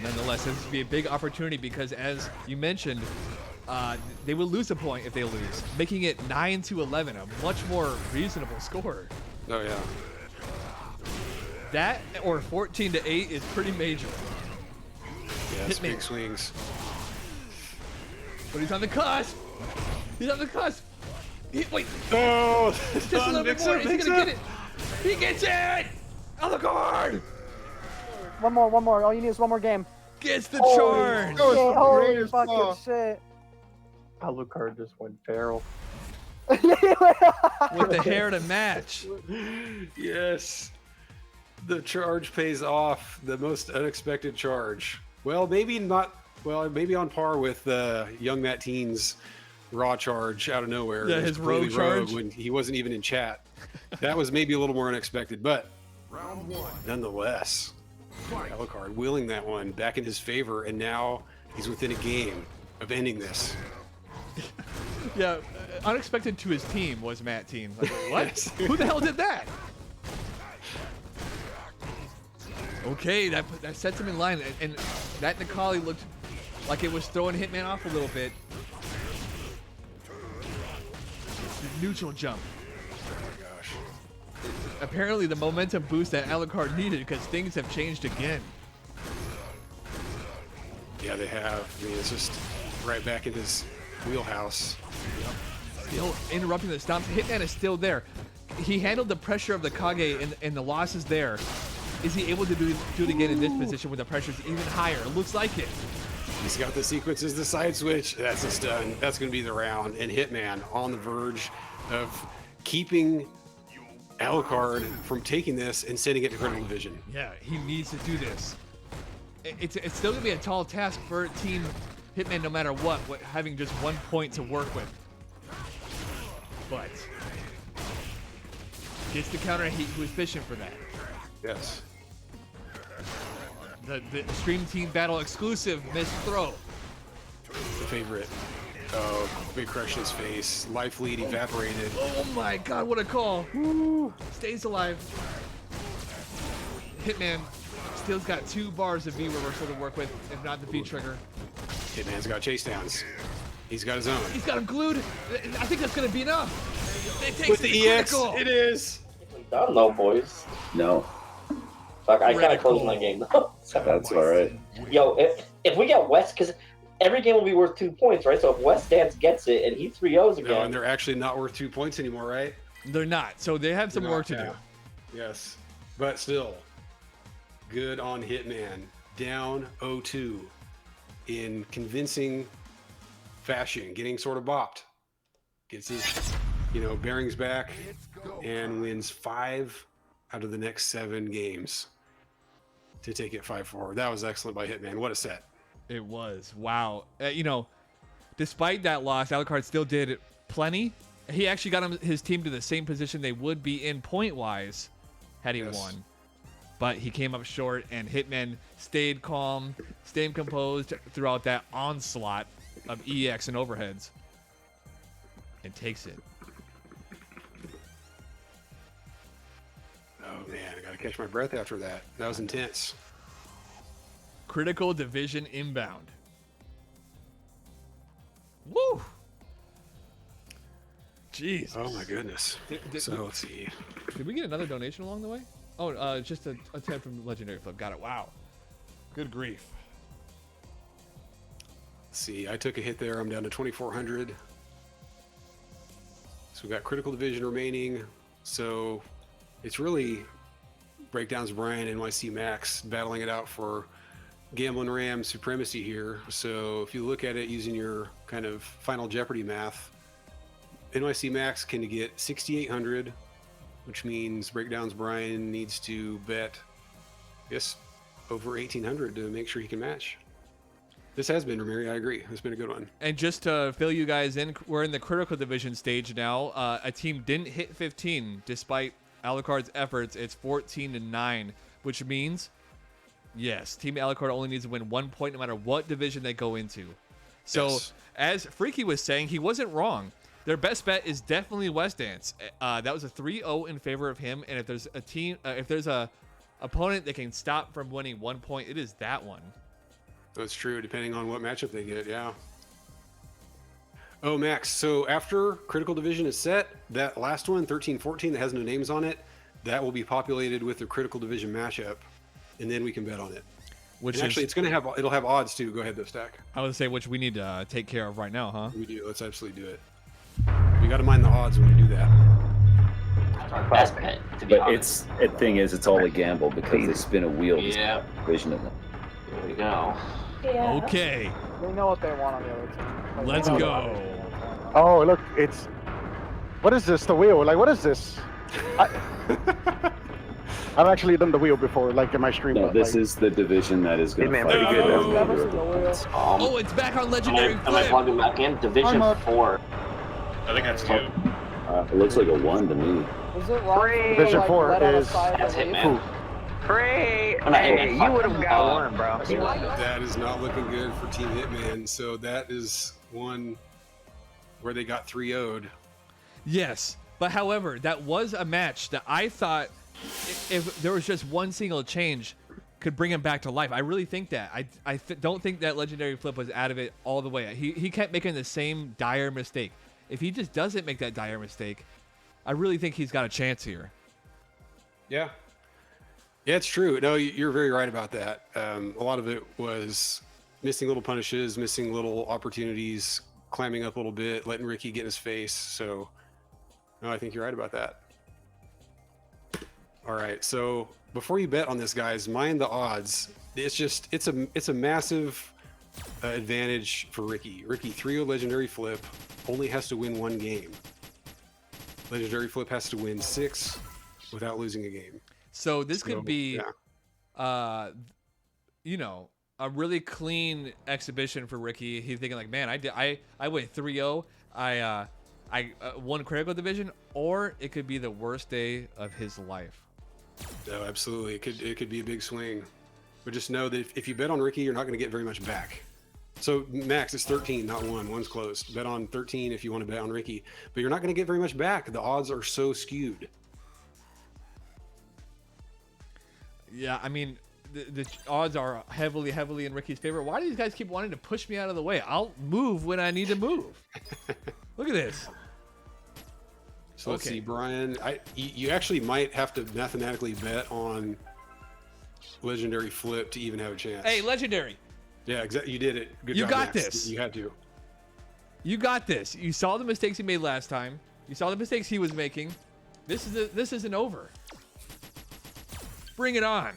Nonetheless, this would be a big opportunity because, as you mentioned, they would lose a point if they lose, making it 9-11, a much more reasonable score. Oh, yeah. That or 14-8 is pretty major. Yeah, big swings. But he's on the cusp. He's on the cusp. Wait. Oh, just a little bit more. Is he gonna get it? He gets it. alucarD. One more. All you need is one more game. Gets the charge. Holy fucking shit. alucarD just went feral. With the hair to match. Yes. The charge pays off. The most unexpected charge. Well, maybe not. Well, maybe on par with young Matt Teen's raw charge out of nowhere. Yeah, his rogue charge when he wasn't even in chat. That was maybe a little more unexpected, but nonetheless, alucarD wheeling that one back in his favor, and now he's within a game of ending this. Yeah, unexpected to his team was Matt Teen. Like, what? Who the hell did that? Okay, that sets him in line, and that Nikali looked like it was throwing Hitman off a little bit. Neutral jump. Oh my gosh. Apparently the momentum boost that alucarD needed because things have changed again. Yeah, they have. I mean, it's just right back in his wheelhouse. Still interrupting the stomps. Hitman is still there. He handled the pressure of the Kage and the losses there. Is he able to do it again in this position where the pressure is even higher? It looks like it. He's got the sequences, the side switch. That's a stun. That's going to be the round. And Hitman on the verge of keeping alucarD from taking this and sending it to critical division. Yeah, he needs to do this. It's still gonna be a tall task for Team Hitman, no matter what, having just 1 point to work with. But gets the counter. He was fishing for that. Yes. The Stream Team Battle exclusive missed throw. The favorite. Oh, big crush in his face. Life lead evaporated. Oh my god, what a call. Woo. Stays alive. Hitman still's got 2 bars of V reversal to work with, if not the V trigger. Hitman's got chase downs. He's got his own. He's got him glued. I think that's gonna be enough. It takes With the EX, critical. it is. I don't know, boys. No. Fuck, I kind of closed my game though. That's all right. Yo, if we get West, because every game will be worth 2 points, right? So if Wessdance gets it and he 3-0s again. No, and they're actually not worth 2 points anymore, right? They're not. So they have some work to do. Yes. But still, good on Hitman. Down 0-2 in convincing fashion, getting sort of bopped. Gets his, bearings back and wins 5 out of the next 7 games to take it 5-4. That was excellent by Hitman. What a set. It was. Wow. Despite that loss, alucarD still did plenty. He actually got his team to the same position they would be in point-wise had he won. But he came up short, and Hitman stayed calm, stayed composed throughout that onslaught of EX and overheads, and takes it. Oh, man. I got to catch my breath after that. That was intense. Critical division inbound. Woo! Jeez. Oh, my goodness. So, let's see. Did we get another donation along the way? Oh, just a tip from LegendaryFlip. Got it. Wow. Good grief. Let's see. I took a hit there. I'm down to 2,400. So we've got critical division remaining. So it's really Breakdowns Brian and NYC Max battling it out for Gambling Ram supremacy here. So if you look at it using your kind of Final Jeopardy math, NYC Max can get 6,800, which means Breakdowns Brian needs to bet, I guess, over 1,800 to make sure he can match. This has been, Ramiri, I agree. It's been a good one. And just to fill you guys in, we're in the critical division stage now. A team didn't hit 15 despite alucarD's efforts. It's 14-9, which means, yes, Team alucarD only needs to win 1 point no matter what division they go into. So, as Riqui was saying, he wasn't wrong. Their best bet is definitely Wessdance. That was a 3-0 in favor of him. And if there's a team, if there's a opponent that can stop from winning 1 point, it is that one. That's true, depending on what matchup they get, yeah. Oh, Max, so after Critical Division is set, that last one, 13-14, that has no names on it, that will be populated with the Critical Division matchup, and then we can bet on it. Which actually, it'll have odds too. Go ahead, though, Stack. I would say which we need to take care of right now, huh? We do. Let's absolutely do it. We got to mind the odds when we do that. Best bet, to be honest. The thing is, it's all a gamble because they spin a wheel. Yeah. Vision in them. Here we go. Yeah. Okay. They know what they want on the other team. Like, Let's they know go. what they want. Oh, look, it's. What is this? The wheel? Like, what is this? I've actually done the wheel before, like in my stream. No, but, this like, is the division that is going to fight I've never again. seen the wheel. Oh, it's back on Legendary Am I plugging back in? Division 4. I think that's 2. It looks like a 1 to me. Is it wrong? Division 4 is. That's Hitman. Free! Oh, no, Hey, Hitman, you would have got one, bro. That is not looking good for Team Hitman. So that is one where they got 3-0'd. Yes, but however, that was a match that I thought if there was just one single change could bring him back to life. I really think that. I don't think that LegendaryFlip was out of it all the way. He kept making the same dire mistake. If he just doesn't make that dire mistake, I really think he's got a chance here. Yeah. Yeah, it's true. No, you're very right about that. A lot of it was missing little punishes, missing little opportunities, climbing up a little bit, letting Riqui get in his face. So, no, I think you're right about that. All right, so before you bet on this, guys, mind the odds. It's a massive advantage for Riqui. Riqui 3-0 LegendaryFlip only has to win 1 game. LegendaryFlip has to win 6 without losing a game. So this could be, yeah. you know, a really clean exhibition for Riqui. He's thinking like, man, I went 3-0. I won critical division, or it could be the worst day of his life. No, absolutely. It could be a big swing. But just know that if you bet on Riqui, you're not going to get very much back. So max, it's 13, not 1. 1's closed. Bet on 13 if you want to bet on Riqui, but you're not going to get very much back. The odds are so skewed. Yeah, I mean, the odds are heavily in Ricky's favor. Why do these guys keep wanting to push me out of the way? I'll move when I need to move. Look at this. So let's see, Brian. You actually might have to mathematically bet on LegendaryFlip to even have a chance. Hey, Legendary. Yeah, exactly. You did it. Good you job, got Max. this. You had to. You got this. You saw the mistakes he made last time. You saw the mistakes he was making. This isn't over. Bring it on.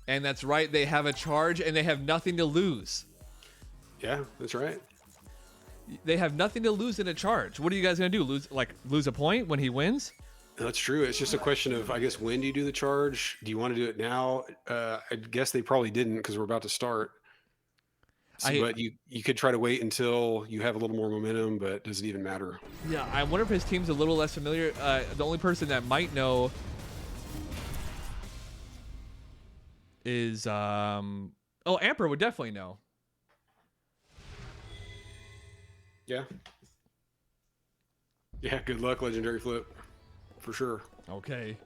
And that's right. They have a charge and they have nothing to lose. Yeah, that's right. They have nothing to lose in a charge. What are you guys gonna do? Lose a point when he wins? That's true. It's just a question of, I guess, when do you do the charge? Do you want to do it now? I guess they probably didn't because we're about to start. But you could try to wait until you have a little more momentum, but does it even matter? Yeah, I wonder if his team's a little less familiar. The only person that might know is Amper would definitely know. Yeah. Yeah, good luck, LegendaryFlip. For sure. Okay.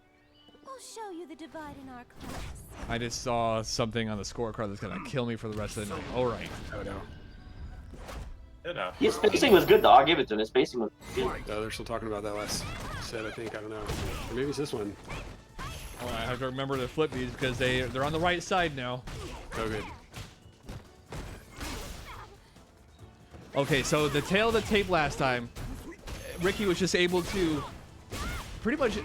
We'll show you the divide in our class. I just saw something on the scorecard that's gonna kill me for the rest of the night. All right. Oh no. His spacing was good though. I'll give it to him. His spacing was good. Oh, they're still talking about that last set, I think. I don't know. Or maybe it's this one. Oh, I have to remember to flip these because they're on the right side now. Oh, good. Okay, so the tail of the tape last time, Riqui was just able to pretty much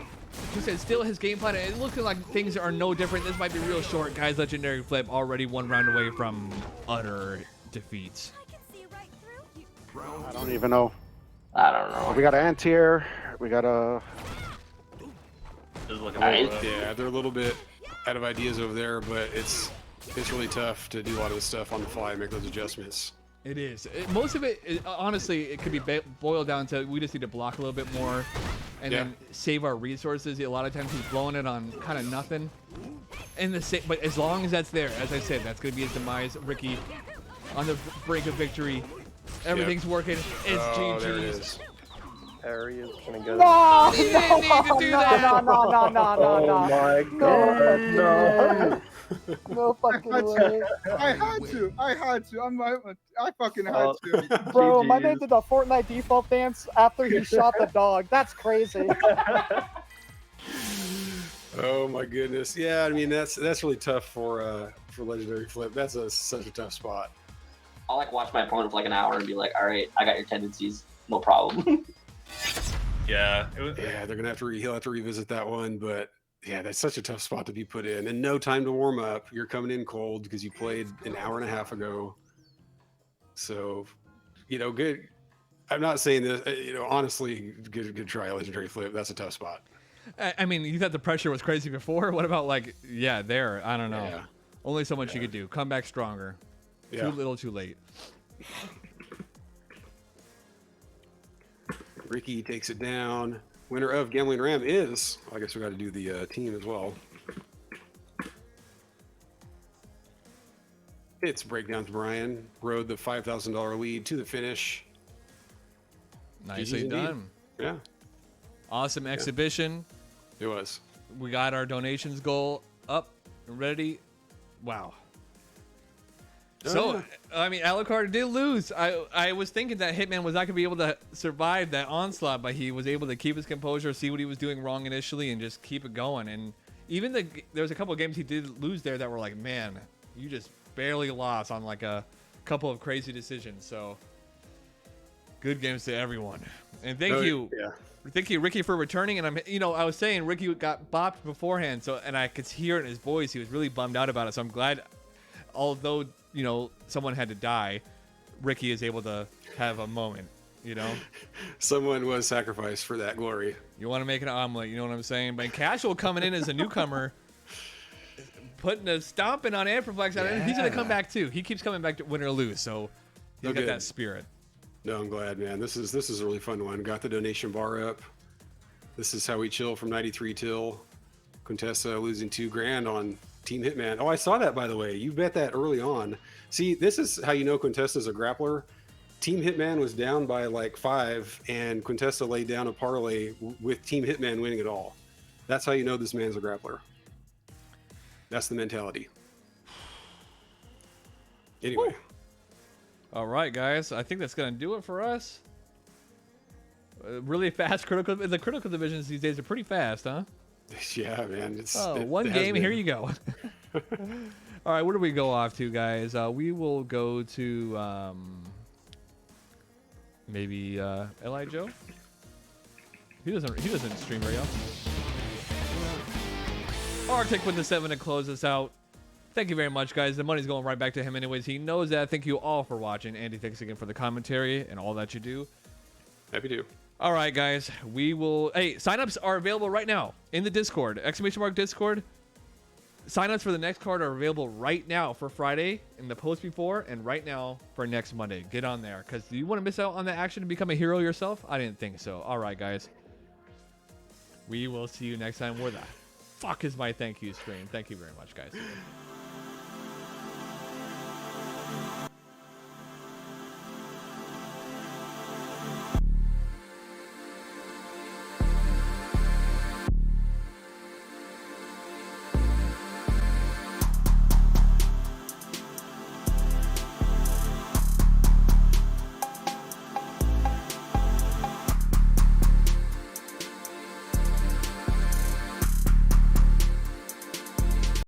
just instill his game plan. It looks like things are no different. This might be real short, guys. LegendaryFlip already 1 round away from utter defeat. I don't even know. I don't know. We got an anti-air. We got a. Yeah, they're a little bit out of ideas over there, but it's really tough to do a lot of this stuff on the fly and make those adjustments. It is. Most of it, honestly, it could be boiled down to we just need to block a little bit more and then save our resources. A lot of times he's blowing it on kind of nothing. But as long as that's there, as I said, that's going to be his demise. Riqui on the brink of victory. Everything's working. It's GG's. There it is. Harry is gonna go. No! He didn't need to do that. No! Oh my god! No! No fucking way. I had to. I fucking had to. Bro, my man did the Fortnite default dance after he shot the dog. That's crazy. Oh my goodness. Yeah, I mean that's really tough for LegendaryFlip. That's such a tough spot. I'll like watch my opponent for like an hour and be like, all right, I got your tendencies, no problem. Yeah, they're gonna have to he'll have to revisit that one, but yeah, that's such a tough spot to be put in, and no time to warm up. You're coming in cold because you played an hour and a half ago. So, good. I'm not saying this. Honestly, good try, LegendaryFlip. That's a tough spot. I mean, you thought the pressure was crazy before. What about there? I don't know. Yeah. Only so much you could do. Come back stronger. Yeah. Too little, too late. Riqui takes it down. Winner of Gambling Ram is, I guess we got to do the team as well. It's Breakdowns Brian. Rode the $5,000 lead to the finish. Nicely done. Yeah. Awesome exhibition. It was. We got our donations goal up and ready. Wow. So, I mean, alucarD did lose. I was thinking that Hitman was not going to be able to survive that onslaught, but he was able to keep his composure, see what he was doing wrong initially, and just keep it going. And even there was a couple of games he did lose there that were like, man, you just barely lost on like a couple of crazy decisions. So, good games to everyone. And thank you. Yeah. Thank you, Riqui, for returning. And I was saying Riqui got bopped beforehand, and I could hear it in his voice. He was really bummed out about it. So I'm glad, although someone had to die, Riqui is able to have a moment. You know, someone was sacrificed for that glory. You want to make an omelet, you know what I'm saying? But Casual coming in as a newcomer, putting a stomping on Amperflex, and he's gonna come back too. He keeps coming back to win or lose, so he's got that spirit. No, I'm glad, man. This is a really fun one. Got the donation bar up. This is how we chill from 93 till. Quintessa losing $2,000 on Team Hitman. Oh, I saw that, by the way. You bet that early on. See, this is how you know Quintessa's a grappler. Team Hitman was down by like 5, and Quintessa laid down a parlay with Team Hitman winning it all. That's how you know this man's a grappler. That's the mentality. Anyway. Woo. All right, guys. I think that's going to do it for us. Really fast critical. The critical divisions these days are pretty fast, huh? Yeah, man. One game, here you go. All right, where do we go off to, guys? We will go to maybe Li Joe. He doesn't stream very often. Arctic with the 7 to close us out. Thank you very much, guys. The money's going right back to him anyways. He knows that. Thank you all for watching. Andy, thanks again for the commentary and all that you do. Happy to. All right, guys. We will... Hey, signups are available right now in the Discord. ! Discord. Signups for the next card are available right now for Friday in the post before and right now for next Monday. Get on there because do you want to miss out on the action and become a hero yourself? I didn't think so. All right, guys. We will see you next time. Where the fuck is my thank you stream? Thank you very much, guys.